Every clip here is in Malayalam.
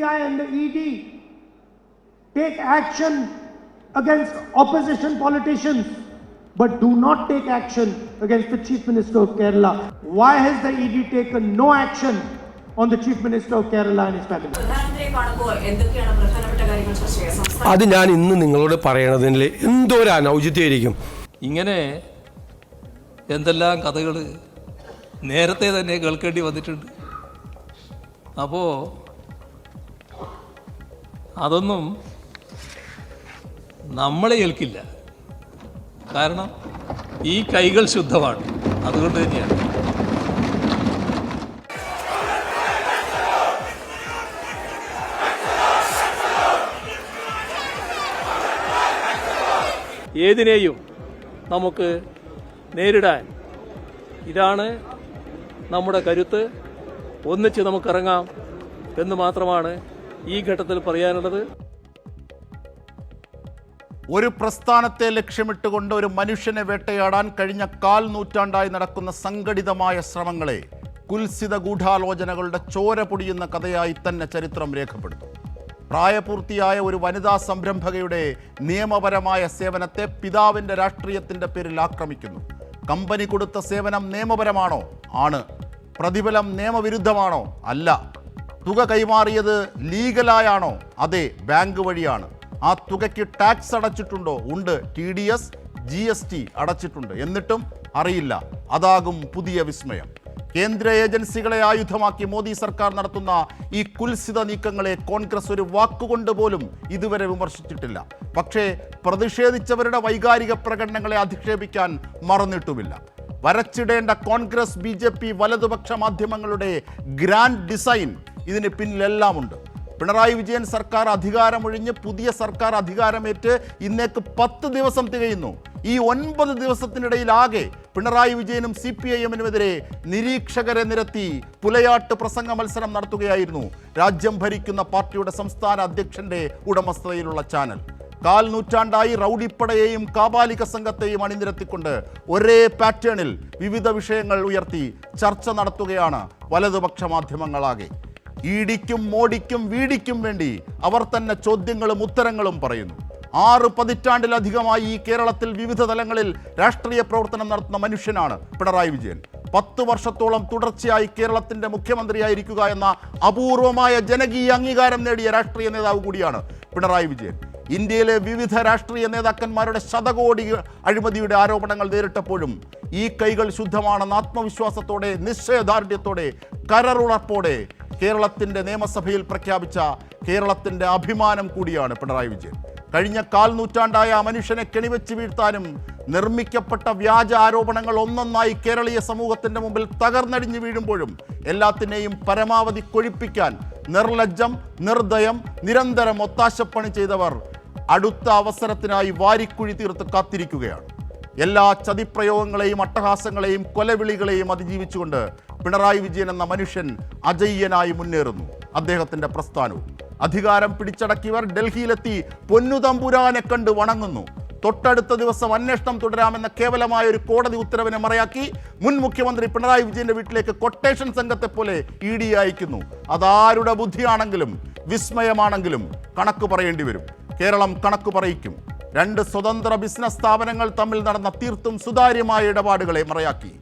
CBI and the ED take action against opposition politicians, but do not take action against the Chief Minister of Kerala. Why has the ED taken no action on the Chief Minister of Kerala and his family? അത് ഞാൻ ഇന്ന് നിങ്ങളോട് പറയണതിൽ എന്തോ ഒരു അനൗചിത്യമായിരിക്കും. ഇങ്ങനെ എന്തെല്ലാം കഥകൾ നേരത്തെ തന്നെ കേൾക്കേണ്ടി വന്നിട്ടുണ്ട്. അപ്പോൾ അതൊന്നും നമ്മളെ ഏൽക്കില്ല. കാരണം ഈ കൈകൾ ശുദ്ധമാണ്. അതുകൊണ്ട് തന്നെയാണ് ഏതിനെയും നമുക്ക് നേരിടാൻ ഇതാണ് നമ്മുടെ കരുത്ത്. ഒന്നിച്ച് നമുക്കിറങ്ങാം എന്ന് മാത്രമാണ് ഈ ഘട്ടത്തിൽ പറയാനുള്ളത്. ഒരു പ്രസ്ഥാനത്തെ ലക്ഷ്യമിട്ടുകൊണ്ട് ഒരു മനുഷ്യനെ വേട്ടയാടാൻ കഴിഞ്ഞ 1/4 നൂറ്റാണ്ടായി നടക്കുന്ന സംഘടിതമായ ശ്രമങ്ങളെ കുൽസിത ഗൂഢാലോചനകളുടെ ചോര പൊടിയുന്ന കഥയായി തന്നെ ചരിത്രം രേഖപ്പെടുത്തും. പ്രായപൂർത്തിയായ ഒരു വനിതാ സംരംഭകയുടെ നിയമപരമായ സേവനത്തെ പിതാവിൻ്റെ രാഷ്ട്രീയത്തിൻ്റെ പേരിൽ ആക്രമിക്കുന്നു. കമ്പനി കൊടുത്ത സേവനം നിയമപരമാണോ? ആണ്. പ്രതിഫലം നിയമവിരുദ്ധമാണോ? അല്ല. തുക കൈമാറിയത് ലീഗലായാണോ? അതെ, ബാങ്ക് വഴിയാണ്. ആ തുകയ്ക്ക് ടാക്സ് അടച്ചിട്ടുണ്ടോ? ഉണ്ട്. TDS GST അടച്ചിട്ടുണ്ട്. എന്നിട്ടും അറിയില്ല. അതാകും പുതിയ വിസ്മയം. കേന്ദ്ര ഏജൻസികളെ ആയുധമാക്കി മോദി സർക്കാർ നടത്തുന്ന ഈ കുൽസിത നീക്കങ്ങളെ കോൺഗ്രസ് ഒരു വാക്കുകൊണ്ട് പോലും ഇതുവരെ വിമർശിച്ചിട്ടില്ല. പക്ഷേ പ്രതിഷേധിച്ചവരുടെ വൈകാരിക പ്രകടനങ്ങളെ അധിക്ഷേപിക്കാൻ മറന്നിട്ടുമില്ല. വരച്ചിടേണ്ട കോൺഗ്രസ് BJP വലതുപക്ഷ മാധ്യമങ്ങളുടെ ഗ്രാൻഡ് ഡിസൈൻ ഇതിന് പിന്നിലെല്ലാമുണ്ട്. പിണറായി വിജയൻ സർക്കാർ അധികാരമൊഴിഞ്ഞ് പുതിയ സർക്കാർ അധികാരമേറ്റ് ഇന്നേക്ക് 10 ദിവസം തികയുന്നു. ഈ 9 ദിവസത്തിനിടയിലാകെ പിണറായി വിജയനും CPIM-നുമെതിരെ നിരീക്ഷകരെ നിരത്തി പുലയാട്ട് പ്രസംഗ മത്സരം നടത്തുകയായിരുന്നു രാജ്യം ഭരിക്കുന്ന പാർട്ടിയുടെ സംസ്ഥാന അധ്യക്ഷന്റെ ഉടമസ്ഥതയിലുള്ള ചാനൽ. 1/4 നൂറ്റാണ്ടായി റൗഡിപ്പടയെയും കാബാലിക സംഘത്തെയും അണിനിരത്തിക്കൊണ്ട് ഒരേ പാറ്റേണിൽ വിവിധ വിഷയങ്ങൾ ഉയർത്തി ചർച്ച നടത്തുകയാണ് വലതുപക്ഷ മാധ്യമങ്ങളാകെ. ഈടിക്കും മോഡിക്കും വീടിക്കും വേണ്ടി അവർ തന്നെ ചോദ്യങ്ങളും ഉത്തരങ്ങളും പറയുന്നു. 6 പതിറ്റാണ്ടിലധികമായി ഈ കേരളത്തിൽ വിവിധ തലങ്ങളിൽ രാഷ്ട്രീയ പ്രവർത്തനം നടത്തുന്ന മനുഷ്യനാണ് പിണറായി വിജയൻ. 10 വർഷത്തോളം തുടർച്ചയായി കേരളത്തിൻ്റെ മുഖ്യമന്ത്രിയായിരിക്കുക എന്ന അപൂർവമായ ജനകീയ അംഗീകാരം നേടിയ രാഷ്ട്രീയ നേതാവ് കൂടിയാണ് പിണറായി വിജയൻ. ഇന്ത്യയിലെ വിവിധ രാഷ്ട്രീയ നേതാക്കന്മാരുടെ ശതകോടി അഴിമതിയുടെ ആരോപണങ്ങൾ നേരിട്ടപ്പോഴും ഈ കൈകൾ ശുദ്ധമാണെന്ന ആത്മവിശ്വാസത്തോടെ നിശ്ചയദാർഢ്യത്തോടെ കരറുറപ്പോടെ കേരളത്തിൻ്റെ നിയമസഭയിൽ പ്രഖ്യാപിച്ച കേരളത്തിൻ്റെ അഭിമാനം കൂടിയാണ് പിണറായി വിജയൻ. കഴിഞ്ഞ 1/4 നൂറ്റാണ്ടായ ആ മനുഷ്യനെ കെണിവെച്ച് വീഴ്ത്താനും നിർമ്മിക്കപ്പെട്ട വ്യാജ ആരോപണങ്ങൾ ഒന്നൊന്നായി കേരളീയ സമൂഹത്തിൻ്റെ മുമ്പിൽ തകർന്നടിഞ്ഞു വീഴുമ്പോഴും എല്ലാത്തിനെയും പരമാവധി കൊഴിപ്പിക്കാൻ നിർലജ്ജം നിർദ്ദയം നിരന്തരം ഒത്താശപ്പണി ചെയ്തവർ അടുത്ത അവസരത്തിനായി വാരിക്കുഴി തീർത്ത് കാത്തിരിക്കുകയാണ്. എല്ലാ ചതിപ്രയോഗങ്ങളെയും അട്ടഹാസങ്ങളെയും കൊലവിളികളെയും അതിജീവിച്ചുകൊണ്ട് പിണറായി വിജയൻ എന്ന മനുഷ്യൻ അജയ്യനായി മുന്നേറുന്നു. അദ്ദേഹത്തിൻ്റെ പ്രസ്ഥാനവും അധികാരം പിടിച്ചടക്കിയവർ ഡൽഹിയിലെത്തി പൊന്നുതമ്പുരാനെ കണ്ട് വണങ്ങുന്നു. തൊട്ടടുത്ത ദിവസം അന്വേഷണം തുടരാമെന്ന കേവലമായ ഒരു കോടതി ഉത്തരവിനെ മറയാക്കി മുൻ മുഖ്യമന്ത്രി പിണറായി വിജയന്റെ വീട്ടിലേക്ക് കൊട്ടേഷൻ സംഘത്തെ പോലെ ED അയക്കുന്നു. അതാരുടെ ബുദ്ധിയാണെങ്കിലും വിസ്മയമാണെങ്കിലും കണക്ക് പറയേണ്ടി വരും. കേരളം കണക്ക് പറയിക്കും. 2 സ്വതന്ത്ര ബിസിനസ് സ്ഥാപനങ്ങൾ തമ്മിൽ നടന്ന തീർത്തും സുതാര്യമായ ഇടപാടുകളെ മറയാക്കി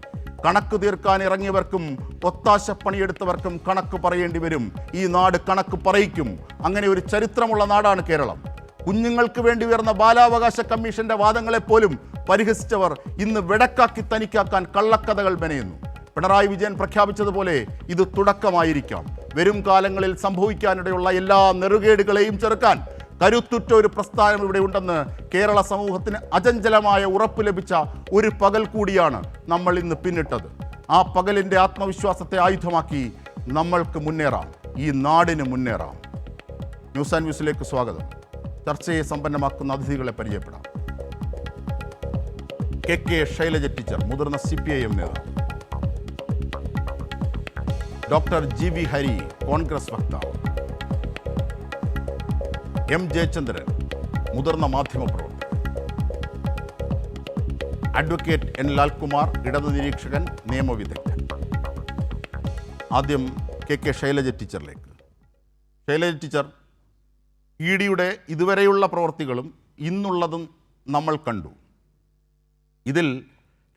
കണക്ക് തീർക്കാൻ ഇറങ്ങിയവർക്കും ഒത്താശപ്പണിയെടുത്തവർക്കും കണക്ക് പറയേണ്ടി വരും. ഈ നാട് കണക്ക് പറയിക്കും. അങ്ങനെ ഒരു ചരിത്രമുള്ള നാടാണ് കേരളം. കുഞ്ഞുങ്ങൾക്ക് വേണ്ടി ഉയർന്ന ബാലാവകാശ കമ്മീഷന്റെ വാദങ്ങളെപ്പോലും പരിഹസിച്ചവർ ഇന്ന് വെടക്കാക്കി തനിക്കാക്കാൻ കള്ളക്കഥകൾ മെനയുന്നു. പിണറായി വിജയൻ പ്രഖ്യാപിച്ചതുപോലെ ഇത് തുടക്കമായിരിക്കാം. വരും കാലങ്ങളിൽ സംഭവിക്കാനിടയുള്ള എല്ലാ നെറുകേടുകളെയും ചെറുക്കാൻ കരുത്തുറ്റ ഒരു പ്രസ്ഥാനം ഇവിടെ ഉണ്ടെന്ന് കേരള സമൂഹത്തിന് അചഞ്ചലമായ ഉറപ്പ് ലഭിച്ച ഒരു പകൽ കൂടിയാണ് നമ്മൾ ഇന്ന് പിന്നിട്ടത്. ആ പകലിൻ്റെ ആത്മവിശ്വാസത്തെ ആയുധമാക്കി നമ്മൾക്ക് മുന്നേറാം, ഈ നാടിന് മുന്നേറാം. ന്യൂസ് ആൻഡ് വ്യൂസിലേക്ക് സ്വാഗതം. ചർച്ചയെ സമ്പന്നമാക്കുന്ന അതിഥികളെ പരിചയപ്പെടാം. KK ശൈലജ ടീച്ചർ, മുതിർന്ന CPIM നേതാവ്. ഡോക്ടർ GV ഹരി, കോൺഗ്രസ് വക്താവ്. M ജയചന്ദ്രൻ, മുതിർന്ന മാധ്യമപ്രവർത്തകൻ. അഡ്വക്കേറ്റ് N ലാൽകുമാർ, ഇടതു നിരീക്ഷകൻ, നിയമവിദഗ്ധൻ. ആദ്യം KK ശൈലജ ടീച്ചറിലേക്ക്. ശൈലജ ടീച്ചർ, ഇ ഡിയുടെ ഇതുവരെയുള്ള പ്രവൃത്തികളും ഇന്നുള്ളതും നമ്മൾ കണ്ടു. ഇതിൽ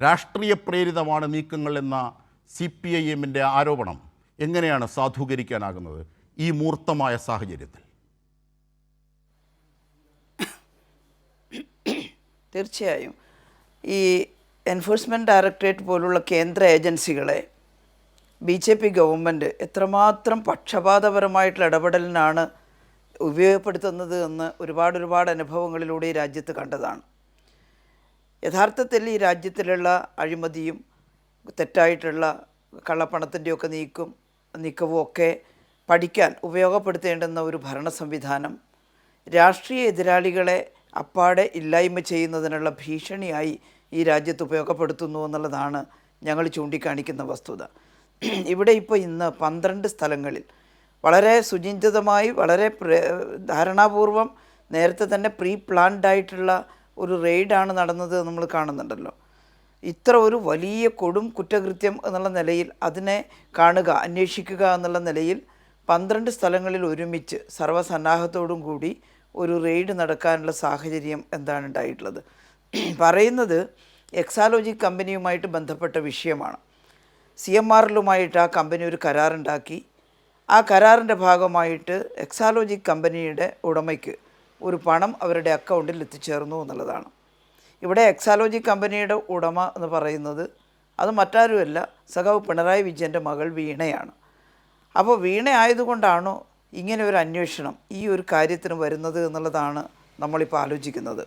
രാഷ്ട്രീയ പ്രേരിതമാണ് നീക്കങ്ങൾ എന്ന CPIMൻ്റെ ആരോപണം എങ്ങനെയാണ് സാധൂകരിക്കാനാകുന്നത് ഈ മൂർത്തമായ സാഹചര്യത്തിൽ? തീർച്ചയായും ഈ എൻഫോഴ്സ്മെൻറ്റ് ഡയറക്ടറേറ്റ് പോലുള്ള കേന്ദ്ര ഏജൻസികളെ BJP ഗവൺമെൻറ് എത്രമാത്രം പക്ഷപാതപരമായിട്ടുള്ള ഇടപെടലിനാണ് ഉപയോഗപ്പെടുത്തുന്നത് എന്ന് ഒരുപാട് അനുഭവങ്ങളിലൂടെ ഈ രാജ്യത്ത് കണ്ടതാണ്. യഥാർത്ഥത്തിൽ ഈ രാജ്യത്തിലുള്ള അഴിമതിയും തെറ്റായിട്ടുള്ള കള്ളപ്പണത്തിൻ്റെയൊക്കെ നീക്കവും ഒക്കെ പഠിക്കാൻ ഉപയോഗപ്പെടുത്തേണ്ടുന്ന ഒരു ഭരണ സംവിധാനം രാഷ്ട്രീയ എതിരാളികളെ അപ്പാടെ ഇല്ലായ്മ ചെയ്യുന്നതിനുള്ള ഭീഷണിയായി ഈ രാജ്യത്ത് ഉപയോഗപ്പെടുത്തുന്നു എന്നുള്ളതാണ് ഞങ്ങൾ ചൂണ്ടിക്കാണിക്കുന്ന വസ്തുത. ഇവിടെ ഇപ്പോൾ ഇന്ന് 12 സ്ഥലങ്ങളിൽ വളരെ സുചിന്തിതമായി വളരെ ധാരണാപൂർവം നേരത്തെ തന്നെ പ്രീ പ്ലാൻഡ് ആയിട്ടുള്ള ഒരു റെയ്ഡാണ് നടന്നത് നമ്മൾ കാണുന്നുണ്ടല്ലോ. ഇത്ര ഒരു വലിയ കൊടും കുറ്റകൃത്യം എന്നുള്ള നിലയിൽ അതിനെ കാണുക, അന്വേഷിക്കുക എന്നുള്ള നിലയിൽ 12 സ്ഥലങ്ങളിൽ ഒരുമിച്ച് സർവ്വസന്നാഹത്തോടും കൂടി ഒരു റെയ്ഡ് നടക്കാനുള്ള സാഹചര്യം എന്താണ് ഉണ്ടായിട്ടുള്ളത്? പറയുന്നത് എക്സാലോജി കമ്പനിയുമായിട്ട് ബന്ധപ്പെട്ട വിഷയമാണ്. CMRലുമായിട്ട് ആ കമ്പനി ഒരു കരാറുണ്ടാക്കി. ആ കരാറിൻ്റെ ഭാഗമായിട്ട് എക്സാലോജി കമ്പനിയുടെ ഉടമയ്ക്ക് ഒരു പണം അവരുടെ അക്കൗണ്ടിൽ എത്തിച്ചേർന്നു എന്നുള്ളതാണ്. ഇവിടെ എക്സാലോജി കമ്പനിയുടെ ഉടമ എന്ന് പറയുന്നത് അത് മറ്റാരുമല്ല, സഖാവ് പിണറായി വിജയൻ്റെ മകൾ വീണയാണ്. അപ്പോൾ വീണ ആയതുകൊണ്ടാണോ ഇങ്ങനെ ഒരു അന്വേഷണം ഈ ഒരു കാര്യത്തിന് വരുന്നത് എന്നുള്ളതാണ് നമ്മളിപ്പോൾ ആലോചിക്കുന്നത്.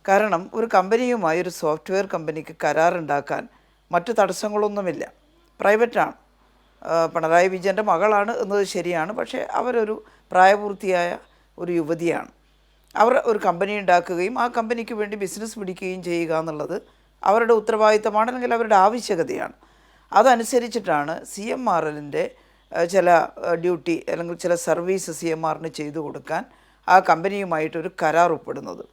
കാരണം ഒരു കമ്പനിയുമായി, ഒരു സോഫ്റ്റ്വെയർ കമ്പനിക്ക് കരാറുണ്ടാക്കാൻ മറ്റു തടസ്സങ്ങളൊന്നുമില്ല. പ്രൈവറ്റാണ്, പിണറായി വിജയൻ്റെ മകളാണ് എന്നത് ശരിയാണ്. പക്ഷേ അവരൊരു പ്രായപൂർത്തിയായ ഒരു യുവതിയാണ്. അവർ ഒരു കമ്പനി ഉണ്ടാക്കുകയും ആ കമ്പനിക്ക് വേണ്ടി ബിസിനസ് പിടിക്കുകയും ചെയ്യുക എന്നുള്ളത് അവരുടെ ഉത്തരവാദിത്തമാണ്, അല്ലെങ്കിൽ അവരുടെ ആവശ്യകതയാണ്. അതനുസരിച്ചിട്ടാണ് CMRലിൻ്റെ ചില ഡ്യൂട്ടി അല്ലെങ്കിൽ ചില സർവീസ് CMRന് ചെയ്തു കൊടുക്കാൻ ആ കമ്പനിയുമായിട്ടൊരു കരാർ ഒപ്പിടുന്നത്.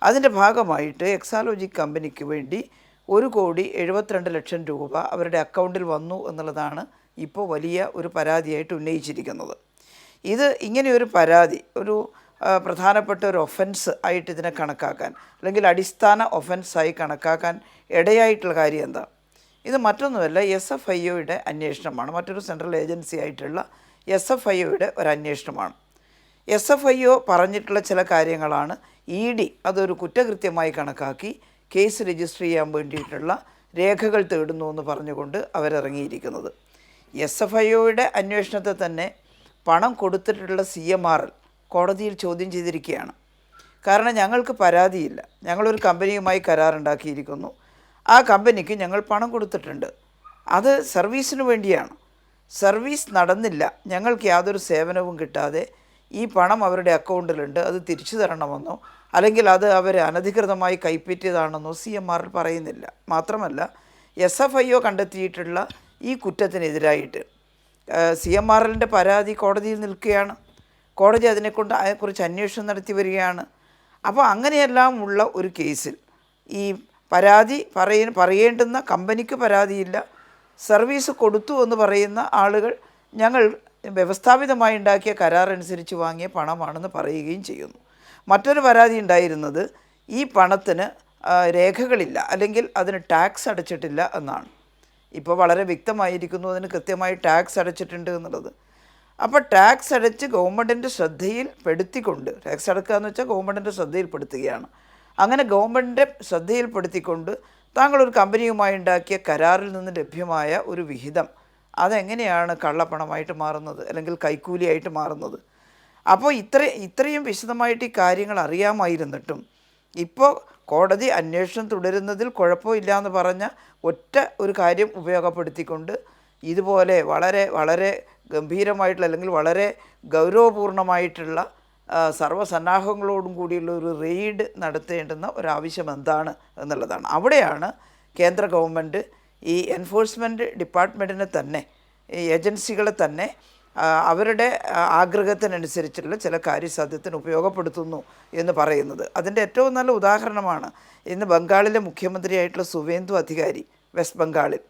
അതിൻ്റെ ഭാഗമായിട്ട് എക്സാലോജി കമ്പനിക്ക് വേണ്ടി 1,72,00,000 രൂപ അവരുടെ അക്കൗണ്ടിൽ വന്നു എന്നുള്ളതാണ് ഇപ്പോൾ വലിയ ഒരു പരാതിയായിട്ട് ഉന്നയിച്ചിരിക്കുന്നത്. ഇത് ഇങ്ങനെയൊരു പരാതി ഒരു പ്രധാനപ്പെട്ട ഒരു ഒഫൻസ് ആയിട്ട് ഇതിനെ കണക്കാക്കാൻ, അല്ലെങ്കിൽ അടിസ്ഥാന ഒഫൻസായി കണക്കാക്കാൻ ഇടയായിട്ടുള്ള കാര്യം എന്താ? ഇത് മറ്റൊന്നുമല്ല, SFIOയുടെ അന്വേഷണമാണ്. മറ്റൊരു സെൻട്രൽ ഏജൻസി ആയിട്ടുള്ള SFIOയുടെ ഒരു അന്വേഷണമാണ്. SFIO പറഞ്ഞിട്ടുള്ള ചില കാര്യങ്ങളാണ് ED അതൊരു കുറ്റകൃത്യമായി കണക്കാക്കി കേസ് രജിസ്റ്റർ ചെയ്യാൻ വേണ്ടിയിട്ടുള്ള രേഖകൾ തേടുന്നു എന്ന് പറഞ്ഞുകൊണ്ട് അവരിറങ്ങിയിരിക്കുന്നത്. SFIOയുടെ അന്വേഷണത്തെ തന്നെ പണം കൊടുത്തിട്ടുള്ള CMRL കോടതിയിൽ ചോദ്യം ചെയ്തിരിക്കുകയാണ്. കാരണം ഞങ്ങൾക്ക് പരാതിയില്ല, ഞങ്ങളൊരു കമ്പനിയുമായി കരാറുണ്ടാക്കിയിരിക്കുന്നു, ആ കമ്പനിക്ക് ഞങ്ങൾ പണം കൊടുത്തിട്ടുണ്ട്, അത് സർവീസിന് വേണ്ടിയാണ്, സർവീസ് നടന്നില്ല, ഞങ്ങൾക്ക് യാതൊരു സേവനവും കിട്ടാതെ ഈ പണം അവരുടെ അക്കൗണ്ടിലുണ്ട്, അത് തിരിച്ചു തരണമെന്നോ അല്ലെങ്കിൽ അത് അവർ അനധികൃതമായി കൈപ്പറ്റിയതാണെന്നോ CMRL പറയുന്നില്ല. മാത്രമല്ല SFIO കണ്ടെത്തിയിട്ടുള്ള ഈ കുറ്റത്തിനെതിരായിട്ട് CMRലിൻ്റെ പരാതി കോടതിയിൽ നിൽക്കുകയാണ്. കോടതി അതിനെക്കുറിച്ച് അന്വേഷണം നടത്തി വരികയാണ്. അപ്പോൾ അങ്ങനെയെല്ലാം ഉള്ള ഒരു കേസിൽ ഈ പരാതി പറയേണ്ടുന്ന കമ്പനിക്ക് പരാതിയില്ല, സർവീസ് കൊടുത്തു എന്ന് പറയുന്ന ആളുകൾ ഞങ്ങൾ വ്യവസ്ഥാപിതമായി ഉണ്ടാക്കിയ കരാറനുസരിച്ച് വാങ്ങിയ പണമാണെന്ന് പറയുകയും ചെയ്യുന്നു. മറ്റൊരു പരാതി ഉണ്ടായിരുന്നത് ഈ പണത്തിന് രേഖകളില്ല, അല്ലെങ്കിൽ അതിന് ടാക്സ് അടച്ചിട്ടില്ല എന്നാണ്. ഇപ്പോൾ വളരെ വ്യക്തമായിരിക്കുന്നു അതിന് കൃത്യമായി ടാക്സ് അടച്ചിട്ടുണ്ട് എന്നുള്ളത്. അപ്പോൾ ടാക്സ് അടച്ച് ഗവൺമെൻറ്റിൻ്റെ ശ്രദ്ധയിൽപ്പെടുത്തിക്കൊണ്ട്, ടാക്സ് അടക്കുക എന്ന് വെച്ചാൽ ഗവൺമെൻറ്റിൻ്റെ ശ്രദ്ധയിൽപ്പെടുത്തുകയാണ്. അങ്ങനെ ഗവൺമെൻറ്റിൻ്റെ ശ്രദ്ധയിൽപ്പെടുത്തിക്കൊണ്ട് താങ്കളൊരു കമ്പനിയുമായി ഉണ്ടാക്കിയ കരാറിൽ നിന്ന് ലഭ്യമായ ഒരു വിഹിതം അതെങ്ങനെയാണ് കള്ളപ്പണമായിട്ട് മാറുന്നത്, അല്ലെങ്കിൽ കൈക്കൂലിയായിട്ട് മാറുന്നത്? അപ്പോൾ ഇത്രയും വിശദമായിട്ട് ഈ കാര്യങ്ങൾ അറിയാമായിരുന്നിട്ടും ഇപ്പോൾ കോടതി അന്വേഷണം തുടരുന്നതിൽ കുഴപ്പമില്ല എന്ന് പറഞ്ഞ ഒറ്റ ഒരു കാര്യം ഉപയോഗപ്പെടുത്തിക്കൊണ്ട് ഇതുപോലെ വളരെ ഗംഭീരമായിട്ടുള്ള, അല്ലെങ്കിൽ വളരെ ഗൗരവപൂർണമായിട്ടുള്ള സർവ്വസന്നാഹങ്ങളോടും കൂടിയുള്ള ഒരു റെയ്ഡ് നടത്തേണ്ടുന്ന ഒരാവശ്യം എന്താണ് എന്നുള്ളതാണ്. അവിടെയാണ് കേന്ദ്ര ഗവൺമെൻറ് ഈ എൻഫോഴ്സ്മെൻറ്റ് ഡിപ്പാർട്ട്മെൻറ്റിനെ തന്നെ, ഈ ഏജൻസികളെ തന്നെ അവരുടെ ആഗ്രഹത്തിനനുസരിച്ചുള്ള ചില കാര്യസാധ്യത്തിന് ഉപയോഗപ്പെടുത്തുന്നു എന്ന് പറയുന്നത്. അതിൻ്റെ ഏറ്റവും നല്ല ഉദാഹരണമാണ് ഇന്ന് ബംഗാളിലെ മുഖ്യമന്ത്രിയായിട്ടുള്ള സുവേന്ദു അധികാരി, വെസ്റ്റ് ബംഗാളിൽ.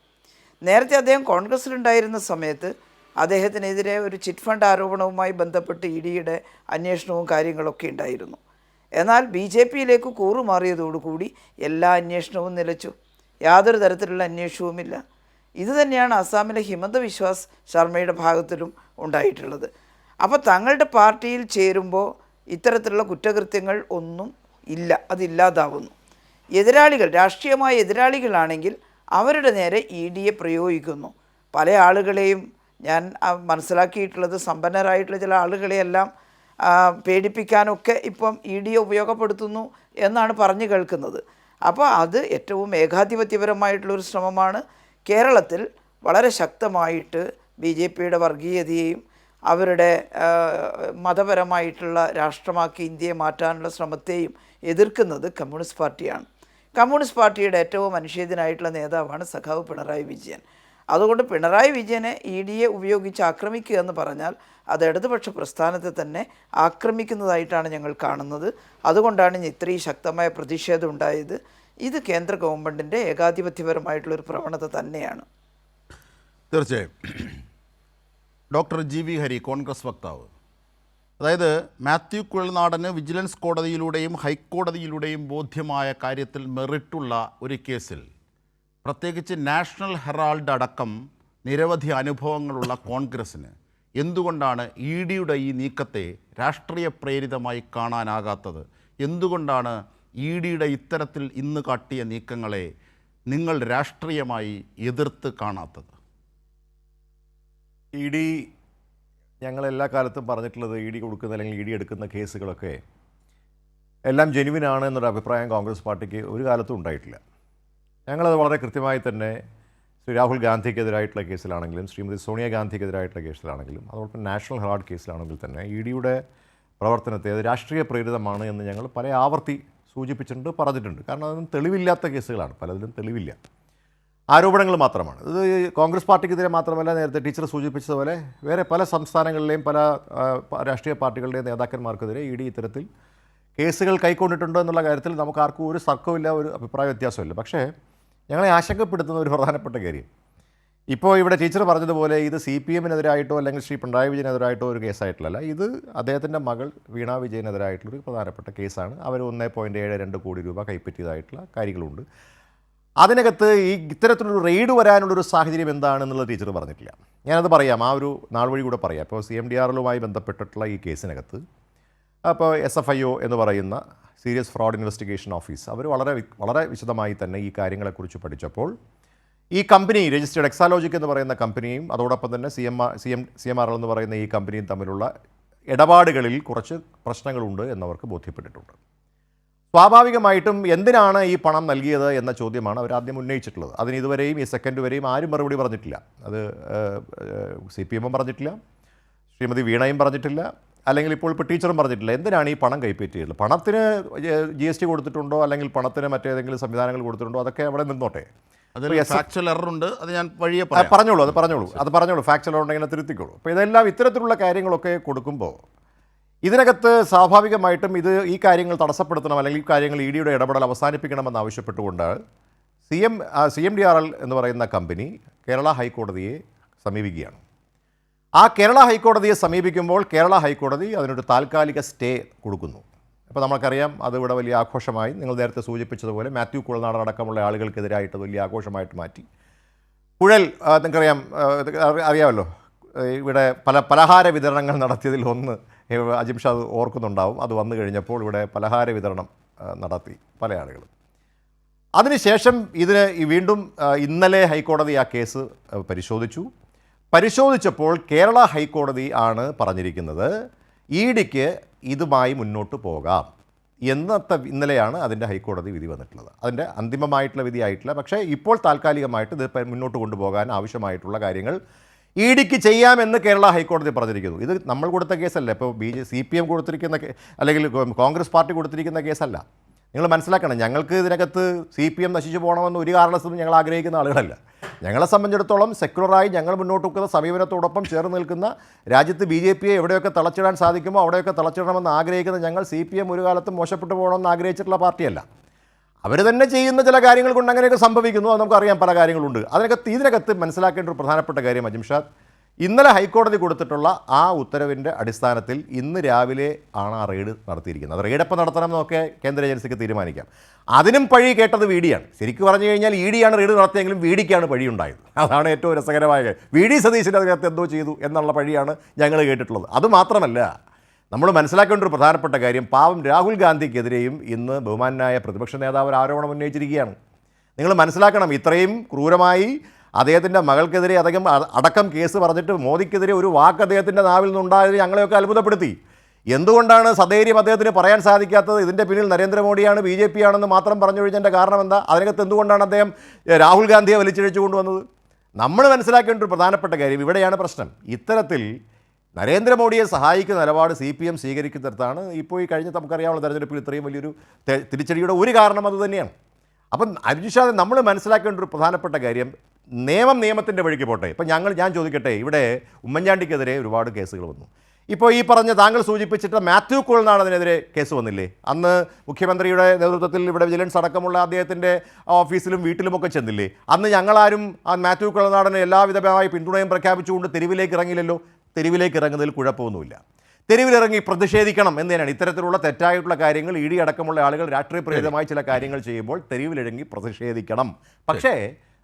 നേരത്തെ അദ്ദേഹം കോൺഗ്രസ്സിലുണ്ടായിരുന്ന സമയത്ത് അദ്ദേഹത്തിനെതിരെ ഒരു ചിറ്റ് ഫണ്ട് ആരോപണവുമായി ബന്ധപ്പെട്ട് ഇ ഡിയുടെ അന്വേഷണവും കാര്യങ്ങളൊക്കെ ഉണ്ടായിരുന്നു. എന്നാൽ BJP-യിലേക്ക് കൂറുമാറിയതോടുകൂടി എല്ലാ അന്വേഷണവും നിലച്ചു. യാതൊരു തരത്തിലുള്ള അന്വേഷണവുമില്ല. ഇതുതന്നെയാണ് അസാമിലെ ഹിമന്ത വിശ്വാസ് ശർമ്മയുടെ ഭാഗത്തിലും ഉണ്ടായിട്ടുള്ളത്. അപ്പോൾ തങ്ങളുടെ പാർട്ടിയിൽ ചേരുമ്പോൾ ഇത്തരത്തിലുള്ള കുറ്റകൃത്യങ്ങൾ ഒന്നും ഇല്ല, അതില്ലാതാവുന്നു. എതിരാളികൾ, രാഷ്ട്രീയമായ എതിരാളികളാണെങ്കിൽ അവരുടെ നേരെ ഇ ഡിയെ പ്രയോഗിക്കുന്നു. പല ആളുകളെയും ഞാൻ മനസ്സിലാക്കിയിട്ടുള്ളത് സമ്പന്നരായിട്ടുള്ള ചില ആളുകളെയെല്ലാം പേടിപ്പിക്കാനൊക്കെ ഇപ്പം ഇ ഡിയെ ഉപയോഗപ്പെടുത്തുന്നു എന്നാണ് പറഞ്ഞു കേൾക്കുന്നത്. അപ്പോൾ അത് ഏറ്റവും ഏകാധിപത്യപരമായിട്ടുള്ളൊരു ശ്രമമാണ്. കേരളത്തിൽ വളരെ ശക്തമായിട്ട് BJP-യുടെ വർഗീയതയെയും അവരുടെ മതപരമായിട്ടുള്ള രാഷ്ട്രമാക്കി ഇന്ത്യയെ മാറ്റാനുള്ള ശ്രമത്തെയും എതിർക്കുന്നത് കമ്മ്യൂണിസ്റ്റ് പാർട്ടിയാണ്. കമ്മ്യൂണിസ്റ്റ് പാർട്ടിയുടെ ഏറ്റവും അനുശേചനായിട്ടുള്ള നേതാവാണ് സഖാവ് പിണറായി വിജയൻ. അതുകൊണ്ട് പിണറായി വിജയനെ ഇ ഡിയെ ഉപയോഗിച്ച് ആക്രമിക്കുക എന്ന് പറഞ്ഞാൽ അത് ഇടതുപക്ഷ പ്രസ്ഥാനത്തെ തന്നെ ആക്രമിക്കുന്നതായിട്ടാണ് ഞങ്ങൾ കാണുന്നത്. അതുകൊണ്ടാണ് ഇത്രയും ശക്തമായ പ്രതിഷേധം ഉണ്ടായത്. ഇത് കേന്ദ്ര ഗവൺമെൻറ്റിൻ്റെ ഏകാധിപത്യപരമായിട്ടുള്ളൊരു പ്രവണത തന്നെയാണ്. തീർച്ചയായും. ഡോക്ടർ GV ഹരി, കോൺഗ്രസ് വക്താവ്, അതായത് മാത്യു കുഴൽനാടന് വിജിലൻസ് കോടതിയിലൂടെയും ഹൈക്കോടതിയിലൂടെയും ബോധ്യമായ കാര്യത്തിൽ മെറിറ്റുള്ള ഒരു കേസിൽ, പ്രത്യേകിച്ച് നാഷണൽ ഹെറാൾഡ് അടക്കം നിരവധി അനുഭവങ്ങളുള്ള കോൺഗ്രസ്സിന് എന്തുകൊണ്ടാണ് ഇ ഡിയുടെ ഈ നീക്കത്തെ രാഷ്ട്രീയ പ്രേരിതമായി കാണാനാകാത്തത്? എന്തുകൊണ്ടാണ് ഇ ഡിയുടെ ഇത്തരത്തിൽ ഇന്ന് കാട്ടിയ നീക്കങ്ങളെ നിങ്ങൾ രാഷ്ട്രീയമായി എതിർത്ത് കാണാത്തത്? ഇ ഡി, ഞങ്ങളെല്ലാ കാലത്തും പറഞ്ഞിട്ടുള്ളത് ഇ ഡി കൊടുക്കുന്ന അല്ലെങ്കിൽ ഇ ഡി എടുക്കുന്ന കേസുകളൊക്കെ എല്ലാം ജെനുവിനാണ് എന്നൊരു അഭിപ്രായം കോൺഗ്രസ് പാർട്ടിക്ക് ഒരു കാലത്തും ഉണ്ടായിട്ടില്ല. ഞങ്ങളത് വളരെ കൃത്യമായി തന്നെ ശ്രീ രാഹുൽ ഗാന്ധിക്കെതിരായിട്ടുള്ള കേസിലാണെങ്കിലും ശ്രീമതി സോണിയാഗാന്ധിക്കെതിരായിട്ടുള്ള കേസിലാണെങ്കിലും അതോടൊപ്പം നാഷണൽ ഹെറാൾഡ് കേസിലാണെങ്കിൽ തന്നെ ഇ ഡിയുടെ പ്രവർത്തനത്തെ അത് രാഷ്ട്രീയ പ്രേരിതമാണ് എന്ന് ഞങ്ങൾ പല ആവർത്തി സൂചിപ്പിച്ചിട്ടുണ്ട്, പറഞ്ഞിട്ടുണ്ട്. കാരണം അതൊന്നും തെളിവില്ലാത്ത കേസുകളാണ്, പലതിലും തെളിവില്ല, ആരോപണങ്ങൾ മാത്രമാണ്. ഇത് കോൺഗ്രസ് പാർട്ടിക്കെതിരെ മാത്രമല്ല, നേരത്തെ ടീച്ചർ സൂചിപ്പിച്ചതുപോലെ വേറെ പല സംസ്ഥാനങ്ങളിലെയും പല രാഷ്ട്രീയ പാർട്ടികളുടെയും നേതാക്കന്മാർക്കെതിരെ ഇ ഡി ഇത്തരത്തിൽ കേസുകൾ കൈക്കൊണ്ടിട്ടുണ്ട് എന്നുള്ള കാര്യത്തിൽ നമുക്ക് ആർക്കും ഒരു തർക്കമില്ല, ഒരു അഭിപ്രായ വ്യത്യാസമില്ല. പക്ഷേ ഞങ്ങളെ ആശങ്കപ്പെടുത്തുന്ന ഒരു പ്രധാനപ്പെട്ട കാര്യം, ഇപ്പോൾ ഇവിടെ ടീച്ചർ പറഞ്ഞതുപോലെ ഇത് CPM-നെതിരായിട്ടോ അല്ലെങ്കിൽ ശ്രീ പിണറായി വിജയനെതിരായിട്ടോ ഒരു കേസായിട്ടില്ല. ഇത് അദ്ദേഹത്തിൻ്റെ മകൾ വീണ വിജയനെതിരായിട്ടുള്ളൊരു പ്രധാനപ്പെട്ട കേസാണ്. അവർ 1.72 കോടി രൂപ കൈപ്പറ്റിയതായിട്ടുള്ള കാര്യങ്ങളുണ്ട്. അതിനകത്ത് ഈ ഇത്തരത്തിലൊരു റെയ്ഡ് വരാനുള്ളൊരു സാഹചര്യം എന്താണെന്നുള്ളത് ടീച്ചർ പറഞ്ഞിട്ടില്ല. ഞാനത് പറയാം, ആ ഒരു നാൾ വഴി കൂടെ പറയാം. ഇപ്പോൾ CMDRലുമായി ബന്ധപ്പെട്ടിട്ടുള്ള ഈ കേസിനകത്ത് അപ്പോൾ SFIO എന്ന് പറയുന്ന സീരിയസ് ഫ്രോഡ് ഇൻവെസ്റ്റിഗേഷൻ ഓഫീസ് അവർ വളരെ വിശദമായി തന്നെ ഈ കാര്യങ്ങളെക്കുറിച്ച് പഠിച്ചപ്പോൾ ഈ കമ്പനി രജിസ്റ്റേർഡ് എക്സാലോജിക് എന്ന് പറയുന്ന കമ്പനിയും അതോടൊപ്പം തന്നെ CMRL എന്ന് പറയുന്ന ഈ കമ്പനിയും തമ്മിലുള്ള ഇടപാടുകളിൽ കുറച്ച് പ്രശ്നങ്ങളുണ്ട് എന്നവർക്ക് ബോധ്യപ്പെട്ടിട്ടുണ്ട്. സ്വാഭാവികമായിട്ടും എന്തിനാണ് ഈ പണം നൽകിയത് എന്ന ചോദ്യമാണ് അവർ ആദ്യം ഉന്നയിച്ചിട്ടുള്ളത്. അതിന് ഇതുവരെയും ഈ സെക്കൻഡ് വരെയും ആരും മറുപടി പറഞ്ഞിട്ടില്ല. അത് CPM പറഞ്ഞിട്ടില്ല, ശ്രീമതി വീണയും പറഞ്ഞിട്ടില്ല, അല്ലെങ്കിൽ ഇപ്പോൾ ടീച്ചറും പറഞ്ഞിട്ടില്ല. എന്തിനാണ് ഈ പണം കൈപ്പറ്റിയത്? പണത്തിന് GST കൊടുത്തിട്ടുണ്ടോ അല്ലെങ്കിൽ പണത്തിന് മറ്റേതെങ്കിലും സംവിധാനങ്ങൾ കൊടുത്തിട്ടുണ്ടോ? അതൊക്കെ അവിടെ നിന്നോട്ടെ. ഫാക്ച്വൽ എറർ ഉണ്ട്, അത് ഞാൻ വഴിയെ പറഞ്ഞോളൂ. ഫാക്ച്വൽ ഉണ്ടെങ്കിൽ തിരുത്തിക്കോളൂ. അപ്പോൾ ഇതെല്ലാം ഇത്തരത്തിലുള്ള കാര്യങ്ങളൊക്കെ കൊടുക്കുമ്പോൾ ഇതിനകത്ത് സ്വാഭാവികമായിട്ടും ഈ കാര്യങ്ങൾ തടസ്സപ്പെടുത്തണം അല്ലെങ്കിൽ ഈ കാര്യങ്ങൾ ഇ ഡിയുടെ ഇടപെടൽ അവസാനിപ്പിക്കണമെന്ന് ആവശ്യപ്പെട്ടുകൊണ്ട് CMDRL എന്ന് പറയുന്ന കമ്പനി കേരള ഹൈക്കോടതിയെ സമീപിക്കുകയാണ്. ആ കേരള ഹൈക്കോടതിയെ സമീപിക്കുമ്പോൾ കേരള ഹൈക്കോടതി അതിനൊരു താൽക്കാലിക സ്റ്റേ കൊടുക്കുന്നു. അപ്പോൾ നമുക്കറിയാം അത് ഇവിടെ വലിയ ആഘോഷമായി, നിങ്ങൾ നേരത്തെ സൂചിപ്പിച്ചതുപോലെ മാത്യു കുഴൽനാടൻ അടക്കമുള്ള ആളുകൾക്കെതിരായിട്ട് വലിയ ആഘോഷമായിട്ട് മാറ്റി. അറിയാമല്ലോ, ഇവിടെ പലഹാര വിതരണങ്ങൾ നടത്തിയതിൽ ഒന്ന് അജിംഷാദ് ഓർക്കുന്നുണ്ടാവും. അത് വന്നു കഴിഞ്ഞപ്പോൾ ഇവിടെ പലഹാര വിതരണം നടത്തി പല ആളുകളും. അതിനുശേഷം ഇതിന് വീണ്ടും ഇന്നലെ ഹൈക്കോടതി ആ കേസ് പരിശോധിച്ചപ്പോൾ കേരള ഹൈക്കോടതി ആണ് പറഞ്ഞിരിക്കുന്നത് ഇ ഡിക്ക് ഇതുമായി മുന്നോട്ട് പോകാം. ഇന്നലെയാണ് അതിൻ്റെ ഹൈക്കോടതി വിധി വന്നിട്ടുള്ളത്. അതിൻ്റെ അന്തിമമായിട്ടുള്ള വിധി ആയിട്ടില്ല. പക്ഷേ ഇപ്പോൾ താൽക്കാലികമായിട്ട് ഇത് മുന്നോട്ട് കൊണ്ടുപോകാൻ ആവശ്യമായിട്ടുള്ള കാര്യങ്ങൾ ഇ ഡിക്ക് ചെയ്യാമെന്ന് കേരള ഹൈക്കോടതി പറഞ്ഞിരിക്കുന്നു. ഇത് നമ്മൾ കൊടുത്ത കേസല്ല, ഇപ്പോൾ CPM കൊടുത്തിരിക്കുന്ന അല്ലെങ്കിൽ കോൺഗ്രസ് പാർട്ടി കൊടുത്തിരിക്കുന്ന കേസല്ല. നിങ്ങൾ മനസ്സിലാക്കണം, ഞങ്ങൾക്ക് ഇതിനകത്ത് CPM നശിച്ചു പോകണമെന്ന് ഒരു കാരണത്തിലും ഞങ്ങൾ ആഗ്രഹിക്കുന്ന ആളുകളല്ല. ഞങ്ങളെ സംബന്ധിച്ചിടത്തോളം സെക്യുലറായി ഞങ്ങൾ മുന്നോട്ട് വെക്കുന്ന സമീപനത്തോടൊപ്പം ചേർന്ന് നിൽക്കുന്ന രാജ്യത്ത് BJPയെ എവിടെയൊക്കെ തളച്ചിടാൻ സാധിക്കുമോ അവിടെയൊക്കെ തളച്ചിടണമെന്ന് ആഗ്രഹിക്കുന്ന ഞങ്ങൾ CPM ഒരു കാലത്തും മോശപ്പെട്ടു പോകണമെന്ന് ആഗ്രഹിച്ചിട്ടുള്ള പാർട്ടിയല്ല. അവർ തന്നെ ചെയ്യുന്ന ചില കാര്യങ്ങൾ കൊണ്ട് അങ്ങനെയൊക്കെ സംഭവിക്കുന്നു. അത് നമുക്കറിയാം, പല കാര്യങ്ങളുണ്ട്. ഇതിനകത്ത് മനസ്സിലാക്കേണ്ട ഒരു പ്രധാനപ്പെട്ട കാര്യം അജിംഷാദ്, ഇന്നലെ ഹൈക്കോടതി കൊടുത്തിട്ടുള്ള ആ ഉത്തരവിൻ്റെ അടിസ്ഥാനത്തിൽ ഇന്ന് രാവിലെ ആണ് ആ റെയ്ഡ് നടത്തിയിരിക്കുന്നത്. അത് റെയ്ഡ് എപ്പോൾ നടത്തണം എന്നൊക്കെ കേന്ദ്ര ഏജൻസിക്ക് തീരുമാനിക്കാം. അതിനും പഴി കേട്ടത് വി ഡിയാണ്. ശരിക്കും പറഞ്ഞു കഴിഞ്ഞാൽ ഇ ഡിയാണ് റെയ്ഡ് നടത്തിയെങ്കിലും വി ഡിക്കാണ് പഴി ഉണ്ടായത്. അതാണ് ഏറ്റവും രസകരമായ കാര്യം. വി ഡി സതീശൻ അതിനകത്ത് എന്തോ ചെയ്തു എന്നുള്ള പഴിയാണ് ഞങ്ങൾ കേട്ടിട്ടുള്ളത്. അതുമാത്രമല്ല, നമ്മൾ മനസ്സിലാക്കേണ്ട ഒരു പ്രധാനപ്പെട്ട കാര്യം, പാവം രാഹുൽ ഗാന്ധിക്കെതിരെയും ഇന്ന് ബഹുമാനായ പ്രതിപക്ഷ നേതാവ് ഒരു ആരോപണം ഉന്നയിച്ചിരിക്കുകയാണ്. നിങ്ങൾ മനസ്സിലാക്കണം, ഇത്രയും ക്രൂരമായി അദ്ദേഹത്തിൻ്റെ മകൾക്കെതിരെ അദ്ദേഹം അടക്കം കേസ് പറഞ്ഞിട്ട് മോദിക്കെതിരെ ഒരു വാക്ക് അദ്ദേഹത്തിൻ്റെ നാവിൽ നിന്നുണ്ടായത് ഞങ്ങളെയൊക്കെ അത്ഭുതപ്പെടുത്തി. എന്തുകൊണ്ടാണ് സധൈര്യം അദ്ദേഹത്തിന് പറയാൻ സാധിക്കാത്തത്? ഇതിൻ്റെ പിന്നിൽ നരേന്ദ്രമോദിയാണ്, ബി ജെ പി ആണെന്ന് മാത്രം പറഞ്ഞു കഴിഞ്ഞതിൻ്റെ കാരണം എന്താ? അതിനകത്ത് എന്തുകൊണ്ടാണ് അദ്ദേഹം രാഹുൽ ഗാന്ധിയെ വലിച്ചിഴച്ചു കൊണ്ടുവന്നത്? നമ്മൾ മനസ്സിലാക്കേണ്ട ഒരു പ്രധാനപ്പെട്ട കാര്യം ഇവിടെയാണ് പ്രശ്നം. ഇത്തരത്തിൽ നരേന്ദ്രമോദിയെ സഹായിക്കുന്ന നിലപാട് CPM സ്വീകരിക്കുന്നിടത്താണ് ഇപ്പോൾ ഈ കഴിഞ്ഞ നമുക്കറിയാവുന്ന തെരഞ്ഞെടുപ്പിൽ ഇത്രയും വലിയൊരു തിരിച്ചടിയുടെ ഒരു കാരണം അത് തന്നെയാണ്. അപ്പം അരുജിഷാദ്, നമ്മൾ മനസ്സിലാക്കേണ്ട ഒരു പ്രധാനപ്പെട്ട കാര്യം, നിയമത്തിൻ്റെ വഴിക്ക് പോട്ടെ. ഇപ്പം ഞാൻ ചോദിക്കട്ടെ, ഇവിടെ ഉമ്മൻചാണ്ടിക്കെതിരെ ഒരുപാട് കേസുകൾ വന്നു. ഇപ്പോൾ ഈ പറഞ്ഞ താങ്കൾ സൂചിപ്പിച്ചിട്ട് മാത്യു കുഴൽനാടനെതിരെ കേസ് വന്നില്ലേ? അന്ന് മുഖ്യമന്ത്രിയുടെ നേതൃത്വത്തിൽ ഇവിടെ വിജിലൻസ് അടക്കമുള്ള അദ്ദേഹത്തിൻ്റെ ഓഫീസിലും വീട്ടിലുമൊക്കെ ചെന്നില്ലേ? അന്ന് ഞങ്ങളാരും ആ മാത്യു കുഴൽനാടന് എല്ലാവിധമായ പിന്തുണയും പ്രഖ്യാപിച്ചുകൊണ്ട് തെരുവിലേക്ക് ഇറങ്ങില്ലല്ലോ. തെരുവിലേക്ക് ഇറങ്ങുന്നതിൽ കുഴപ്പമൊന്നുമില്ല. തെരുവിലിറങ്ങി പ്രതിഷേധിക്കണം എന്ന് തന്നെയാണ്. ഇത്തരത്തിലുള്ള തെറ്റായിട്ടുള്ള കാര്യങ്ങൾ ഇ ഡി അടക്കമുള്ള ആളുകൾ രാഷ്ട്രീയപ്രേരിതമായ ചില കാര്യങ്ങൾ ചെയ്യുമ്പോൾ തെരുവിലിറങ്ങി പ്രതിഷേധിക്കണം. പക്ഷേ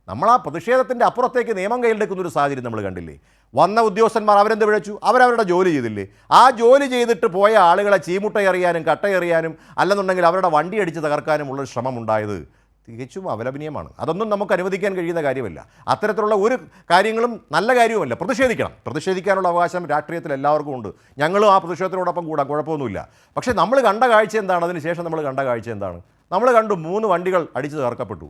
നമ്മൾ ആ പ്രതിഷേധത്തിൻ്റെ അപ്പുറത്തേക്ക് നിയമം കയ്യിലെടുക്കുന്ന ഒരു സാഹചര്യം നമ്മൾ കണ്ടില്ലേ? വന്ന ഉദ്യോഗസ്ഥന്മാർ അവരെന്ത് വിളിച്ചു? അവരവരുടെ ജോലി ചെയ്തില്ലേ? ആ ജോലി ചെയ്തിട്ട് പോയ ആളുകളെ ചീമുട്ടയെറിയാനും കട്ടയെറിയാനും അല്ലെന്നുണ്ടെങ്കിൽ അവരുടെ വണ്ടി അടിച്ച് തകർക്കാനുമുള്ള ശ്രമം ഉണ്ടായത് തികച്ചും അപലപനീയമാണ്. അതൊന്നും നമുക്ക് അനുവദിക്കാൻ കഴിയുന്ന കാര്യമല്ല. അത്തരത്തിലുള്ള ഒരു കാര്യങ്ങളും നല്ല കാര്യവുമല്ല. പ്രതിഷേധിക്കാനുള്ള അവകാശം രാഷ്ട്രീയത്തിൽ എല്ലാവർക്കും ഉണ്ട്. ഞങ്ങളും ആ പ്രതിഷേധത്തിനോടൊപ്പം കൂടാം, കുഴപ്പമൊന്നുമില്ല. പക്ഷേ നമ്മൾ കണ്ട കാഴ്ച എന്താണ്? അതിനുശേഷം നമ്മൾ കണ്ട കാഴ്ച എന്താണ്? നമ്മൾ കണ്ടു 3 വണ്ടികൾ അടിച്ച് തകർക്കപ്പെട്ടു.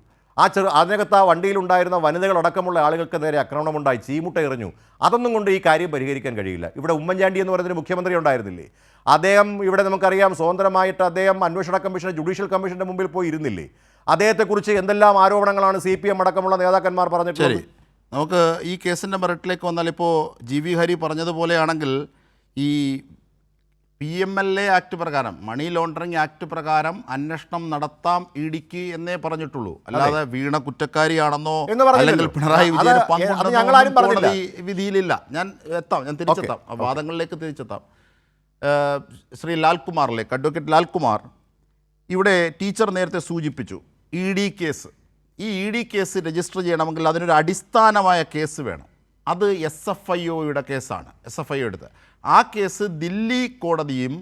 അതിനകത്ത് ആ വണ്ടിയിലുണ്ടായിരുന്ന വനിതകളടക്കമുള്ള ആളുകൾക്ക് നേരെ ആക്രമണമുണ്ടായി, ചീമുട്ട എറിഞ്ഞു. അതൊന്നും കൊണ്ട് ഈ കാര്യം പരിഹരിക്കാൻ കഴിയില്ല. ഇവിടെ ഉമ്മൻചാണ്ടി എന്ന് പറയുന്നൊരു മുഖ്യമന്ത്രി ഉണ്ടായിരുന്നില്ലേ? അദ്ദേഹം ഇവിടെ നമുക്കറിയാം സ്വതന്ത്രമായിട്ട് അദ്ദേഹം അന്വേഷണ കമ്മീഷൻ, ജുഡീഷ്യൽ കമ്മീഷൻ്റെ മുമ്പിൽ പോയി ഇരുന്നില്ലേ? അദ്ദേഹത്തെക്കുറിച്ച് എന്തെല്ലാം ആരോപണങ്ങളാണ് CPM അടക്കമുള്ള നേതാക്കന്മാർ പറഞ്ഞിട്ടുള്ളത്? നമുക്ക് ഈ കേസിൻ്റെ മെറിറ്റിലേക്ക് വന്നാൽ, ഇപ്പോൾ GV ഹരി പറഞ്ഞതുപോലെയാണെങ്കിൽ ഈ PMLA ആക്ട് പ്രകാരം, മണി ലോണ്ടറിങ് ആക്ട് പ്രകാരം അന്വേഷണം നടത്താം ഇ ഡിക്ക് എന്നേ പറഞ്ഞിട്ടുള്ളൂ. അല്ലാതെ വീണ കുറ്റക്കാരിയാണെന്നോ അല്ലെങ്കിൽ പിണറായി വിജയന് പങ്കുണ്ടെന്നോ കോടതി വിധിയിലില്ല. ഞാൻ തിരിച്ചെത്താം, വാദങ്ങളിലേക്ക് തിരിച്ചെത്താം. ശ്രീ ലാൽകുമാറിലേക്ക്, അഡ്വക്കേറ്റ് ലാൽകുമാർ, ഇവിടെ ടീച്ചർ നേരത്തെ സൂചിപ്പിച്ചു ED കേസ്. ഈ ED കേസ് രജിസ്റ്റർ ചെയ്യണമെങ്കിൽ അതിനൊരു അടിസ്ഥാനമായ കേസ് വേണം. അത് SFIOയുടെ കേസാണ്. SFIO എടുത്ത് ആ കേസ് ദില്ലി കോടതിയും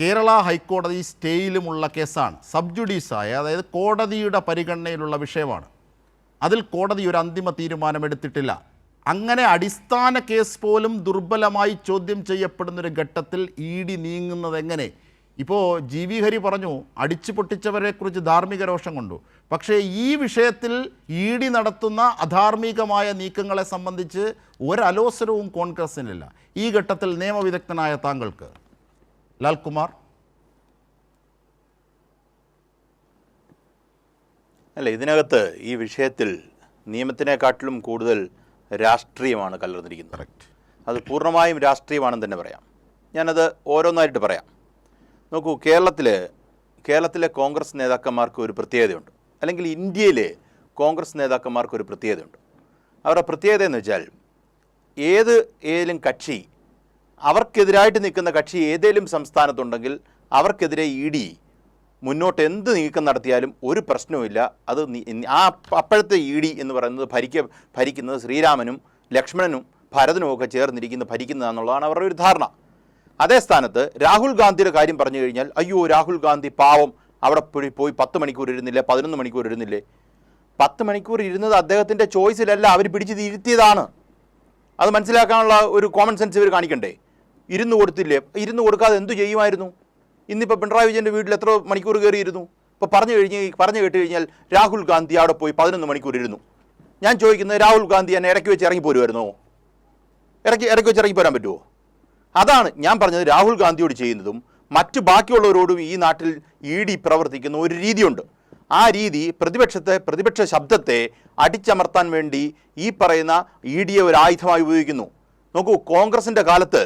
കേരള ഹൈക്കോടതി സ്റ്റേയിലുമുള്ള കേസാണ്. സബ് ജുഡീസായ, അതായത് കോടതിയുടെ പരിഗണനയിലുള്ള വിഷയമാണ്. അതിൽ കോടതി ഒരു അന്തിമ തീരുമാനമെടുത്തിട്ടില്ല. അങ്ങനെ അടിസ്ഥാന കേസ് പോലും ദുർബലമായി ചോദ്യം ചെയ്യപ്പെടുന്നൊരു ഘട്ടത്തിൽ ED നീങ്ങുന്നത് എങ്ങനെ? ഇപ്പോൾ GV ഹരി പറഞ്ഞു അടിച്ചു പൊട്ടിച്ചവരെക്കുറിച്ച് ധാർമ്മിക രോഷം കൊണ്ടു. പക്ഷേ ഈ വിഷയത്തിൽ ED നടത്തുന്ന അധാർമികമായ നീക്കങ്ങളെ സംബന്ധിച്ച് ഒരലോസരവും കോൺഗ്രസിനില്ല. ഈ ഘട്ടത്തിൽ നിയമവിദഗ്ധനായ താങ്കൾക്ക്, ലാൽകുമാർ. അല്ല, ഇതിനകത്ത് ഈ വിഷയത്തിൽ നിയമത്തിനെക്കാട്ടിലും കൂടുതൽ രാഷ്ട്രീയമാണ് കലർന്നിരിക്കുന്നത്. കറക്റ്റ്. അത് പൂർണ്ണമായും രാഷ്ട്രീയമാണെന്ന് തന്നെ പറയാം. ഞാനത് ഓരോന്നായിട്ട് പറയാം. നോക്കൂ, കേരളത്തിലെ കോൺഗ്രസ് നേതാക്കന്മാർക്ക് ഒരു പ്രത്യേകതയുണ്ട്, അല്ലെങ്കിൽ ഇന്ത്യയിലെ കോൺഗ്രസ് നേതാക്കന്മാർക്ക് ഒരു പ്രത്യേകതയുണ്ട്. അവരുടെ പ്രത്യേകത എന്ന് വെച്ചാൽ ഏതെങ്കിലും കക്ഷി, അവർക്കെതിരായിട്ട് നിൽക്കുന്ന കക്ഷി ഏതെങ്കിലും സംസ്ഥാനത്തുണ്ടെങ്കിൽ അവർക്കെതിരെ ED മുന്നോട്ട് എന്ത് നീക്കം നടത്തിയാലും ഒരു പ്രശ്നവുമില്ല. അത് അപ്പോഴത്തെ ED എന്ന് പറയുന്നത് ഭരിക്കുന്നത് ശ്രീരാമനും ലക്ഷ്മണനും ഭരതനും ഒക്കെ ചേർന്നിരിക്കുന്ന ഭരിക്കുന്നതാണെന്നുള്ളതാണ് അവരുടെ ഒരു ധാരണ. അതേ സ്ഥാനത്ത് രാഹുൽ ഗാന്ധിയുടെ കാര്യം പറഞ്ഞു കഴിഞ്ഞാൽ, അയ്യോ രാഹുൽ ഗാന്ധി പാവം അവിടെ പോയി 10 മണിക്കൂർ ഇരുന്നില്ലേ, 11 മണിക്കൂർ ഇരുന്നില്ലേ? 10 മണിക്കൂർ ഇരുന്നത് അദ്ദേഹത്തിൻ്റെ ചോയ്സിലല്ല, അവർ പിടിച്ച് ഇരുത്തിയതാണ്. അത് മനസ്സിലാക്കാനുള്ള ഒരു കോമൺ സെൻസ് ഇവർ കാണിക്കണ്ടേ? ഇരുന്ന് കൊടുക്കാതെ എന്തു ചെയ്യുമായിരുന്നു? ഇന്നിപ്പോൾ പിണറായി വിജയൻ്റെ വീട്ടിൽ എത്ര മണിക്കൂർ കയറിയിരുന്നു? ഇപ്പോൾ പറഞ്ഞു കേട്ട് കഴിഞ്ഞാൽ രാഹുൽ ഗാന്ധി അവിടെ പോയി 11 മണിക്കൂർ ഇരുന്നു. ഞാൻ ചോദിക്കുന്നത്, രാഹുൽ ഗാന്ധി എന്നെ ഇടയ്ക്ക് വെച്ച് ഇറങ്ങിപ്പോരുമായിരുന്നോ? ഇടയ്ക്ക് വെച്ച് ഇറങ്ങിപ്പോരാൻ പറ്റുമോ? അതാണ് ഞാൻ പറഞ്ഞത്. രാഹുൽ ഗാന്ധിയോട് ചെയ്യുന്നതും മറ്റു ബാക്കിയുള്ളവരോടും ഈ നാട്ടിൽ ED പ്രവർത്തിക്കുന്ന ഒരു രീതിയുണ്ട്. ആ രീതി പ്രതിപക്ഷ ശബ്ദത്തെ അടിച്ചമർത്താൻ വേണ്ടി ഈ പറയുന്ന EDയെ ഒരു ആയുധമായി ഉപയോഗിക്കുന്നു. നോക്കൂ, കോൺഗ്രസിൻ്റെ കാലത്ത്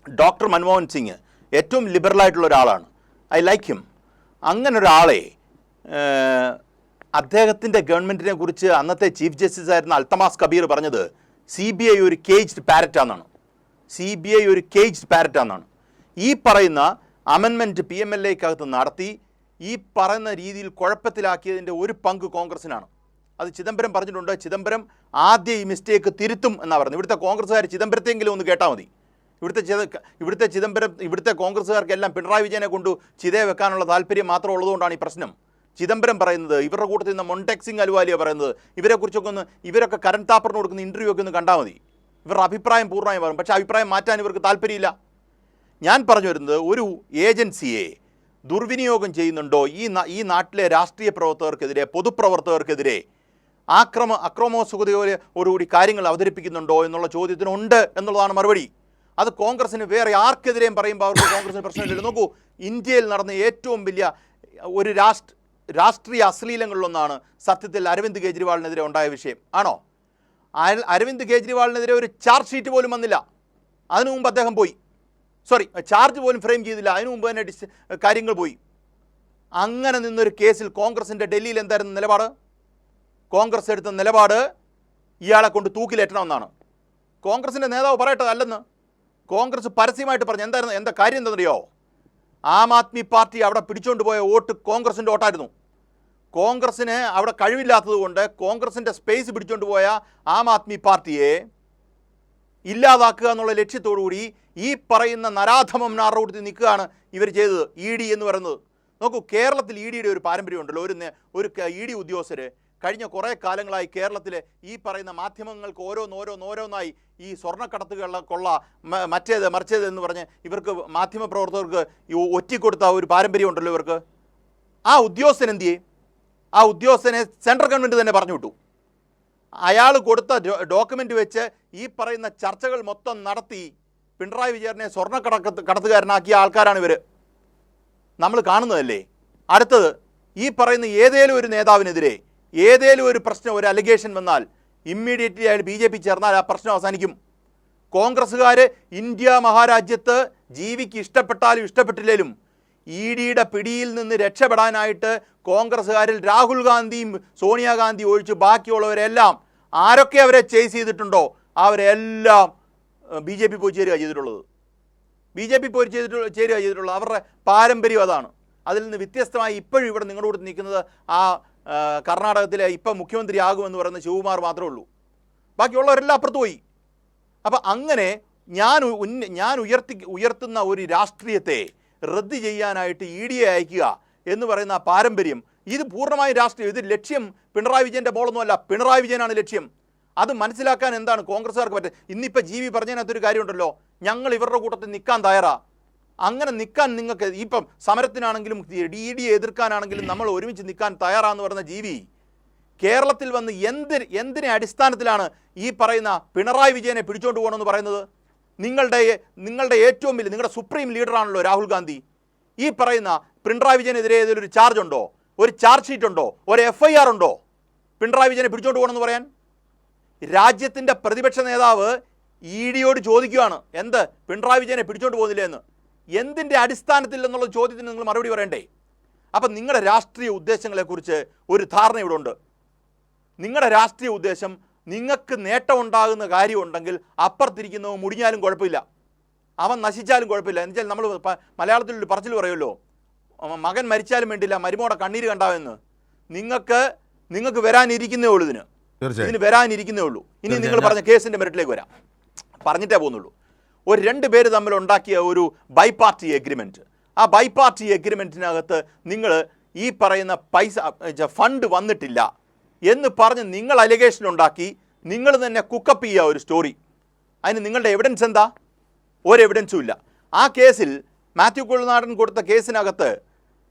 ഡോക്ടർ മൻമോഹൻ സിംഗ് ഏറ്റവും ലിബറലായിട്ടുള്ള ഒരാളാണ്. I like him. അങ്ങനെ ഒരാളെ അദ്ദേഹത്തിൻ്റെ ഗവൺമെൻറ്റിനെ കുറിച്ച് അന്നത്തെ ചീഫ് ജസ്റ്റിസ് ആയിരുന്ന അൽത്തമാസ് കബീർ പറഞ്ഞത് CBI ഒരു കേജ്ഡ് പാരറ്റാന്നാണ്. CBI ഒരു കേജ്ഡ് പാരറ്റാന്നാണ്. ഈ പറയുന്ന അമെൻമെൻറ്റ് PMLAക്കകത്ത് നടത്തി ഈ പറയുന്ന രീതിയിൽ കുഴപ്പത്തിലാക്കിയതിൻ്റെ ഒരു പങ്ക് കോൺഗ്രസിനാണ്. അത് ചിദംബരം പറഞ്ഞിട്ടുണ്ട്. ചിദംബരം ആദ്യം ഈ മിസ്റ്റേക്ക് തിരുത്തും എന്നാണ് പറയുന്നത്. ഇവിടുത്തെ കോൺഗ്രസ്സുകാർ ചിദംബരത്തെങ്കിലും ഒന്ന് കേട്ടാൽ മതി. ഇവിടുത്തെ കോൺഗ്രസ്സുകാർക്കെല്ലാം പിണറായി വിജയനെ കൊണ്ട് ചിതയെ വെക്കാനുള്ള താല്പര്യം മാത്രം ഉള്ളതുകൊണ്ടാണ് ഈ പ്രശ്നം. ചിദംബരം പറയുന്നത്, ഇവരുടെ കൂട്ടത്തിൽ നിന്ന് മൊണ്ടെക് സിംഗ് അലുവാലിയ പറയുന്നത്, ഇവരൊക്കെ കരൺ താപ്പറിന് കൊടുക്കുന്ന ഇൻ്റർവ്യൂ ഒക്കെ ഒന്ന് കണ്ടാൽ മതി. ഇവരുടെ അഭിപ്രായം പൂർണ്ണമായി പറയും. പക്ഷേ അഭിപ്രായം മാറ്റാൻ ഇവർക്ക് താല്പര്യമില്ല. ഞാൻ പറഞ്ഞു വരുന്നത്, ഒരു ഏജൻസിയെ ദുർവിനിയോഗം ചെയ്യുന്നുണ്ടോ ഈ നാട്ടിലെ രാഷ്ട്രീയ പ്രവർത്തകർക്കെതിരെ, പൊതുപ്രവർത്തകർക്കെതിരെ അക്രമോത്സുകതയോടുകൂടി കാര്യങ്ങൾ അവതരിപ്പിക്കുന്നുണ്ടോ എന്നുള്ള ചോദ്യത്തിനുണ്ട് എന്നുള്ളതാണ് മറുപടി. അത് കോൺഗ്രസിന് വേറെ ആർക്കെതിരെയും പറയുമ്പോൾ അവർക്ക് കോൺഗ്രസിന് പ്രശ്നമില്ലല്ലോ. നോക്കൂ, ഇന്ത്യയിൽ നടന്ന ഏറ്റവും വലിയ ഒരു രാഷ്ട്രീയ അശ്ലീലങ്ങളിലൊന്നാണ് സത്യത്തിൽ അരവിന്ദ് കെജ്രിവാളിനെതിരെ ഉണ്ടായ വിഷയം. ആണോ? അരവിന്ദ് കെജ്രിവാളിനെതിരെ ഒരു ചാർജ് ഷീറ്റ് പോലും വന്നില്ല. അതിനു മുമ്പ് അദ്ദേഹം പോയി. ചാർജ് പോലും ഫ്രെയിം ചെയ്തില്ല. അതിനു മുമ്പ് തന്നെ കാര്യങ്ങൾ പോയി. അങ്ങനെ നിന്നൊരു കേസിൽ കോൺഗ്രസിൻ്റെ ഡൽഹിയിൽ എന്തായിരുന്നു നിലപാട്? കോൺഗ്രസ് എടുത്ത നിലപാട് ഇയാളെ കൊണ്ട് തൂക്കിലേറ്റണമെന്നാണ്. കോൺഗ്രസിൻ്റെ നേതാവ് പറയട്ടെ അല്ലെന്ന്. കോൺഗ്രസ് പരസ്യമായിട്ട് പറഞ്ഞു. എന്താ കാര്യം എന്താണെന്നറിയോ? ആം ആദ്മി പാർട്ടി അവിടെ പിടിച്ചുകൊണ്ട് പോയ വോട്ട് കോൺഗ്രസിൻ്റെ വോട്ടായിരുന്നു. കോൺഗ്രസ്സിന് അവിടെ കഴിവില്ലാത്തത് കൊണ്ട് കോൺഗ്രസിൻ്റെ സ്പേസ് പിടിച്ചുകൊണ്ട് പോയ ആം ആദ്മി പാർട്ടിയെ ഇല്ലാതാക്കുക എന്നുള്ള ലക്ഷ്യത്തോടുകൂടി ഈ പറയുന്ന നരാധമം നാറുകൂടി നിൽക്കുകയാണ് ഇവർ ചെയ്തത്. ED എന്ന് പറയുന്നത് നോക്കൂ, കേരളത്തിൽ EDയുടെ ഒരു പാരമ്പര്യമുണ്ടല്ലോ. ഒരു ED ഉദ്യോഗസ്ഥർ കഴിഞ്ഞ കുറേ കാലങ്ങളായി കേരളത്തിലെ ഈ പറയുന്ന മാധ്യമങ്ങൾക്ക് ഓരോന്നായി ഈ സ്വർണ്ണക്കടത്തുകളുടെ കൊള്ള, മറിച്ചത് എന്ന് പറഞ്ഞ് ഇവർക്ക് മാധ്യമപ്രവർത്തകർക്ക് ഒറ്റിക്കൊടുത്ത ഒരു പാരമ്പര്യമുണ്ടല്ലോ ഇവർക്ക്. ആ ഉദ്യോഗസ്ഥൻ എന്തിയെ? ആ ഉദ്യോഗസ്ഥനെ സെൻട്രൽ ഗവൺമെൻറ് തന്നെ പറഞ്ഞു വിട്ടു. അയാൾ കൊടുത്ത ഡോക്യുമെൻ്റ് വെച്ച് ഈ പറയുന്ന ചർച്ചകൾ മൊത്തം നടത്തി പിണറായി വിജയനെ കടത്തുകാരനാക്കിയ ആൾക്കാരാണ് ഇവർ. നമ്മൾ കാണുന്നതല്ലേ. അടുത്തത്, ഈ പറയുന്ന ഏതേലും ഒരു നേതാവിനെതിരെ ഏതേലും ഒരു പ്രശ്നം, ഒരു അലിഗേഷൻ വന്നാൽ ഇമ്മീഡിയറ്റ്ലി അയാൾ BJP ചേർന്നാൽ ആ പ്രശ്നം അവസാനിക്കും. കോൺഗ്രസ്സുകാർ ഇന്ത്യ മഹാരാജ്യത്ത് ജീവിക്ക് ഇഷ്ടപ്പെട്ടാലും ഇഷ്ടപ്പെട്ടില്ലേലും EDയുടെ പിടിയിൽ നിന്ന് രക്ഷപ്പെടാനായിട്ട് കോൺഗ്രസ്സുകാരിൽ രാഹുൽ ഗാന്ധിയും സോണിയാഗാന്ധി ഒഴിച്ച് ബാക്കിയുള്ളവരെല്ലാം ആരൊക്കെ അവരെ ചേസ് ചെയ്തിട്ടുണ്ടോ അവരെല്ലാം BJP പോയി ചേരുക ചെയ്തിട്ടുള്ളത്. ചേരുക ചെയ്തിട്ടുള്ളത് അവരുടെ പാരമ്പര്യം അതാണ്. അതിൽ നിന്ന് വ്യത്യസ്തമായി ഇപ്പോഴും ഇവിടെ നിങ്ങളുടെ കൂടെ നിൽക്കുന്നത് ആ കർണാടകത്തിലെ ഇപ്പം മുഖ്യമന്ത്രി ആകുമെന്ന് പറയുന്ന ശിവകുമാർ മാത്രമേ ഉള്ളൂ. ബാക്കിയുള്ളവരെല്ലാം അപ്പുറത്ത് പോയി. അപ്പം അങ്ങനെ ഞാൻ ഉയർത്തുന്ന ഒരു രാഷ്ട്രീയത്തെ റദ്ദ് ചെയ്യാനായിട്ട് EDയെ അയക്കുക എന്ന് പറയുന്ന പാരമ്പര്യം, ഇത് പൂർണ്ണമായും രാഷ്ട്രീയം. ഇത് ലക്ഷ്യം പിണറായി വിജയൻ്റെ ബോളൊന്നുമല്ല, പിണറായി വിജയനാണ് ലക്ഷ്യം. അത് മനസ്സിലാക്കാൻ എന്താണ് കോൺഗ്രസ്സുകാർക്ക് പറ്റുക? ഇന്നിപ്പോൾ GB പറഞ്ഞതിനകത്തൊരു കാര്യമുണ്ടല്ലോ, ഞങ്ങൾ ഇവരുടെ കൂട്ടത്തിൽ നിൽക്കാൻ തയ്യാറാ. അങ്ങനെ നിൽക്കാൻ നിങ്ങൾക്ക് ഇപ്പം സമരത്തിനാണെങ്കിലും EDയെ എതിർക്കാനാണെങ്കിലും നമ്മൾ ഒരുമിച്ച് നിൽക്കാൻ തയ്യാറാന്ന് പറഞ്ഞ GB കേരളത്തിൽ വന്ന് എന്തിനെ അടിസ്ഥാനത്തിലാണ് ഈ പറയുന്ന പിണറായി വിജയനെ പിടിച്ചുകൊണ്ട് പോകണമെന്ന് പറയുന്നത്? നിങ്ങളുടെ ഏറ്റവും വലിയ നിങ്ങളുടെ സുപ്രീം ലീഡറാണല്ലോ രാഹുൽ ഗാന്ധി. ഈ പറയുന്ന പിണറായി വിജയനെതിരെ ഏതെങ്കിലും ഒരു ചാർജ് ഉണ്ടോ? ഒരു ചാർജ് ഷീറ്റ് ഉണ്ടോ? ഒരു FIR ഉണ്ടോ പിണറായി വിജയനെ പിടിച്ചുകൊണ്ട് പോകണമെന്ന് പറയാൻ? രാജ്യത്തിൻ്റെ പ്രതിപക്ഷ നേതാവ് EDയോട് ചോദിക്കുകയാണ്, എന്ത് പിണറായി വിജയനെ പിടിച്ചുകൊണ്ട് പോകുന്നില്ല എന്ന്. എന്തിൻ്റെ അടിസ്ഥാനത്തിൽ എന്നുള്ള ചോദ്യത്തിന് നിങ്ങൾ മറുപടി പറയണ്ടേ? അപ്പം നിങ്ങളുടെ രാഷ്ട്രീയ ഉദ്ദേശങ്ങളെക്കുറിച്ച് ഒരു ധാരണ ഇവിടെ ഉണ്ട്. നിങ്ങളുടെ രാഷ്ട്രീയ ഉദ്ദേശം, നിങ്ങൾക്ക് നേട്ടമുണ്ടാകുന്ന കാര്യമുണ്ടെങ്കിൽ അപ്പുറത്തിരിക്കുന്നവ മുടിഞ്ഞാലും കുഴപ്പമില്ല, അവൻ നശിച്ചാലും കുഴപ്പമില്ല. എന്നുവെച്ചാൽ നമ്മൾ മലയാളത്തിലൊരു പറച്ചിൽ പറയുമല്ലോ, മകൻ മരിച്ചാലും വേണ്ടില്ല മരുമോടെ കണ്ണീര് കണ്ടാവെന്ന്. നിങ്ങൾക്ക് വരാനിരിക്കുന്നേ ഉള്ളൂ. ഇതിന് വരാനിരിക്കുന്നേ ഉള്ളൂ. ഇനി നിങ്ങൾ പറഞ്ഞ കേസിൻ്റെ മെറിറ്റിലേക്ക് വരാം, പറഞ്ഞിട്ടേ പോകുന്നുള്ളൂ. ഒരു 2 പേര് തമ്മിൽ ഉണ്ടാക്കിയ ഒരു ബൈപാർട്ടി എഗ്രിമെൻറ്റ്, ആ ബൈപാർട്ടി എഗ്രിമെൻറ്റിനകത്ത് നിങ്ങൾ ഈ പറയുന്ന ഫണ്ട് വന്നിട്ടില്ല എന്ന് പറഞ്ഞ് നിങ്ങൾ അലിഗേഷൻ ഉണ്ടാക്കി നിങ്ങൾ തന്നെ കുക്കപ്പ് ചെയ്യുക ഒരു സ്റ്റോറി. അതിന് നിങ്ങളുടെ എവിഡൻസ് എന്താ? ഒരു എവിഡൻസും ഇല്ല. ആ കേസിൽ മാത്യു കുഴൽനാടൻ കൊടുത്ത കേസിനകത്ത്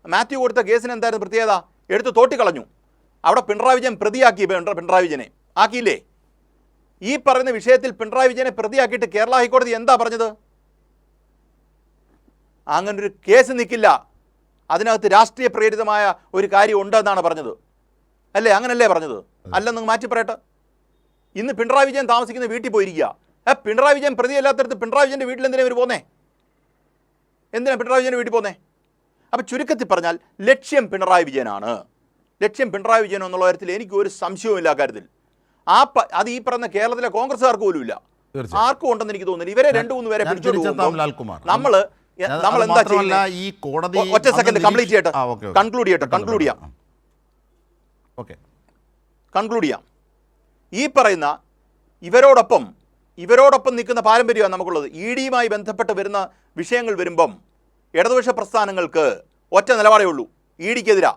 മാത്യു കൊടുത്ത കേസിന് എന്തായിരുന്നു പ്രത്യേകത? എടുത്ത് തോട്ടിക്കളഞ്ഞു. അവിടെ പിണറായി വിജയൻ പ്രതിയാക്കി. പിണറായി വിജയനെ ആക്കിയില്ലേ? ഈ പറയുന്ന വിഷയത്തിൽ പിണറായി വിജയനെ പ്രതിയാക്കിയിട്ട് കേരള ഹൈക്കോടതി എന്താ പറഞ്ഞത്? അങ്ങനൊരു കേസ് നിൽക്കില്ല, അതിനകത്ത് രാഷ്ട്രീയ പ്രേരിതമായ ഒരു കാര്യം ഉണ്ടെന്നാണ് പറഞ്ഞത്. അല്ലേ? അങ്ങനല്ലേ പറഞ്ഞത്? അല്ലെന്ന് മാറ്റി പറയട്ടെ. ഇന്ന് പിണറായി വിജയൻ താമസിക്കുന്ന വീട്ടിൽ പോയിരിക്കുക. പിണറായി വിജയൻ പ്രതിയല്ലാത്തടത്ത് പിണറായി വിജയൻ്റെ വീട്ടിൽ എന്തിനാണ് ഇവർ പോന്നേ? എന്തിനാണ് പിണറായി വിജയൻ്റെ വീട്ടിൽ പോന്നേ? അപ്പോൾ ചുരുക്കത്തിൽ പറഞ്ഞാൽ ലക്ഷ്യം പിണറായി വിജയനാണ്. ലക്ഷ്യം പിണറായി വിജയൻ എന്നുള്ള കാര്യത്തിൽ എനിക്ക് ഒരു സംശയവുമില്ല കാര്യത്തിൽ. അത് ഈ പറഞ്ഞ കേരളത്തിലെ കോൺഗ്രസ്സുകാർക്ക് പോലും ഇല്ല, ആർക്കും ഉണ്ടെന്ന് എനിക്ക് തോന്നുന്നില്ല. ഇവരെ 2-3 പേരെ ലാൽകുമാർ നമ്മൾ എന്താ ചെയ്യുക? ഈ കോടതി ഒറ്റ സെക്കൻഡ് കംപ്ലീറ്റ് ചെയ്യട്ടെ, കൺക്ലൂഡ് ചെയ്യാം. ഈ പറയുന്ന ഇവരോടൊപ്പം നിൽക്കുന്ന പാരമ്പര്യമാണ് നമുക്കുള്ളത്. ഇ ഡിയുമായി ബന്ധപ്പെട്ട് വരുന്ന വിഷയങ്ങൾ വരുമ്പം ഇടതുപക്ഷ പ്രസ്ഥാനങ്ങൾക്ക് ഒറ്റ നിലപാടേ ഉള്ളൂ, ഇ ഡിക്കെതിരാ.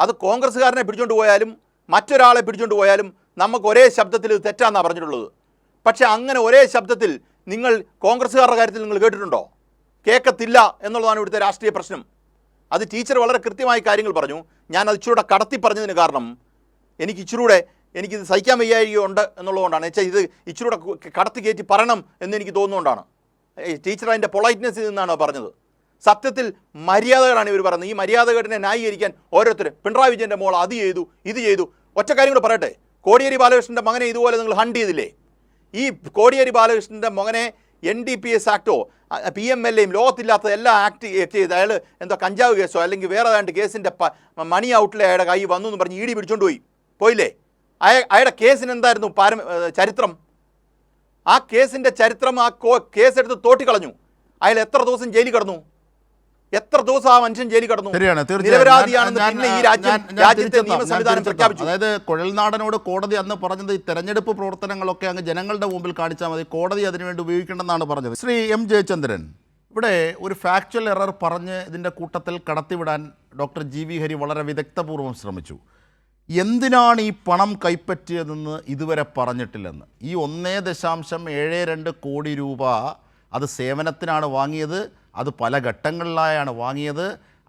അത് കോൺഗ്രസ്സുകാരനെ പിടിച്ചുകൊണ്ട് പോയാലും മറ്റൊരാളെ പിടിച്ചുകൊണ്ട് പോയാലും നമുക്ക് ഒരേ ശബ്ദത്തിൽ ഇത് തെറ്റാന്നാണ് പറഞ്ഞിട്ടുള്ളത്. പക്ഷേ അങ്ങനെ ഒരേ ശബ്ദത്തിൽ നിങ്ങൾ കോൺഗ്രസ്സുകാരുടെ കാര്യത്തിൽ നിങ്ങൾ കേട്ടിട്ടുണ്ടോ? കേൾക്കത്തില്ല എന്നുള്ളതാണ് ഇവിടുത്തെ രാഷ്ട്രീയ പ്രശ്നം. അത് ടീച്ചർ വളരെ കൃത്യമായി കാര്യങ്ങൾ പറഞ്ഞു. ഞാൻ അത് ഇച്ചിരൂടെ കടത്തി പറഞ്ഞതിന് കാരണം എനിക്കിത് സഹിക്കാൻ വയ്യായികയുണ്ട് എന്നുള്ളതുകൊണ്ടാണ്. വെച്ചാൽ ഇത് ഇച്ചിരൂടെ കടത്തി കയറ്റി പറയണം എന്ന് എനിക്ക് തോന്നുന്നതുകൊണ്ടാണ്. ടീച്ചർ അതിൻ്റെ പൊളൈറ്റ്നെസ്സിൽ നിന്നാണ് പറഞ്ഞത്. സത്യത്തിൽ മര്യാദകളാണ് ഇവർ പറയുന്നത്. ഈ മര്യാദകേടിനെ ന്യായീകരിക്കാൻ ഓരോരുത്തർ പിണറായി വിജയൻ്റെ മോൾ അത് ചെയ്തു ഇത് ചെയ്തു. ഒറ്റ കാര്യം കൂടെ പറയട്ടെ, കോടിയേരി ബാലകൃഷ്ണൻ്റെ മകനെ ഇതുപോലെ നിങ്ങൾ ഹണ്ട് ചെയ്തില്ലേ? ഈ കോടിയേരി ബാലകൃഷ്ണൻ്റെ മകനെ NDPS ആക്ടോ PMLAയും ലോകത്തില്ലാത്ത എല്ലാ ആക്ട് ചെയ്ത് അയാൾ എന്തോ കഞ്ചാവ് കേസോ അല്ലെങ്കിൽ വേറെ ഏതാണ്ട് കേസിൻ്റെ മണി ഔട്ടിലെ അയാളുടെ കൈ വന്നു എന്ന് പറഞ്ഞ് ED പിടിച്ചോണ്ട് പോയില്ലേ? അയാളുടെ കേസിന് എന്തായിരുന്നു ചരിത്രം? ആ കേസിൻ്റെ ചരിത്രം, ആ കേസെടുത്ത് തോട്ടിക്കളഞ്ഞു. അയാൾ എത്ര ദിവസം ജയിലിൽ കിടന്നു? എത്ര ദിവസം ആ മനുഷ്യൻ ജയിലിൽ കിടന്നു? നിരപരാധിയാണെന്ന് പിന്നെ ഈ രാജ്യത്തെ നിയമ സംവിധാനം പ്രഖ്യാപിച്ചു. അതായത് കുഴൽനാടനോട് കോടതി അന്ന് പറഞ്ഞത് ഈ തെരഞ്ഞെടുപ്പ് പ്രവർത്തനങ്ങളൊക്കെ അങ്ങ് ജനങ്ങളുടെ മുമ്പിൽ കാണിച്ചാൽ മതി, കോടതി അതിനുവേണ്ടി ഉപയോഗിക്കേണ്ടെന്നാണ് പറഞ്ഞത്. ശ്രീ M. ജയചന്ദ്രൻ, ഇവിടെ ഒരു ഫാക്ച്വൽ എറർ പറഞ്ഞ് ഇതിൻ്റെ കൂട്ടത്തിൽ കടത്തിവിടാൻ ഡോക്ടർ GV ഹരി വളരെ വിദഗ്ധപൂർവ്വം ശ്രമിച്ചു. എന്തിനാണ് ഈ പണം കൈപ്പറ്റിയതെന്ന് ഇതുവരെ പറഞ്ഞിട്ടില്ലെന്ന്. ഈ 1.72 കോടി രൂപ അത് സേവനത്തിനാണ് വാങ്ങിയത്, അത് പല ഘട്ടങ്ങളിലായാണ് വാങ്ങിയത്,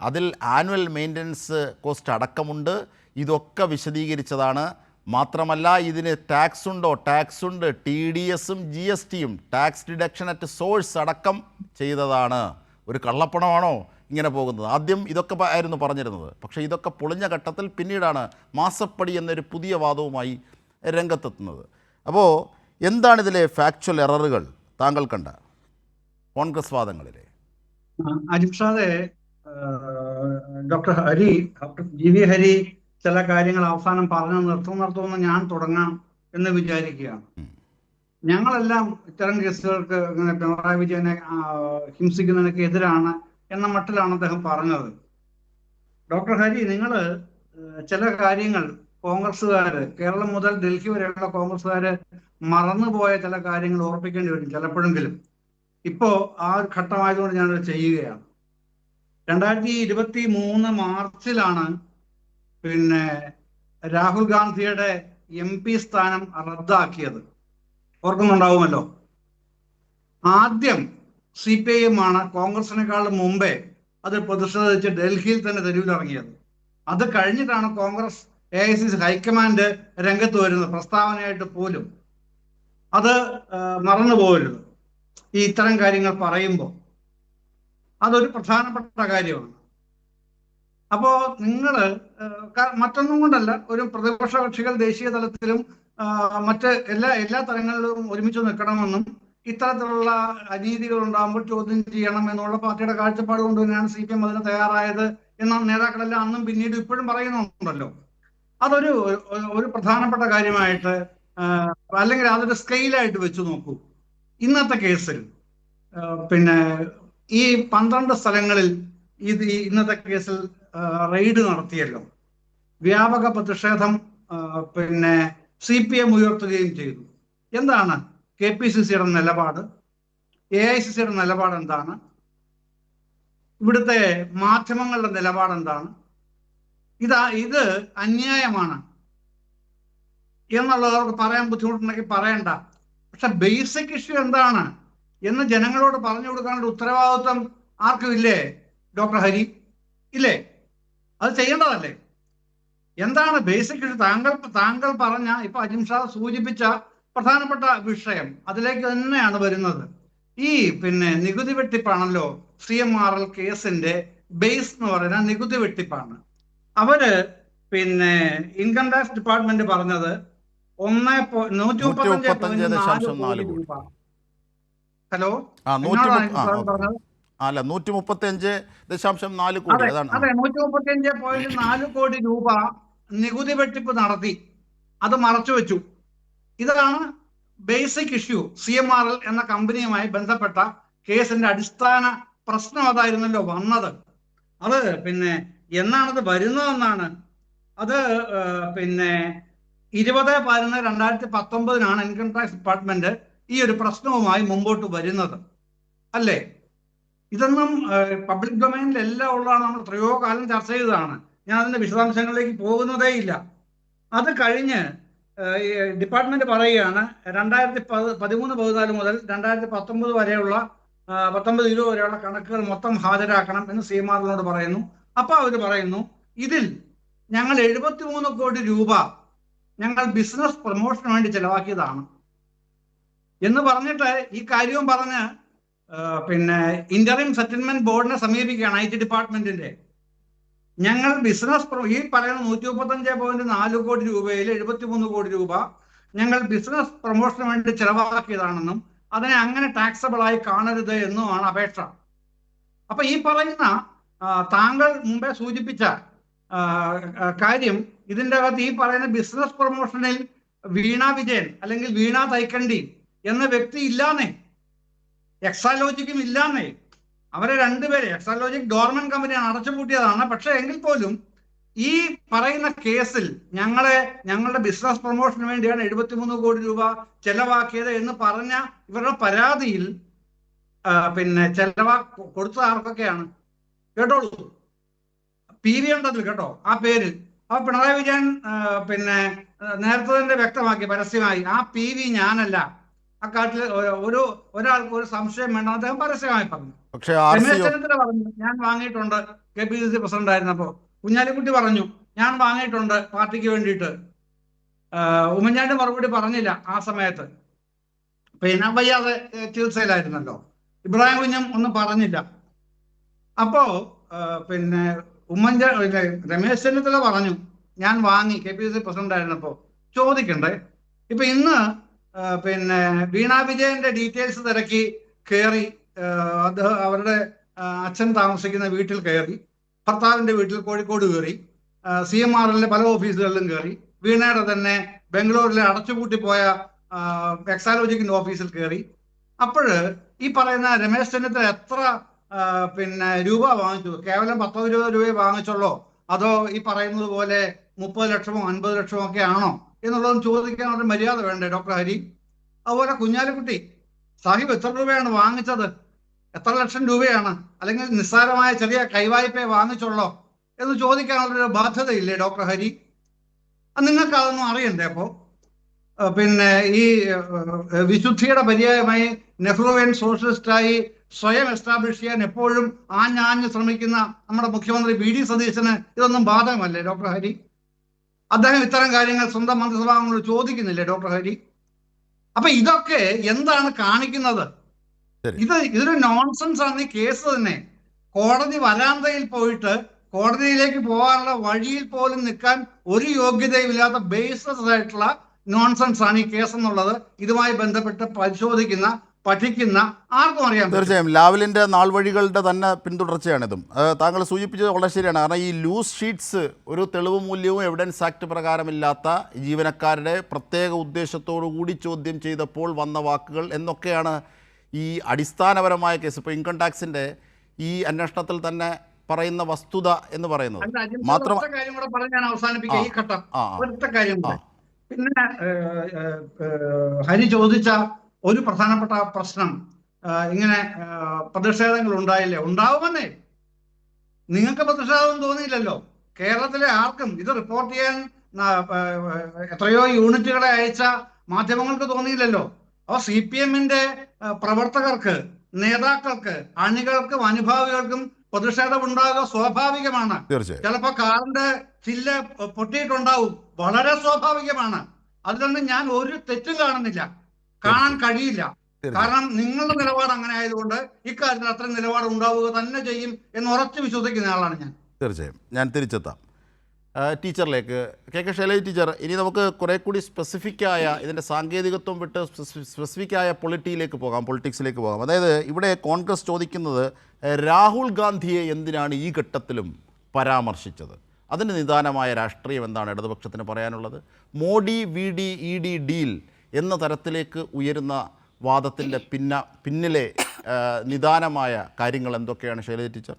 അതിൽ ആനുവൽ മെയിൻ്റനൻസ് കോസ്റ്റ് അടക്കമുണ്ട്. ഇതൊക്കെ വിശദീകരിച്ചതാണ്. മാത്രമല്ല ഇതിന് ടാക്സ് ഉണ്ടോ? ടാക്സ് ഉണ്ട്. TDSഉം GSTയും ടാക്സ് ഡിഡക്ഷൻ അറ്റ് സോഴ്സ് അടക്കം ചെയ്തതാണ്. ഒരു കള്ളപ്പണമാണോ ഇങ്ങനെ പോകുന്നത്? ആദ്യം ഇതൊക്കെ ആയിരുന്നു പറഞ്ഞിരുന്നത്. പക്ഷേ ഇതൊക്കെ പൊളിഞ്ഞ ഘട്ടത്തിൽ പിന്നീടാണ് മാസപ്പടി എന്നൊരു പുതിയ വാദവുമായി രംഗത്തെത്തുന്നത്. അപ്പോൾ എന്താണിതിലെ ഫാക്ച്വൽ എററുകൾ താങ്കൾ കണ്ട കോൺഗ്രസ് വാദങ്ങളിലെ? അജിംഷാദെ, ഡോക്ടർ GV ഹരി ചില കാര്യങ്ങൾ അവസാനം പറഞ്ഞു നിർത്തുമെന്ന് ഞാൻ തുടങ്ങാം എന്ന് വിചാരിക്കുകയാണ്. ഞങ്ങളെല്ലാം ഇത്തരം കേസുകൾക്ക് ഇങ്ങനെ പിണറായി വിജയനെ ഹിംസിക്കുന്നതിനൊക്കെ എതിരാണ് എന്ന മട്ടിലാണ് അദ്ദേഹം പറഞ്ഞത്. ഡോക്ടർ ഹരി, നിങ്ങൾ ചില കാര്യങ്ങൾ കോൺഗ്രസ്സുകാര്, കേരളം മുതൽ ഡൽഹി വരെയുള്ള കോൺഗ്രസ്സുകാര് മറന്നുപോയ ചില കാര്യങ്ങൾ ഓർപ്പിക്കേണ്ടി വരും ചിലപ്പോഴെങ്കിലും. ഇപ്പോ ആ ഒരു ഘട്ടമായതുകൊണ്ട് ഞാനത് ചെയ്യുകയാണ്. 2023 മാർച്ചിലാണ് രാഹുൽ ഗാന്ധിയുടെ MP സ്ഥാനം റദ്ദാക്കിയത്. ഓർക്കുന്നുണ്ടാവുമല്ലോ. ആദ്യം CPIM ആണ് കോൺഗ്രസിനേക്കാളും മുമ്പേ അത് പ്രതിഷേധിച്ച് ഡൽഹിയിൽ തന്നെ തെരുവിലിറങ്ങിയത്. അത് കഴിഞ്ഞിട്ടാണ് കോൺഗ്രസ് AICC ഹൈക്കമാൻഡ് രംഗത്ത് വരുന്നത്, പ്രസ്താവനയായിട്ട് പോലും. അത് മറന്നു പോകരുത്. ഈ ഇത്തരം കാര്യങ്ങൾ പറയുമ്പോൾ അതൊരു പ്രധാനപ്പെട്ട കാര്യമാണ്. അപ്പോ നിങ്ങൾ മറ്റൊന്നും കൊണ്ടല്ല, ഒരു പ്രതിപക്ഷ കക്ഷികൾ ദേശീയ തലത്തിലും എല്ലാ തലങ്ങളിലും ഒരുമിച്ച് നിൽക്കണമെന്നും ഇത്തരത്തിലുള്ള അനീതികൾ ഉണ്ടാകുമ്പോൾ ചോദ്യം ചെയ്യണം എന്നുള്ള പാർട്ടിയുടെ കാഴ്ചപ്പാട് കൊണ്ട് തന്നെയാണ് CPM അതിന് തയ്യാറായത് എന്ന നേതാക്കളെല്ലാം അന്നും പിന്നീട് ഇപ്പോഴും പറയുന്നുണ്ടല്ലോ. അതൊരു പ്രധാനപ്പെട്ട കാര്യമായിട്ട്, അല്ലെങ്കിൽ അതൊരു സ്കെയിലായിട്ട് വെച്ച് നോക്കൂ. ഇന്നത്തെ കേസിൽ ഈ 12 സ്ഥലങ്ങളിൽ ഇന്നത്തെ കേസിൽ റെയ്ഡ് നടത്തിയല്ലോ. വ്യാപക പ്രതിഷേധം CPM ഉയർത്തുകയും ചെയ്തു. എന്താണ് KPCCയുടെ നിലപാട്? AICCയുടെ നിലപാട് എന്താണ്? ഇവിടുത്തെ മാധ്യമങ്ങളുടെ നിലപാട് എന്താണ്? ഇത് അന്യായമാണ് എന്നുള്ളവർക്ക് പറയാൻ ബുദ്ധിമുട്ടുണ്ടെങ്കിൽ പറയണ്ട. പക്ഷെ ബേസിക് ഇഷ്യൂ എന്താണ് എന്ന് ജനങ്ങളോട് പറഞ്ഞു കൊടുക്കാനുള്ള ഉത്തരവാദിത്വം ആർക്കും ഇല്ലേ ഡോക്ടർ ഹരി? ഇല്ലേ? അത് ചെയ്യേണ്ടതല്ലേ? എന്താണ് ബേസിക് ഇഷ്യൂ? താങ്കൾ പറഞ്ഞ, ഇപ്പൊ അജിംഷാദ് സൂചിപ്പിച്ച പ്രധാനപ്പെട്ട വിഷയം അതിലേക്ക് തന്നെയാണ് വരുന്നത്. ഈ നികുതി വെട്ടിപ്പാണല്ലോ CMRL കേസിന്റെ ബേസ് എന്ന് പറയുന്നത്. നികുതി വെട്ടിപ്പാണ്. അവര് ഇൻകം ടാക്സ് ഡിപ്പാർട്ട്മെന്റ് പറഞ്ഞത് 135.4 രൂപ. ഹലോ, 135.4 കോടി. അതെ, 135.4 കോടി രൂപ നികുതി വെട്ടിപ്പ് നടത്തി. അത് മറച്ചു വെച്ചു. ഇതാണ് ബേസിക് ഇഷ്യൂ. CMRL എന്ന കമ്പനിയുമായി ബന്ധപ്പെട്ട കേസിന്റെ അടിസ്ഥാന പ്രശ്നം അതായിരുന്നല്ലോ വന്നത്. അത് പിന്നെ എന്നാണത് വരുന്നതെന്നാണ് അത് 20/11/2019 ഇൻകം ടാക്സ് ഡിപ്പാർട്ട്മെന്റ് ഈ ഒരു പ്രശ്നവുമായി മുമ്പോട്ട് വരുന്നത് അല്ലേ? ഇതൊന്നും പബ്ലിക് ഡൊമൈനിൽ എല്ലാം ഉള്ളതാണ്. നമ്മൾ എത്രയോ കാലം ചർച്ച ചെയ്തതാണ്. ഞാൻ അതിന്റെ വിശദാംശങ്ങളിലേക്ക് പോകുന്നതേ ഇല്ല. അത് കഴിഞ്ഞ് ഡിപ്പാർട്ട്മെന്റ് പറയുകയാണ് 2013-14 മുതൽ 2019 വരെയുള്ള 19-20 വരെയുള്ള കണക്കുകൾ മൊത്തം ഹാജരാക്കണം എന്ന് CMRLനോട് പറയുന്നു. അപ്പൊ അവർ പറയുന്നു ഇതിൽ ഞങ്ങൾ 73 കോടി രൂപ ഞങ്ങൾ ബിസിനസ് പ്രൊമോഷന് വേണ്ടി ചെലവാക്കിയതാണ് എന്ന് പറഞ്ഞിട്ട് ഈ കാര്യവും പറഞ്ഞ് ഇന്ററിം സെറ്റിൽമെന്റ് ബോർഡിനെ സമീപിക്കുകയാണ് IT ഡിപ്പാർട്ട്മെന്റിന്റെ. ഞങ്ങൾ ബിസിനസ് ഈ പറയുന്ന 135.4 കോടി രൂപയിൽ 73 കോടി രൂപ ഞങ്ങൾ ബിസിനസ് പ്രൊമോഷന് വേണ്ടി ചെലവാക്കിയതാണെന്നും അതിനെ അങ്ങനെ ടാക്സബിൾ ആയി കാണരുത് എന്നുമാണ് അപേക്ഷ. അപ്പൊ ഈ പറയുന്ന താങ്കൾ മുമ്പേ സൂചിപ്പിച്ച കാര്യം ഇതിൻ്റെ അകത്ത് ഈ പറയുന്ന ബിസിനസ് പ്രൊമോഷനിൽ വീണ വിജയൻ അല്ലെങ്കിൽ വീണ തൈക്കണ്ടി എന്ന വ്യക്തി ഇല്ലാന്നേ, എക്സാലോജിക്കും ഇല്ലാന്നേ. അവരെ രണ്ടുപേരെ, എക്സാലോജിക് ഗവൺമെന്റ് കമ്പനിയാണ്, അടച്ചുപൂട്ടിയതാണ്. പക്ഷെ എങ്കിൽ പോലും ഈ പറയുന്ന കേസിൽ ഞങ്ങളുടെ ബിസിനസ് പ്രൊമോഷന് വേണ്ടിയാണ് 73 കോടി രൂപ ചെലവാക്കിയത് എന്ന് പറഞ്ഞ ഇവരുടെ പരാതിയിൽ കൊടുത്ത ആർക്കൊക്കെയാണ് കേട്ടോളൂ. PV ഉണ്ടതിൽ കേട്ടോ, ആ പേര്. അപ്പൊ പിണറായി വിജയൻ നേരത്തെ തന്നെ വ്യക്തമാക്കി പരസ്യമായി, ആ PV ഞാനല്ല. അക്കാര്യത്തിൽ ഒരാൾക്ക് ഒരു സംശയം വേണ്ട, അദ്ദേഹം പരസ്യമായി പറഞ്ഞു. രമേശ് ചെന്നിത്തല പറഞ്ഞു ഞാൻ വാങ്ങിയിട്ടുണ്ട് KPCC പ്രസിഡന്റ് ആയിരുന്നപ്പോ. കുഞ്ഞാലിക്കുട്ടി പറഞ്ഞു ഞാൻ വാങ്ങിയിട്ടുണ്ട് പാർട്ടിക്ക് വേണ്ടിയിട്ട്. ഉമ്മൻചാണ്ടി മറുപടി പറഞ്ഞില്ല ആ സമയത്ത്, വയ്യാതെ ചികിത്സയിലായിരുന്നല്ലോ. ഇബ്രാഹിം കുഞ്ഞും ഒന്നും പറഞ്ഞില്ല. അപ്പോ രമേശ് ചെന്നിത്തല പറഞ്ഞു ഞാൻ വാങ്ങി KPCC പ്രസിഡന്റ് ആയിരുന്നപ്പോ. ചോദിക്കണ്ടേ? ഇപ്പൊ ഇന്ന് വീണ വിജയന്റെ ഡീറ്റെയിൽസ് തിരക്കി കയറി, അവരുടെ അച്ഛൻ താമസിക്കുന്ന വീട്ടിൽ കയറി, ഭർത്താവിന്റെ വീട്ടിൽ കോഴിക്കോട് കയറി, CMRLന്റെ പല ഓഫീസുകളിലും കയറി, വീണയുടെ തന്നെ ബംഗളൂരിലെ അടച്ചുപൂട്ടിപ്പോയ എക്സാലോജിക്കിന്റെ ഓഫീസിൽ കയറി. അപ്പോഴ് ഈ പറയുന്ന രമേശ് ചെന്നിത്തല എത്ര രൂപ വാങ്ങിച്ചു? കേവലം 10-20 രൂപയെ വാങ്ങിച്ചുള്ളോ, അതോ ഈ പറയുന്നത് പോലെ 30 ലക്ഷമോ 50 ലക്ഷമോ ഒക്കെ ആണോ എന്നുള്ളതും ചോദിക്കാൻ ഒരു മര്യാദ വേണ്ടേ ഡോക്ടർ ഹരി? അതുപോലെ കുഞ്ഞാലിക്കുട്ടി സാഹിബ് എത്ര രൂപയാണ് വാങ്ങിച്ചത്? എത്ര ലക്ഷം രൂപയാണ്? അല്ലെങ്കിൽ നിസ്സാരമായ ചെറിയ കൈവായ്പയെ വാങ്ങിച്ചുള്ളോ എന്ന് ചോദിക്കാനുള്ളൊരു ബാധ്യതയില്ലേ ഡോക്ടർ ഹരി? നിങ്ങൾക്ക് അതൊന്നും അറിയണ്ടേ? അപ്പോ ഈ വിശുദ്ധിയുടെ പര്യായമായി നെഹ്റുവിയൻ സോഷ്യലിസ്റ്റായി സ്വയം എസ്റ്റാബ്ലിഷ് ചെയ്യാൻ എപ്പോഴും ആഞ്ഞാഞ്ഞ് ശ്രമിക്കുന്ന നമ്മുടെ മുഖ്യമന്ത്രി VD സതീശന് ഇതൊന്നും ബാധകമല്ലേ ഡോക്ടർ ഹരി? അദ്ദേഹം ഇത്തരം കാര്യങ്ങൾ സ്വന്തം മന്ത്രിസഭാംഗങ്ങളോട് ചോദിക്കുന്നില്ലേ ഡോക്ടർ ഹരി? അപ്പൊ ഇതൊക്കെ എന്താണ് കാണിക്കുന്നത്? ഇതൊരു നോൺസെൻസ് ആണ് ഈ കേസ് തന്നെ. കോടതി വരാന്തയിൽ പോയിട്ട് കോടതിയിലേക്ക് പോകാനുള്ള വഴിയിൽ പോലും നിൽക്കാൻ ഒരു യോഗ്യതയുമില്ലാത്ത ബേസ്ലെസ് ആയിട്ടുള്ള നോൺസെൻസ് ആണ് ഈ കേസ് എന്നുള്ളത് ഇതുമായി ബന്ധപ്പെട്ട് പരിശോധിക്കുന്ന, പഠിക്കുന്ന ആർക്കും അറിയാം. തീർച്ചയായും ലാവലിൻ്റെ നാൾ വഴികളുടെ തന്നെ പിന്തുടർച്ചയാണിതും. താങ്കൾ സൂചിപ്പിച്ചത് വളരെ ശരിയാണ്. കാരണം ഈ ലൂസ് ഷീറ്റ്സ് ഒരു തെളിവ് മൂല്യവും എവിഡൻസ് ആക്ട് പ്രകാരമില്ലാത്ത ജീവനക്കാരുടെ പ്രത്യേക ഉദ്ദേശത്തോടു കൂടി ചോദ്യം ചെയ്തപ്പോൾ വന്ന വാക്കുകൾ എന്നൊക്കെയാണ് ഈ അടിസ്ഥാനപരമായ കേസ്. ഇപ്പോൾ ഇൻകം ടാക്സിൻ്റെ ഈ അന്വേഷണത്തിൽ തന്നെ പറയുന്ന വസ്തുത എന്ന് പറയുന്നത് മാത്രം. കാര്യം കൂടെ പറഞ്ഞ് ഞാൻ അവസാനിപ്പിക്കുക ഈ ഘട്ടം. ഒരൊറ്റ കാര്യം കൂടെ. പിന്നെ ഹരി ചോദിച്ച ഒരു പ്രധാനപ്പെട്ട പ്രശ്നം, ഇങ്ങനെ പ്രതിഷേധങ്ങൾ ഉണ്ടായില്ലേ? ഉണ്ടാവുമെന്നേ. നിങ്ങൾക്ക് പ്രതിഷേധം തോന്നിയില്ലല്ലോ. കേരളത്തിലെ ആർക്കും ഇത് റിപ്പോർട്ട് ചെയ്യാൻ എത്രയോ യൂണിറ്റുകളെ അയച്ച മാധ്യമങ്ങൾക്ക് തോന്നിയില്ലല്ലോ. അപ്പൊ CPM-ന്റെ പ്രവർത്തകർക്ക്, നേതാക്കൾക്ക്, അണികൾക്കും അനുഭാവികൾക്കും പ്രതിഷേധം ഉണ്ടാകുക സ്വാഭാവികമാണ്. ചിലപ്പോ കാറിന്റെ ചില്ല് പൊട്ടിയിട്ടുണ്ടാവും, വളരെ സ്വാഭാവികമാണ്. അതിലൊന്നും ഞാൻ ഒരു തെറ്റും കാണുന്നില്ല, കാണാൻ കഴിയില്ല. കാരണം നിങ്ങളുടെ നിലപാട് അങ്ങനെ ആയതുകൊണ്ട് ഇക്കാര്യത്തിൽ അത്ര നിലപാട് ഉണ്ടാവുക തന്നെ ചെയ്യും എന്ന് ഉറച്ചു വിശ്വസിക്കുന്ന ആളാണ് ഞാൻ. തീർച്ചയായും ഞാൻ തിരിച്ചെത്താം ടീച്ചറിലേക്ക്. KK ശൈലജ ടീച്ചർ, ഇനി നമുക്ക് കുറെ കൂടി സ്പെസിഫിക്കായ ഇതിൻ്റെ സാങ്കേതികത്വം വിട്ട് സ്പെസിഫിക്കായ പൊളിറ്റിക്സിലേക്ക് പോകാം. അതായത് ഇവിടെ കോൺഗ്രസ് ചോദിക്കുന്നത് രാഹുൽ ഗാന്ധിയെ എന്തിനാണ് ഈ ഘട്ടത്തിലും പരാമർശിച്ചത്? അതിന് നിദാനമായ രാഷ്ട്രീയം എന്താണ് ഇടതുപക്ഷത്തിന് പറയാനുള്ളത്? മോഡി VD ED ഡീൽ എന്ന തരത്തിലേക്ക് ഉയരുന്ന വാദത്തിൻ്റെ പിന്നിലെ നിദാനമായ കാര്യങ്ങൾ എന്തൊക്കെയാണ് ശൈലജ ടീച്ചർ?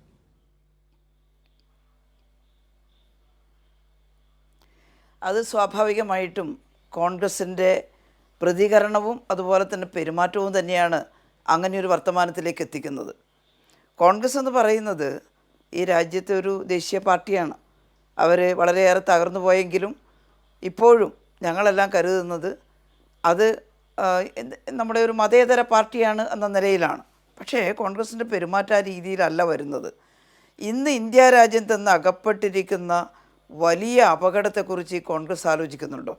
അത് സ്വാഭാവികമായിട്ടും കോൺഗ്രസിൻ്റെ പ്രതികരണവും അതുപോലെ തന്നെ പെരുമാറ്റവും തന്നെയാണ് അങ്ങനെയൊരു വർത്തമാനത്തിലേക്ക് എത്തിക്കുന്നത്. കോൺഗ്രസ് എന്ന് പറയുന്നത് ഈ രാജ്യത്തെ ഒരു ദേശീയ പാർട്ടിയാണ്. അവർ വളരെയേറെ തകർന്നു പോയെങ്കിലും ഇപ്പോഴും ഞങ്ങളെല്ലാം കരുതുന്നത് അത് നമ്മുടെ ഒരു മതേതര പാർട്ടിയാണ് എന്ന നിലയിലാണ്. പക്ഷേ കോൺഗ്രസിൻ്റെ പെരുമാറ്റ രീതിയിലല്ല വരുന്നത്. ഇന്ന് ഇന്ത്യ രാജ്യം തന്നെ അകപ്പെട്ടിരിക്കുന്ന വലിയ അപകടത്തെക്കുറിച്ച് ഈ കോൺഗ്രസ് ആലോചിക്കുന്നുണ്ടോ?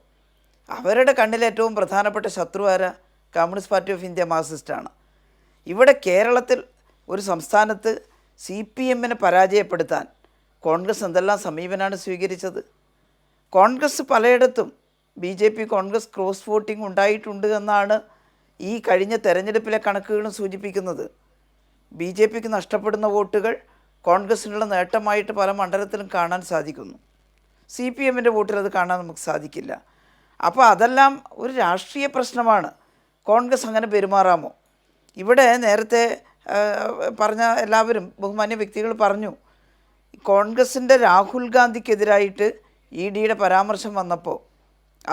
അവരുടെ കണ്ണിൽ ഏറ്റവും പ്രധാനപ്പെട്ട ശത്രു ആരാ? കമ്മ്യൂണിസ്റ്റ് പാർട്ടി ഓഫ് ഇന്ത്യ, മാർക്സിസ്റ്റാണ്. ഇവിടെ കേരളത്തിൽ ഒരു സംസ്ഥാനത്ത് CPM-നെ പരാജയപ്പെടുത്താൻ കോൺഗ്രസ് എന്തെല്ലാം സമീപനമാണ് സ്വീകരിച്ചത്? കോൺഗ്രസ് പലയിടത്തും BJP കോൺഗ്രസ് ക്രോസ് വോട്ടിംഗ് ഉണ്ടായിട്ടുണ്ട് എന്നാണ് ഈ കഴിഞ്ഞ തെരഞ്ഞെടുപ്പിലെ കണക്കുകളും സൂചിപ്പിക്കുന്നത്. BJPക്ക് നഷ്ടപ്പെടുന്ന വോട്ടുകൾ കോൺഗ്രസിനുള്ള നേട്ടമായിട്ട് പല മണ്ഡലത്തിലും കാണാൻ സാധിക്കുന്നു. CPM-ൻ്റെ വോട്ടിൽ അത് കാണാൻ നമുക്ക് സാധിക്കില്ല. അപ്പോൾ അതെല്ലാം ഒരു രാഷ്ട്രീയ പ്രശ്നമാണ്. കോൺഗ്രസ് അങ്ങനെ പെരുമാറാമോ? ഇവിടെ നേരത്തെ പറഞ്ഞ എല്ലാവരും ബഹുമാന്യ വ്യക്തികൾ പറഞ്ഞു, കോൺഗ്രസിൻ്റെ രാഹുൽ ഗാന്ധിക്കെതിരായിട്ട് EDയുടെ പരാമർശം വന്നപ്പോൾ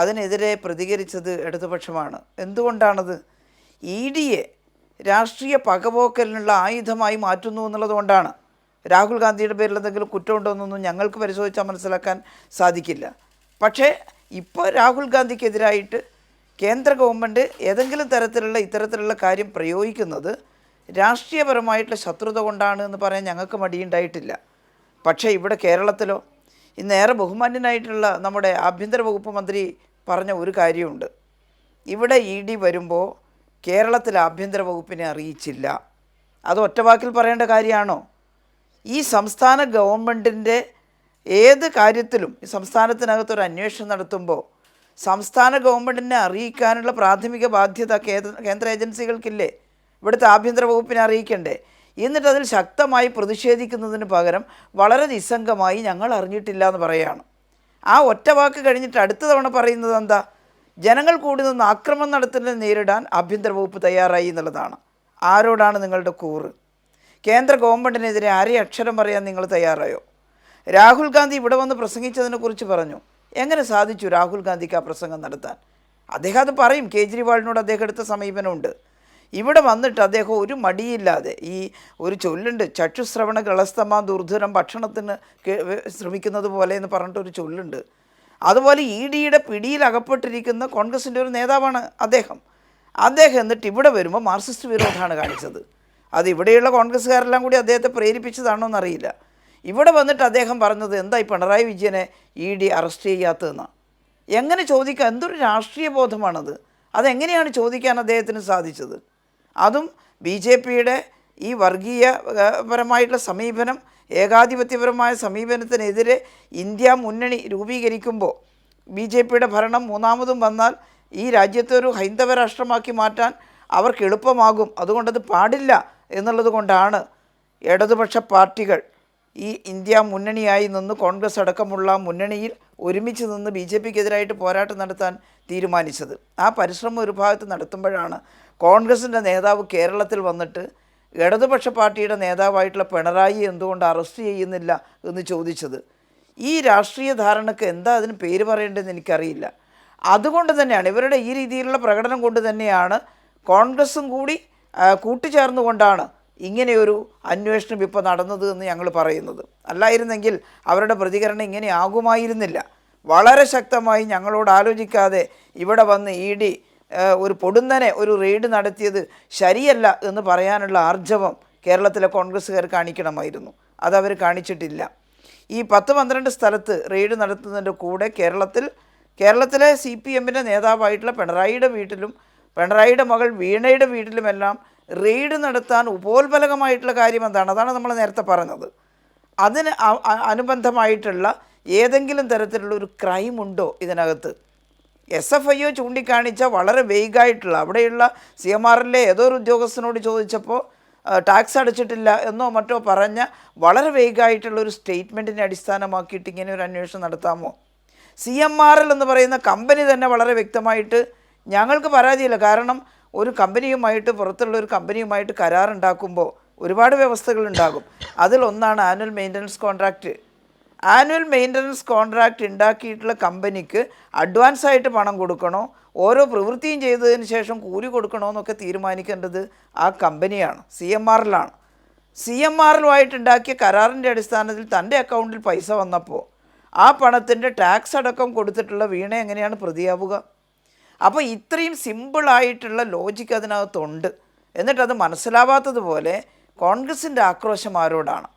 അതിനെതിരെ പ്രതികരിച്ചത് ഇടതുപക്ഷമാണ്. എന്തുകൊണ്ടാണത്? EDയെ രാഷ്ട്രീയ പകപോക്കലിനുള്ള ആയുധമായി മാറ്റുന്നു എന്നുള്ളതുകൊണ്ടാണ്. രാഹുൽ ഗാന്ധിയുടെ പേരിൽ എന്തെങ്കിലും കുറ്റമുണ്ടോ എന്നൊന്നും ഞങ്ങൾക്ക് പരിശോധിച്ചാൽ മനസ്സിലാക്കാൻ സാധിക്കില്ല. പക്ഷേ ഇപ്പോൾ രാഹുൽ ഗാന്ധിക്കെതിരായിട്ട് കേന്ദ്ര ഗവൺമെൻറ് ഏതെങ്കിലും തരത്തിലുള്ള ഇത്തരത്തിലുള്ള കാര്യം പ്രയോഗിക്കുന്നത് രാഷ്ട്രീയപരമായിട്ടുള്ള ശത്രുത കൊണ്ടാണ് എന്ന് പറയാൻ ഞങ്ങൾക്ക് മടിയുണ്ടായിട്ടില്ല. പക്ഷേ ഇവിടെ കേരളത്തിലോ ഇന്നേറെ ബഹുമാന്യനായിട്ടുള്ള നമ്മുടെ ആഭ്യന്തര വകുപ്പ് മന്ത്രി പറഞ്ഞ ഒരു കാര്യമുണ്ട്. ഇവിടെ ED വരുമ്പോൾ കേരളത്തിൽ ആഭ്യന്തര വകുപ്പിനെ അറിയിച്ചില്ല. അത് ഒറ്റവാക്കിൽ പറയേണ്ട കാര്യമാണോ? ഈ സംസ്ഥാന ഗവൺമെൻറ്റിൻ്റെ ഏത് കാര്യത്തിലും ഈ സംസ്ഥാനത്തിനകത്തൊരു അന്വേഷണം നടത്തുമ്പോൾ സംസ്ഥാന ഗവൺമെൻറ്റിനെ അറിയിക്കാനുള്ള പ്രാഥമിക ബാധ്യത കേന്ദ്ര ഏജൻസികൾക്കില്ലേ? ഇവിടുത്തെ ആഭ്യന്തര വകുപ്പിനെ അറിയിക്കണ്ടേ? എന്നിട്ട് അതിൽ ശക്തമായി പ്രതിഷേധിക്കുന്നതിന് പകരം വളരെ നിസ്സംഗമായി ഞങ്ങൾ അറിഞ്ഞിട്ടില്ല എന്ന് പറയുകയാണ്. ആ ഒറ്റ വാക്ക് കഴിഞ്ഞിട്ട് അടുത്ത തവണ പറയുന്നത് എന്താ? ജനങ്ങൾ കൂടി നിന്ന് ആക്രമണം നടത്തുന്നതിനെ നേരിടാൻ ആഭ്യന്തര വകുപ്പ് തയ്യാറായി എന്നുള്ളതാണ്. ആരോടാണ് നിങ്ങളുടെ കൂറ്? കേന്ദ്ര ഗവൺമെൻറ്റിനെതിരെ ആരെ അക്ഷരം പറയാൻ നിങ്ങൾ തയ്യാറായോ? രാഹുൽ ഗാന്ധി ഇവിടെ വന്ന് പ്രസംഗിച്ചതിനെക്കുറിച്ച് പറഞ്ഞു. എങ്ങനെ സാധിച്ചു രാഹുൽ ഗാന്ധിക്ക് ആ പ്രസംഗം നടത്താൻ? അദ്ദേഹം അത് പറയും. കേജ്രിവാളിനോട് അദ്ദേഹം എടുത്ത സമീപനമുണ്ട്. ഇവിടെ വന്നിട്ട് അദ്ദേഹം ഒരു മടിയില്ലാതെ ഈ ഒരു ചൊല്ലുണ്ട്, ചക്ഷുശ്രവണ കളസ്തമ ദുർധരം ഭക്ഷണത്തിന് ശ്രമിക്കുന്നത് പോലെ എന്ന് പറഞ്ഞിട്ടൊരു ചൊല്ലുണ്ട്. അതുപോലെ EDയുടെ പിടിയിൽ അകപ്പെട്ടിരിക്കുന്ന കോൺഗ്രസിൻ്റെ ഒരു നേതാവാണ് അദ്ദേഹം. എന്നിട്ട് ഇവിടെ വരുമ്പോൾ മാർക്സിസ്റ്റ് വിരോധമാണ് കാണിച്ചത്. അത് ഇവിടെയുള്ള കോൺഗ്രസ്സുകാരെല്ലാം കൂടി അദ്ദേഹത്തെ പ്രേരിപ്പിച്ചതാണോ എന്നറിയില്ല. ഇവിടെ വന്നിട്ട് അദ്ദേഹം പറഞ്ഞത് എന്തായി പിണറായി വിജയനെ ED അറസ്റ്റ് ചെയ്യാത്തതെന്നാണ്. എങ്ങനെ ചോദിക്കുക? എന്തൊരു രാഷ്ട്രീയ ബോധമാണത്? അതെങ്ങനെയാണ് ചോദിക്കാൻ അദ്ദേഹത്തിന് സാധിച്ചത്? അതും BJPയുടെ ഈ വർഗീയപരമായിട്ടുള്ള സമീപനം, ഏകാധിപത്യപരമായ സമീപനത്തിനെതിരെ ഇന്ത്യ മുന്നണി രൂപീകരിക്കുമ്പോൾ BJPയുടെ ഭരണം മൂന്നാമതും വന്നാൽ ഈ രാജ്യത്തെ ഒരു ഹൈന്ദവ രാഷ്ട്രമാക്കി മാറ്റാൻ അവർക്ക് എളുപ്പമാകും. അതുകൊണ്ടത് പാടില്ല എന്നുള്ളത് കൊണ്ടാണ് ഇടതുപക്ഷ പാർട്ടികൾ ഈ ഇന്ത്യ മുന്നണിയായി നിന്ന് കോൺഗ്രസ് അടക്കമുള്ള മുന്നണിയിൽ ഒരുമിച്ച് നിന്ന് BJPക്കെതിരായിട്ട് പോരാട്ടം നടത്താൻ തീരുമാനിച്ചത്. ആ പരിശ്രമം ഒരു ഭാഗത്ത് നടത്തുമ്പോഴാണ് കോൺഗ്രസിൻ്റെ നേതാവ് കേരളത്തിൽ വന്നിട്ട് ഇടതുപക്ഷ പാർട്ടിയുടെ നേതാവായിട്ടുള്ള പിണറായി എന്തുകൊണ്ട് അറസ്റ്റ് ചെയ്യുന്നില്ല എന്ന് ചോദിച്ചത്. ഈ രാഷ്ട്രീയ ധാരണക്ക് എന്താ അതിന് പേര് പറയേണ്ടതെന്ന് എനിക്കറിയില്ല. അതുകൊണ്ട് തന്നെയാണ് ഇവരുടെ ഈ രീതിയിലുള്ള പ്രകടനം കൊണ്ട് തന്നെയാണ് കോൺഗ്രസും കൂടി കൂട്ടുചേർന്നുകൊണ്ടാണ് ഇങ്ങനെയൊരു അന്വേഷണം ഇപ്പോൾ നടന്നത് എന്ന് ഞങ്ങൾ പറയുന്നത്. അല്ലായിരുന്നെങ്കിൽ അവരുടെ പ്രതികരണം ഇങ്ങനെ ആകുമായിരുന്നില്ല. വളരെ ശക്തമായി ഞങ്ങളോട് ആലോചിക്കാതെ ഇവിടെ വന്ന് ED ഒരു പൊടുന്നനെ ഒരു റെയ്ഡ് നടത്തിയത് ശരിയല്ല എന്ന് പറയാനുള്ള ആർജവം കേരളത്തിലെ കോൺഗ്രസ്സുകാർ കാണിക്കണമായിരുന്നു. അതവർ കാണിച്ചിട്ടില്ല. ഈ 10-12 സ്ഥലത്ത് റെയ്ഡ് നടത്തുന്നതിൻ്റെ കൂടെ കേരളത്തിലെ CPM-ൻ്റെ നേതാവായിട്ടുള്ള പിണറായിയുടെ വീട്ടിലും പിണറായിയുടെ മകൾ വീണയുടെ വീട്ടിലുമെല്ലാം റെയ്ഡ് നടത്താൻ ഉപോത്ബലകമായിട്ടുള്ള കാര്യം എന്താണ്? അതാണ് നമ്മൾ നേരത്തെ പറഞ്ഞത്. അതിന് അനുബന്ധമായിട്ടുള്ള ഏതെങ്കിലും തരത്തിലുള്ള ഒരു ക്രൈം ഉണ്ടോ ഇതിനകത്ത്? SFIO ചൂണ്ടിക്കാണിച്ച വളരെ വെയ്ഗായിട്ടുള്ള അവിടെയുള്ള CMRലെ ഏതോ ഒരു ഉദ്യോഗസ്ഥനോട് ചോദിച്ചപ്പോൾ ടാക്സ് അടച്ചിട്ടില്ല എന്നോ മറ്റോ പറഞ്ഞ വളരെ വെയ്ഗായിട്ടുള്ള ഒരു സ്റ്റേറ്റ്മെൻറ്റിനെ അടിസ്ഥാനമാക്കിയിട്ട് ഇങ്ങനെ ഒരു അന്വേഷണം നടത്താമോ? CMRL എന്ന് പറയുന്ന കമ്പനി തന്നെ വളരെ വ്യക്തമായിട്ട് ഞങ്ങൾക്ക് പരാതിയില്ല. കാരണം ഒരു കമ്പനിയുമായിട്ട്, പുറത്തുള്ള ഒരു കമ്പനിയുമായിട്ട് കരാറുണ്ടാക്കുമ്പോൾ ഒരുപാട് വ്യവസ്ഥകളുണ്ടാകും. അതിലൊന്നാണ് annual maintenance contract. Annual maintenance contract ഉണ്ടാക്കിയിട്ടുള്ള കമ്പനിക്ക് അഡ്വാൻസായിട്ട് പണം കൊടുക്കണോ, ഓരോ പ്രവൃത്തിയും ചെയ്തതിന് ശേഷം കൂലി കൊടുക്കണോ എന്നൊക്കെ തീരുമാനിക്കേണ്ടത് ആ കമ്പനിയാണ്, CMRലാണ്. CMRലുമായിട്ടുണ്ടാക്കിയ കരാറിൻ്റെ അടിസ്ഥാനത്തിൽ തൻ്റെ അക്കൗണ്ടിൽ പൈസ വന്നപ്പോൾ ആ പണത്തിൻ്റെ ടാക്സ് അടക്കം കൊടുത്തിട്ടുള്ള വീണ എങ്ങനെയാണ് പ്രതിയാവുക? അപ്പോൾ ഇത്രയും സിമ്പിളായിട്ടുള്ള ലോജിക്ക് അതിനകത്തുണ്ട്. എന്നിട്ടത് മനസ്സിലാവാത്തതുപോലെ കോൺഗ്രസിൻ്റെ ആക്രോശം ആരോടാണ്?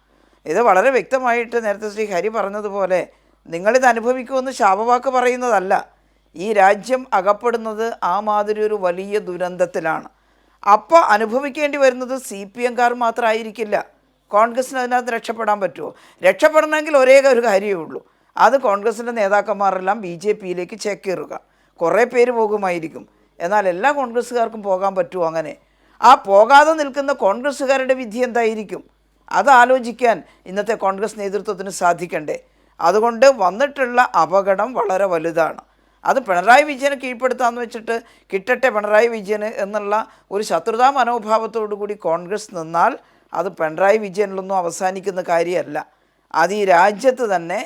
ഇത് വളരെ വ്യക്തമായിട്ട് നേരത്തെ ശ്രീ ഹരി പറഞ്ഞതുപോലെ നിങ്ങളിത് അനുഭവിക്കുമെന്ന് ശാപവാക്ക് പറയുന്നതല്ല. ഈ രാജ്യം അകപ്പെടുന്നത് ആ മാതിരി ഒരു വലിയ ദുരന്തത്തിലാണ്. അപ്പോൾ അനുഭവിക്കേണ്ടി വരുന്നത് CPMകാർ മാത്രമായിരിക്കില്ല. കോൺഗ്രസ്സിന് അതിനകത്ത് രക്ഷപ്പെടാൻ പറ്റുമോ? രക്ഷപ്പെടണമെങ്കിൽ ഒരേ ഒരു കാര്യമേ ഉള്ളൂ, അത് കോൺഗ്രസിൻ്റെ നേതാക്കന്മാരെല്ലാം BJPയിലേക്ക് ചേക്കേറുക. കുറേ പേര് പോകുമായിരിക്കും, എന്നാൽ എല്ലാ കോൺഗ്രസ്സുകാർക്കും പോകാൻ പറ്റുമോ? അങ്ങനെ ആ പോകാതെ നിൽക്കുന്ന കോൺഗ്രസ്സുകാരുടെ വിധി എന്തായിരിക്കും? അത് ആലോചിക്കാൻ ഇന്നത്തെ കോൺഗ്രസ് നേതൃത്വത്തിന് സാധിക്കണ്ടേ? അതുകൊണ്ട് വന്നിട്ടുള്ള അപകടം വളരെ വലുതാണ്. അത് പിണറായി വിജയനെ കീഴ്പ്പെടുത്താമെന്ന് വെച്ചിട്ട് കിട്ടട്ടെ പിണറായി വിജയന് എന്നുള്ള ഒരു ശത്രുതാ മനോഭാവത്തോടു കൂടി കോൺഗ്രസ് നിന്നാൽ അത് പിണറായി വിജയനിലൊന്നും അവസാനിക്കുന്ന കാര്യമല്ല. അത് ഈ രാജ്യത്ത് തന്നെ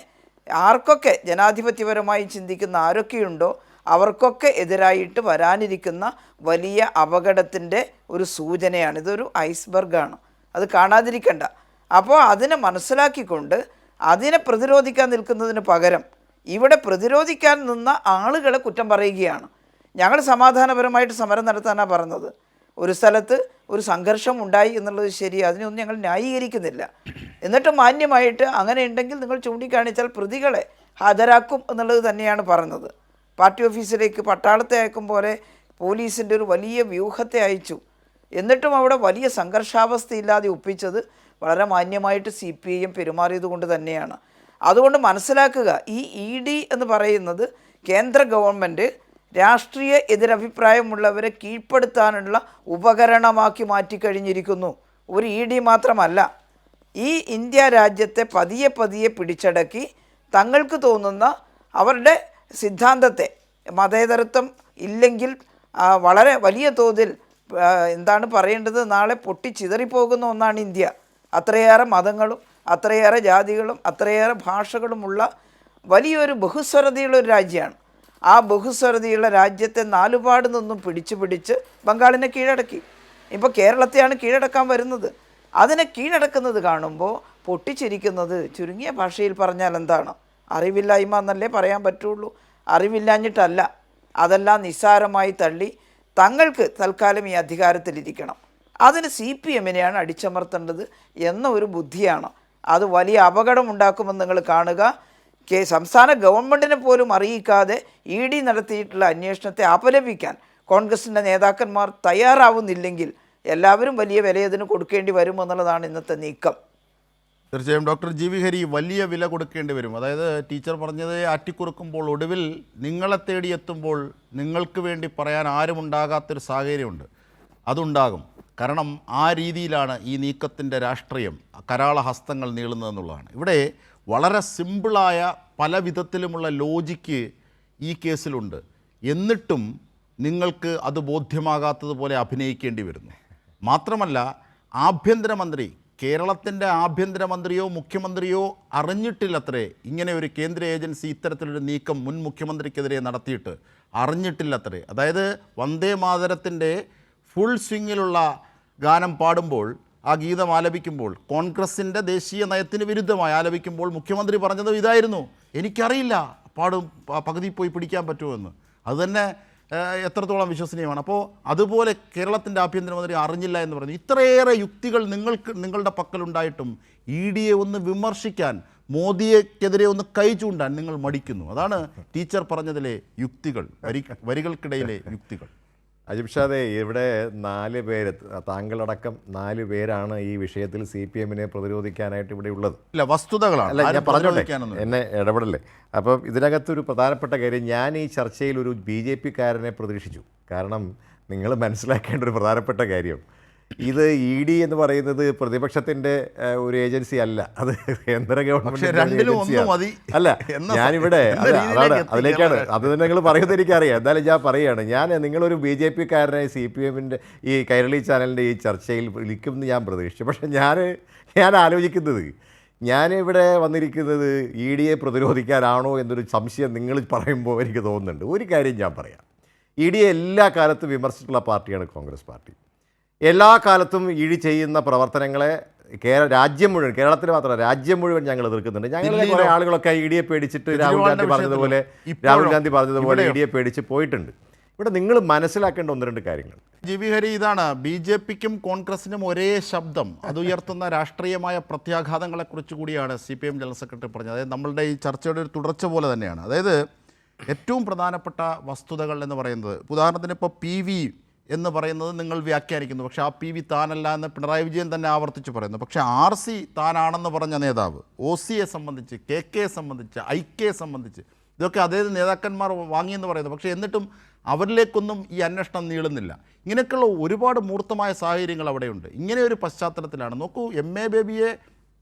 ആർക്കൊക്കെ ജനാധിപത്യപരമായി ചിന്തിക്കുന്ന ആരൊക്കെയുണ്ടോ അവർക്കൊക്കെ എതിരായിട്ട് വരാനിരിക്കുന്ന വലിയ അപകടത്തിൻ്റെ ഒരു സൂചനയാണ്. ഇതൊരു ഐസ്ബർഗാണ്, അത് കാണാതിരിക്കണ്ട. അപ്പോൾ അതിനെ മനസ്സിലാക്കിക്കൊണ്ട് അതിനെ പ്രതിരോധിക്കാൻ നിൽക്കുന്നതിന് പകരം ഇവിടെ പ്രതിരോധിക്കാൻ നിന്ന ആളുകളെ കുറ്റം പറയുകയാണ്. ഞങ്ങൾ സമാധാനപരമായിട്ട് സമരം നടത്താനാണ് പറഞ്ഞത്. ഒരു സ്ഥലത്ത് ഒരു സംഘർഷം ഉണ്ടായി എന്നുള്ളത് ശരി, അതിനൊന്നും ഞങ്ങൾ ന്യായീകരിക്കുന്നില്ല. എന്നിട്ട് മാന്യമായിട്ട് അങ്ങനെ ഉണ്ടെങ്കിൽ നിങ്ങൾ ചൂണ്ടിക്കാണിച്ചാൽ പ്രതികളെ ഹാജരാക്കും എന്നുള്ളത് തന്നെയാണ് പറഞ്ഞത്. പാർട്ടി ഓഫീസിലേക്ക് പട്ടാളത്തെ അയക്കും പോലെ പോലീസിൻ്റെ ഒരു വലിയ വ്യൂഹത്തെ അയച്ചു. എന്നിട്ടും അവിടെ വലിയ സംഘർഷാവസ്ഥയില്ലാതെ ഒപ്പിച്ചത് വളരെ മാന്യമായിട്ട് CPIM പെരുമാറിയത് കൊണ്ട് തന്നെയാണ്. അതുകൊണ്ട് മനസ്സിലാക്കുക, ഈ ED എന്ന് പറയുന്നത് കേന്ദ്ര ഗവൺമെൻറ് രാഷ്ട്രീയ എതിരഭിപ്രായമുള്ളവരെ കീഴ്പ്പെടുത്താനുള്ള ഉപകരണമാക്കി മാറ്റിക്കഴിഞ്ഞിരിക്കുന്നു. ഒരു ED മാത്രമല്ല, ഈ ഇന്ത്യ രാജ്യത്തെ പതിയെ പതിയെ പിടിച്ചടക്കി തങ്ങൾക്ക് തോന്നുന്ന അവരുടെ സിദ്ധാന്തത്തെ, മതേതരത്വം ഇല്ലെങ്കിൽ വളരെ വലിയ തോതിൽ എന്താണ് പറയേണ്ടത്, നാളെ പൊട്ടിച്ചിതറിപ്പോകുന്ന ഒന്നാണ് ഇന്ത്യ. അത്രയേറെ മതങ്ങളും അത്രയേറെ ജാതികളും അത്രയേറെ ഭാഷകളുമുള്ള വലിയൊരു ബഹുസ്വരതയുള്ളൊരു രാജ്യമാണ്. ആ ബഹുസ്വരതയുള്ള രാജ്യത്തെ നാലുപാട് നിന്നും പിടിച്ച് ബംഗാളിനെ കീഴടക്കി. ഇപ്പോൾ കേരളത്തെയാണ് കീഴടക്കാൻ വരുന്നത്. അതിനെ കീഴടക്കുന്നത് കാണുമ്പോൾ പൊട്ടിച്ചിരിക്കുന്നത് ചുരുങ്ങിയ ഭാഷയിൽ പറഞ്ഞാൽ എന്താണ്? അറിവില്ലായ്മ എന്നല്ലേ പറയാൻ പറ്റുള്ളൂ. അറിവില്ലാഞ്ഞിട്ടല്ല, അതെല്ലാം നിസ്സാരമായി തള്ളി തങ്ങൾക്ക് തൽക്കാലം ഈ അധികാരത്തിലിരിക്കണം, അതിന് CPMനെയാണ് അടിച്ചമർത്തേണ്ടത് എന്ന ഒരു ബുദ്ധിയാണ്. അത് വലിയ അപകടമുണ്ടാക്കുമെന്ന് നിങ്ങൾ കാണുക. സംസ്ഥാന ഗവൺമെൻറ്റിനെ പോലും അറിയിക്കാതെ ED നടത്തിയിട്ടുള്ള അന്വേഷണത്തെ അപലപിക്കാൻ കോൺഗ്രസിൻ്റെ നേതാക്കന്മാർ തയ്യാറാവുന്നില്ലെങ്കിൽ എല്ലാവരും വലിയ വിലയതിന് കൊടുക്കേണ്ടി വരുമെന്നുള്ളതാണ് ഇന്നത്തെ നീക്കം. തീർച്ചയായും ഡോക്ടർ GV ഹരി, വലിയ വില കൊടുക്കേണ്ടി വരും. അതായത് ടീച്ചർ പറഞ്ഞത് ആറ്റിക്കുറുക്കുമ്പോൾ ഒടുവിൽ നിങ്ങളെ തേടിയെത്തുമ്പോൾ നിങ്ങൾക്ക് വേണ്ടി പറയാൻ ആരുമുണ്ടാകാത്തൊരു സാഹചര്യമുണ്ട്. അതുണ്ടാകും. കാരണം ആ രീതിയിലാണ് ഈ നീക്കത്തിൻ്റെ രാഷ്ട്രീയം, കരാള ഹസ്തങ്ങൾ നീളുന്നതെന്നുള്ളതാണ്. ഇവിടെ വളരെ സിമ്പിളായ പല വിധത്തിലുമുള്ള ലോജിക്ക് ഈ കേസിലുണ്ട്. എന്നിട്ടും നിങ്ങൾക്ക് അത് ബോധ്യമാകാത്തതുപോലെ അഭിനയിക്കേണ്ടി വരുന്നു. മാത്രമല്ല, ആഭ്യന്തരമന്ത്രി, കേരളത്തിൻ്റെ ആഭ്യന്തരമന്ത്രിയോ മുഖ്യമന്ത്രിയോ അറിഞ്ഞിട്ടില്ലത്രേ ഇങ്ങനെ ഒരു കേന്ദ്ര ഏജൻസി ഇത്തരത്തിലൊരു നീക്കം മുൻ മുഖ്യമന്ത്രിക്കെതിരെ നടത്തിയിട്ട് അറിഞ്ഞിട്ടില്ലത്രേ. അതായത് വന്ദേ മാതരത്തിൻ്റെ ഫുൾ സ്വിങ്ങിലുള്ള ഗാനം പാടുമ്പോൾ, ആ ഗീതം ആലപിക്കുമ്പോൾ, കോൺഗ്രസിൻ്റെ ദേശീയ നയത്തിന് വിരുദ്ധമായി ആലപിക്കുമ്പോൾ മുഖ്യമന്ത്രി പറഞ്ഞത് ഇതായിരുന്നു, എനിക്കറിയില്ല പകുതി പോയി പിടിക്കാൻ പറ്റുമോ എന്ന്. അതുതന്നെ എത്രത്തോളം വിശ്വസനീയമാണ്. അപ്പോൾ അതുപോലെ കേരളത്തിൻ്റെ ആഭ്യന്തരമന്ത്രി അറിഞ്ഞില്ല എന്ന് പറഞ്ഞു. ഇത്രയേറെ യുക്തികൾ നിങ്ങളുടെ പക്കലുണ്ടായിട്ടും EDയെ ഒന്ന് വിമർശിക്കാൻ, മോദിയെക്കെതിരെ ഒന്ന് കൈ ചൂണ്ടാൻ നിങ്ങൾ മടിക്കുന്നു. അതാണ് ടീച്ചർ പറഞ്ഞതിലെ യുക്തികൾ, വരികൾക്കിടയിലെ യുക്തികൾ. അജിംഷാദെ, ഇവിടെ 4 പേര്, താങ്കളടക്കം 4 പേരാണ് ഈ വിഷയത്തിൽ CPMനെ പ്രതിരോധിക്കാനായിട്ട് ഇവിടെ ഉള്ളത്. ഇല്ല, വസ്തുതകളാണ്. അല്ല, ഞാൻ പറഞ്ഞോട്ടെ, എന്നെ ഇടപെടല്ലേ. അപ്പം ഇതിനകത്തൊരു പ്രധാനപ്പെട്ട കാര്യം, ഞാൻ ഈ ചർച്ചയിൽ ഒരു BJPക്കാരനെ പ്രതീക്ഷിച്ചു. കാരണം നിങ്ങൾ മനസ്സിലാക്കേണ്ട ഒരു പ്രധാനപ്പെട്ട കാര്യം, ഇത് ED എന്ന് പറയുന്നത് പ്രതിപക്ഷത്തിൻ്റെ ഒരു ഏജൻസി അല്ല, അത് കേന്ദ്ര പക്ഷേ രണ്ടിലും ഒന്ന് ഗവൺമെൻറ് മതി അല്ല. ഞാനിവിടെ അതാണ് രീതിയിലേക്ക് അതിലേക്കാണ് അത് തന്നെ നിങ്ങൾ പറയുന്നത് എനിക്കറിയാം. എന്തായാലും ഞാൻ പറയുകയാണ്, നിങ്ങളൊരു BJP കാരനായി CPM-ൻ്റെ ഈ കൈരളി ചാനലിൻ്റെ ഈ ചർച്ചയിൽ വിളിക്കുമെന്ന് ഞാൻ പ്രതീക്ഷിച്ചു. പക്ഷേ ഞാൻ ആലോചിക്കുന്നത്, ഞാനിവിടെ വന്നിരിക്കുന്നത് EDയെ പ്രതിരോധിക്കാനാണോ എന്നൊരു സംശയം നിങ്ങൾ പറയുമ്പോൾ എനിക്ക് തോന്നുന്നുണ്ട്. ഒരു കാര്യം ഞാൻ പറയാം, EDയെ എല്ലാ കാലത്തും വിമർശിച്ചിട്ടുള്ള പാർട്ടിയാണ് കോൺഗ്രസ് പാർട്ടി. എല്ലാ കാലത്തും ED ചെയ്യുന്ന പ്രവർത്തനങ്ങളെ രാജ്യം മുഴുവൻ, കേരളത്തിൽ മാത്രമല്ല രാജ്യം മുഴുവൻ ഞങ്ങൾ എതിർക്കുന്നുണ്ട്. ഞങ്ങളുടെ കുറേ ആളുകളൊക്കെ EDയെ പേടിച്ചിട്ട് രാഹുൽ ഗാന്ധി പറഞ്ഞതുപോലെ EDയെ പേടിച്ച് പോയിട്ടുണ്ട്. ഇവിടെ നിങ്ങൾ മനസ്സിലാക്കേണ്ട ഒന്ന് രണ്ട് കാര്യങ്ങൾ. GB ഹരി, ഇതാണ് BJPക്കും കോൺഗ്രസിനും ഒരേ ശബ്ദം. അത് ഉയർത്തുന്ന രാഷ്ട്രീയമായ പ്രത്യാഘാതങ്ങളെക്കുറിച്ച് കൂടിയാണ് CPM ജനറൽ സെക്രട്ടറി പറഞ്ഞത്. അതായത് നമ്മളുടെ ഈ ചർച്ചയുടെ ഒരു തുടർച്ച പോലെ തന്നെയാണ്. അതായത് ഏറ്റവും പ്രധാനപ്പെട്ട വസ്തുതകൾ എന്ന് പറയുന്നത്, ഉദാഹരണത്തിന് ഇപ്പോൾ PV എന്ന് പറയുന്നത് നിങ്ങൾ വ്യാഖ്യാനിക്കുന്നു, പക്ഷേ ആ PV താനല്ല എന്ന് പിണറായി വിജയൻ തന്നെ ആവർത്തിച്ച് പറയുന്നു. പക്ഷേ RC താനാണെന്ന് പറഞ്ഞ നേതാവ്, OCയെ സംബന്ധിച്ച്, KKയെ സംബന്ധിച്ച്, IKയെ സംബന്ധിച്ച് ഇതൊക്കെ അതേ നേതാക്കന്മാർ വാങ്ങിയെന്ന് പറയുന്നത്. പക്ഷേ എന്നിട്ടും അവരിലേക്കൊന്നും ഈ അന്വേഷണം നീളുന്നില്ല. ഇങ്ങനെയൊക്കെയുള്ള ഒരുപാട് മൂർത്തമായ സാഹചര്യങ്ങൾ അവിടെയുണ്ട്. ഇങ്ങനെ ഒരു പശ്ചാത്തലത്തിലാണ് നോക്കൂ, MA ബേബിയെ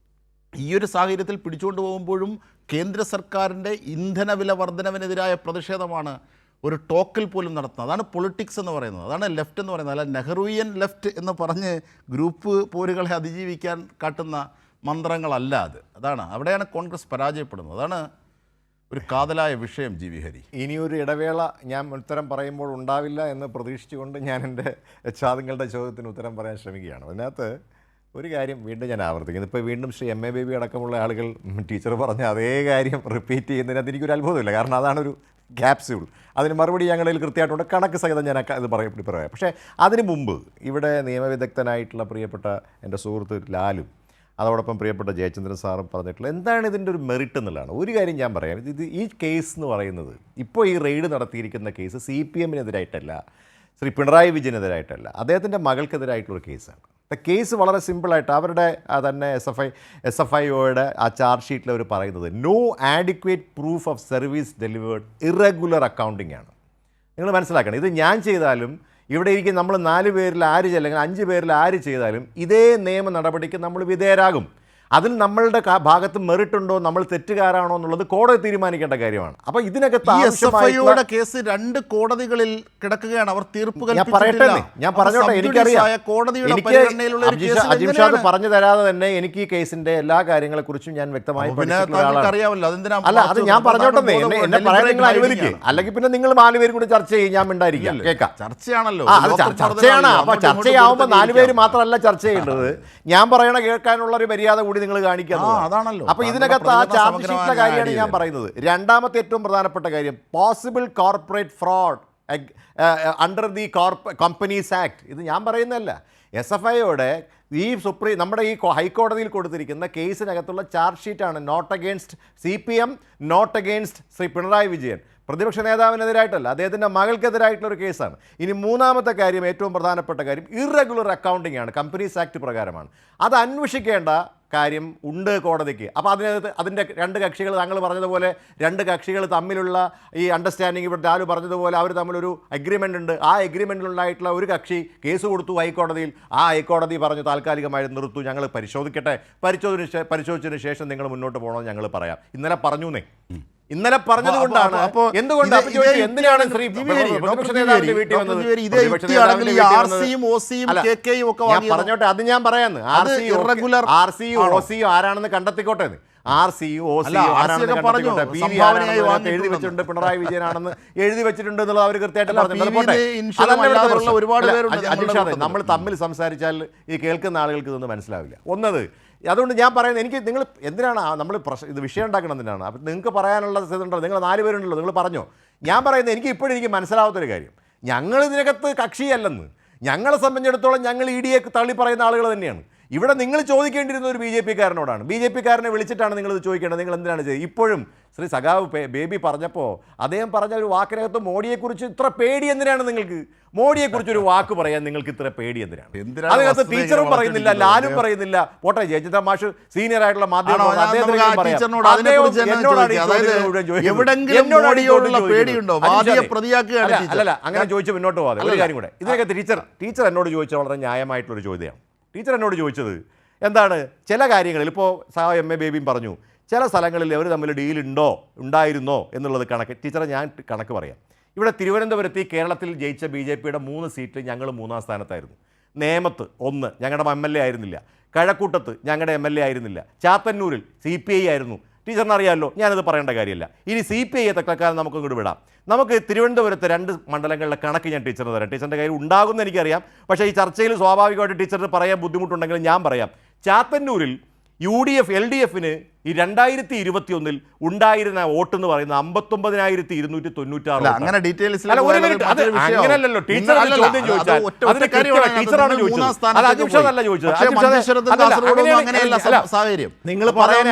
ഈ ഒരു സാഹചര്യത്തിൽ പിടിച്ചുകൊണ്ട് പോകുമ്പോഴും കേന്ദ്ര സർക്കാരിൻ്റെ ഇന്ധനവില വർധനവിനെതിരായ പ്രതിഷേധമാണ് ഒരു ടോക്കിൽ പോലും നടത്തുന്നത്. അതാണ് പൊളിറ്റിക്സ് എന്ന് പറയുന്നത്, അതാണ് ലെഫ്റ്റ് എന്ന് പറയുന്നത്. അല്ല നെഹ്റുവിയൻ ലെഫ്റ്റ് എന്ന് പറഞ്ഞ് ഗ്രൂപ്പ് പോരുകളെ അതിജീവിക്കാൻ കാട്ടുന്ന മന്ത്രങ്ങളല്ല അത്. അവിടെയാണ് കോൺഗ്രസ് പരാജയപ്പെടുന്നത്. അതാണ് ഒരു കാതലായ വിഷയം. GB ഹരി, ഇനിയൊരു ഇടവേള ഞാൻ ഉത്തരം പറയുമ്പോൾ ഉണ്ടാവില്ല എന്ന് പ്രതീക്ഷിച്ചുകൊണ്ട് ഞാൻ എൻ്റെ നിങ്ങളുടെ ചോദ്യത്തിന് ഉത്തരം പറയാൻ ശ്രമിക്കുകയാണ്. അതിനകത്ത് ഒരു കാര്യം വീണ്ടും ഞാൻ ആവർത്തിക്കുന്നത്, ഇപ്പോൾ വീണ്ടും ശ്രീ MA ബേബി അടക്കമുള്ള ആളുകൾ ടീച്ചർ പറഞ്ഞ അതേ കാര്യം റിപ്പീറ്റ് ചെയ്യുന്നതിനകത്ത് എനിക്കൊരു അത്ഭുതമില്ല. കാരണം അതാണൊരു ക്യാപ്സ്യൂൾ. അതിന് മറുപടി ഞങ്ങളിൽ കൃത്യമായിട്ടുണ്ട്, കണക്ക് സഹിതം ഞാൻ ഇത് പറയാം. പക്ഷേ അതിന് മുമ്പ് ഇവിടെ നിയമവിദഗ്ധനായിട്ടുള്ള പ്രിയപ്പെട്ട എൻ്റെ സുഹൃത്ത് ലാലും അതോടൊപ്പം പ്രിയപ്പെട്ട ജയചന്ദ്രൻ സാറും പറഞ്ഞിട്ടുള്ള എന്താണ് ഇതിൻ്റെ ഒരു മെറിറ്റ് എന്നുള്ളതാണ്. ഒരു കാര്യം ഞാൻ പറയാം, ഈ കേസ് എന്ന് പറയുന്നത്, ഇപ്പോൾ ഈ റെയ്ഡ് നടത്തിയിരിക്കുന്ന കേസ് CPM-നെതിരായിട്ടല്ല, ശ്രീ പിണറായി വിജയനെതിരായിട്ടല്ല, അദ്ദേഹത്തിൻ്റെ മകൾക്കെതിരായിട്ടുള്ളൊരു കേസാണ്. കേസ് വളരെ സിമ്പിളായിട്ട് അവരുടെ തന്നെ SFIOയുടെ ആ ചാർജ് ഷീറ്റിൽ അവർ പറയുന്നത് no adequate proof of service delivered irregular accounting ആണ്. നിങ്ങൾ മനസ്സിലാക്കണം, ഇത് ഞാൻ ചെയ്താലും ഇവിടെ ഇരിക്കും നമ്മൾ 4 പേരിൽ ആര് അല്ലെങ്കിൽ 5 പേരിൽ ആര് ചെയ്താലും ഇതേ നിയമ നടപടിക്ക് നമ്മൾ വിധേയരാകും. അതിൽ നമ്മളുടെ ഭാഗത്ത് മെറിറ്റ് ഉണ്ടോ, നമ്മൾ തെറ്റുകാരാണോ എന്നുള്ളത് കോടതി തീരുമാനിക്കേണ്ട കാര്യമാണ്. അപ്പോൾ ഇതിനകത്ത് SFIOയുടെ കേസ് 2 കോടതികളിൽ കിടക്കുകയാണ്. അവർ തീർപ്പ് ഞാൻ പറഞ്ഞോട്ടെ, എനിക്കറിയാം. അജിംഷാദ് പറഞ്ഞു തരാതെ തന്നെ എനിക്ക് ഈ കേസിന്റെ എല്ലാ കാര്യങ്ങളെക്കുറിച്ചും ഞാൻ വ്യക്തമായി അല്ല, അത് ഞാൻ പറഞ്ഞോട്ടെ, എന്നെ പറയാൻ നിങ്ങൾ അനുവദിക്കും. അല്ലെങ്കിൽ പിന്നെ നിങ്ങൾ 4 പേരും കൂടി ചർച്ച ചെയ്യും, ഞാൻ മിണ്ടായിരിക്കാം, കേൾക്കാം. ചർച്ചയാണല്ലോ, ചർച്ചയാണ്. അപ്പോൾ ചർച്ചയാവുമ്പോൾ 4 പേര് മാത്രമല്ല ചർച്ച ചെയ്യേണ്ടത്, ഞാൻ പറയണ കേൾക്കാനുള്ള ഒരു മര്യാദ കൂടി നിങ്ങൾ കാണിക്കാൻ. അപ്പോൾ ഇതിനകത്ത് ആ ചാർജ് ഷീറ്റിലെ കാര്യമാണ് ഞാൻ പറയുന്നത്. രണ്ടാമത്തെ ഏറ്റവും പ്രധാനപ്പെട്ട കാര്യം, possible corporate fraud under the companies act. ഇത് ഞാൻ പറയുന്നതല്ല, SFIOയുടെ നമ്മുടെ ഈ ഹൈക്കോടതിയിൽ കൊടുത്തിരിക്കുന്ന കേസിനകത്തുള്ള ചാർജ് ഷീറ്റാണ്. Not against CPM, not against Shri Pinarayi Vijayan, പ്രതിപക്ഷ നേതാവിനെതിരായിട്ടല്ല, അദ്ദേഹത്തിൻ്റെ മകൾക്കെതിരായിട്ടുള്ളൊരു കേസാണ്. ഇനി മൂന്നാമത്തെ കാര്യം, ഏറ്റവും പ്രധാനപ്പെട്ട കാര്യം, ഇറഗുലർ അക്കൗണ്ടിംഗ് ആണ്, കമ്പനീസ് ആക്ട് പ്രകാരമാണ്. അത് അന്വേഷിക്കേണ്ട കാര്യം ഉണ്ട് കോടതിക്ക്. അപ്പോൾ അതിൻ്റെ 2 കക്ഷികൾ, താങ്കൾ പറഞ്ഞതുപോലെ 2 കക്ഷികൾ തമ്മിലുള്ള ഈ അണ്ടർസ്റ്റാൻഡിങ്, ഇവിടെ ലാലു പറഞ്ഞതുപോലെ അവർ തമ്മിലൊരു അഗ്രിമെൻ്റ് ഉണ്ട്. ആ അഗ്രിമെൻറ്റിലുണ്ടായിട്ടുള്ള ഒരു കക്ഷി കേസ് കൊടുത്തു ഹൈക്കോടതിയിൽ. ആ ഹൈക്കോടതി പറഞ്ഞു താൽക്കാലികമായി നിർത്തൂ, ഞങ്ങൾ പരിശോധിക്കട്ടെ, പരിശോധിച്ചതിന് ശേഷം നിങ്ങൾ മുന്നോട്ട് പോകണമെന്ന് ഞങ്ങൾ പറയാം. ഇന്നലെ പറഞ്ഞൂന്നേ, ഇന്നലെ പറഞ്ഞതുകൊണ്ടാണ്. എന്തുകൊണ്ട് എന്തിനാണ് ശ്രീ പ്രതിപക്ഷ നേതാവിന്റെ വീട്ടിൽ വന്നത്? പറഞ്ഞോട്ടെ, അത് ഞാൻ പറയാന്ന്. RCയും OCയും ആരാണെന്ന് കണ്ടെത്തിക്കോട്ടെ. RCയും OCയും ആരാണെന്ന് കണ്ടെത്തിക്കോട്ടെ. PV ആരാണെന്ന് എഴുതി വെച്ചിട്ടുണ്ട്, പിണറായി വിജയനാണെന്ന് എഴുതി വെച്ചിട്ടുണ്ട് എന്നുള്ളത് അവർ കൃത്യമായിട്ട് പറഞ്ഞു. നമ്മൾ തമ്മിൽ സംസാരിച്ചാൽ ഈ കേൾക്കുന്ന ആളുകൾക്ക് ഇതൊന്നും മനസ്സിലാവില്ല. ഒന്നത് അതുകൊണ്ട് ഞാൻ പറയുന്നത്, എനിക്ക് നിങ്ങൾ എന്തിനാണ് നമ്മൾ ഇത് വിഷയം ഉണ്ടാക്കണം എന്തിനാണ്? അപ്പം നിങ്ങൾക്ക് പറയാനുള്ള ഇതുണ്ടോ? നിങ്ങൾ 4 പേരുണ്ടല്ലോ, നിങ്ങൾ പറഞ്ഞോ. ഞാൻ പറയുന്നത്, എനിക്ക് മനസ്സിലാവാത്തൊരു കാര്യം, ഞങ്ങൾ ഇതിനകത്ത് കക്ഷിയല്ലെന്ന്. ഞങ്ങളെ സംബന്ധിച്ചിടത്തോളം ഞങ്ങൾ EDയെ തള്ളി പറയുന്ന ആളുകൾ തന്നെയാണ്. ഇവിടെ നിങ്ങൾ ചോദിക്കേണ്ടിരുന്ന ഒരു ബി ജെ പിക്കാരനോടാണ്. ബി ജെ പിക്കാരനെ വിളിച്ചിട്ടാണ് നിങ്ങളിത് ചോദിക്കേണ്ടത്. നിങ്ങൾ എന്തിനാണ് ചെയ്തത്? ഇപ്പോഴും ശ്രീ സഖാവ് ബേബി പറഞ്ഞപ്പോൾ അദ്ദേഹം പറഞ്ഞ ഒരു വാക്കിനകത്ത് മോഡിയെക്കുറിച്ച് ഇത്ര പേടി എന്തിനാണ് നിങ്ങൾക്ക്? മോഡിയെക്കുറിച്ച് ഒരു വാക്ക് പറയാൻ നിങ്ങൾക്ക് ഇത്ര പേടി എന്തിനാണ്? അതിനകത്ത് ടീച്ചറും പറയുന്നില്ല, ലാലും പറയുന്നില്ല. പോട്ടെ, ജയചന്ദ്ര മാഷ് സീനിയർ ആയിട്ടുള്ള മാധ്യമ അല്ലല്ല, അങ്ങനെ ചോദിച്ചു മുന്നോട്ട് പോകാതെ ഒരു കാര്യം കൂടെ. ഇതിനകത്ത് ടീച്ചർ എന്നോട് ചോദിച്ച വളരെ ന്യായമായിട്ടുള്ളൊരു ചോദ്യമാണ്. ടീച്ചർ എന്നോട് ചോദിച്ചത് എന്താണ്, ചില കാര്യങ്ങളിൽ ഇപ്പോൾ എം എ ബേബിയും പറഞ്ഞു, ചില സ്ഥലങ്ങളിൽ അവർ തമ്മിൽ ഉണ്ടായിരുന്നോ എന്നുള്ളത് കണക്ക്. ടീച്ചറെ ഞാൻ കണക്ക് പറയാം. ഇവിടെ തിരുവനന്തപുരത്ത് ഈ കേരളത്തിൽ ജയിച്ച ബി ജെ പിയുടെ 3 സീറ്റിൽ ഞങ്ങൾ 3-ാം സ്ഥാനത്തായിരുന്നു. നേമത്ത് 1 ഞങ്ങളുടെ MLA ആയിരുന്നില്ല. കഴക്കൂട്ടത്ത് ഞങ്ങളുടെ MLA ആയിരുന്നില്ല. ചാത്തന്നൂരിൽ CPI ആയിരുന്നു. ടീച്ചറിന് അറിയാമല്ലോ, ഞാനത് പറയേണ്ട കാര്യമില്ല. ഇനി CPI തൽക്കാലം നമുക്ക് ഇങ്ങോട്ട് വിടാം. നമുക്ക് തിരുവനന്തപുരത്ത് 2 മണ്ഡലങ്ങളിലെ കണക്ക് ഞാൻ ടീച്ചറിന് തരാം. ടീച്ചറിൻ്റെ കയ്യിൽ ഉണ്ടാകുമെന്ന് എനിക്കറിയാം. പക്ഷേ ഈ ചർച്ചയിൽ സ്വാഭാവികമായിട്ട് ടീച്ചറിന് പറയാൻ ബുദ്ധിമുട്ടുണ്ടെങ്കിലും ഞാൻ പറയാം. ചാത്തന്നൂരിൽ UDF LDFന് ഈ 2021 ഉണ്ടായിരുന്ന വോട്ട് എന്ന് പറയുന്നത് 59,296. അങ്ങനെ ഡീറ്റെയിൽസ് അങ്ങനല്ലല്ലോ ടീച്ചർ ചോദ്യം ചോദിച്ചാൽ ടീച്ചറാണ് ചോദിച്ചത്. നിങ്ങൾ പറയാൻ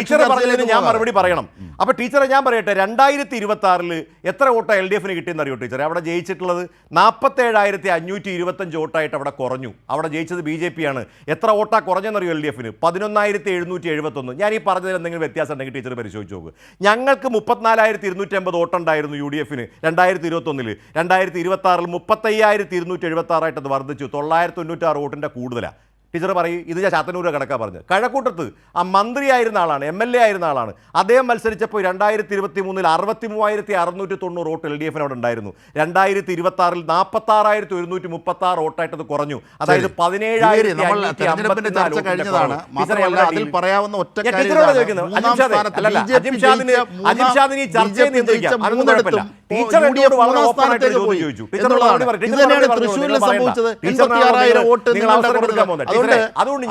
ടീച്ചർ പറഞ്ഞതിന് ഞാൻ മറുപടി പറയണം. അപ്പൊ ടീച്ചറെ ഞാൻ പറയട്ടെ, 2026 എത്ര വോട്ട് LDFന് കിട്ടിയെന്ന് അറിയോ ടീച്ചറെ? അവിടെ ജയിച്ചിട്ടുള്ളത് 47,525 വോട്ടായിട്ട് അവിടെ കുറഞ്ഞു. അവിടെ ജയിച്ചത് BJP ആണ്. എത്ര വോട്ടാ കുറഞ്ഞെന്നറിയോ LDFന്? 11,771. ഞാൻ ഈ പറഞ്ഞതിൽ എന്തെങ്കിലും വ്യത്യാസം ഉണ്ടെങ്കിൽ ടീച്ചർ പരിശോധിച്ച് നോക്ക്. ഞങ്ങൾക്ക് 34,250 വോട്ടുണ്ടായിരുന്നു UDFന് 2021. 2026 35,276 അത് വർദ്ധിച്ചു. 996 വോട്ടിൻ്റെ കൂടുതലാണ്. ടീച്ചർ പറയും, ഇത് ഞാൻ ചാത്തന്നൂർ കണക്കാണ് പറഞ്ഞത്. കഴക്കൂട്ടത്ത് ആ മന്ത്രിയായിരുന്ന ആളാണ്, MLA ആയിരുന്ന ആളാണ്. അദ്ദേഹം മത്സരിച്ചപ്പോൾ 2023 63,690 വോട്ട് LDFന് അവിടെ ഉണ്ടായിരുന്നു. 2026 46,136 വോട്ടായിട്ട് അത് കുറഞ്ഞു. അതായത് 17,000 അതുകൊണ്ട്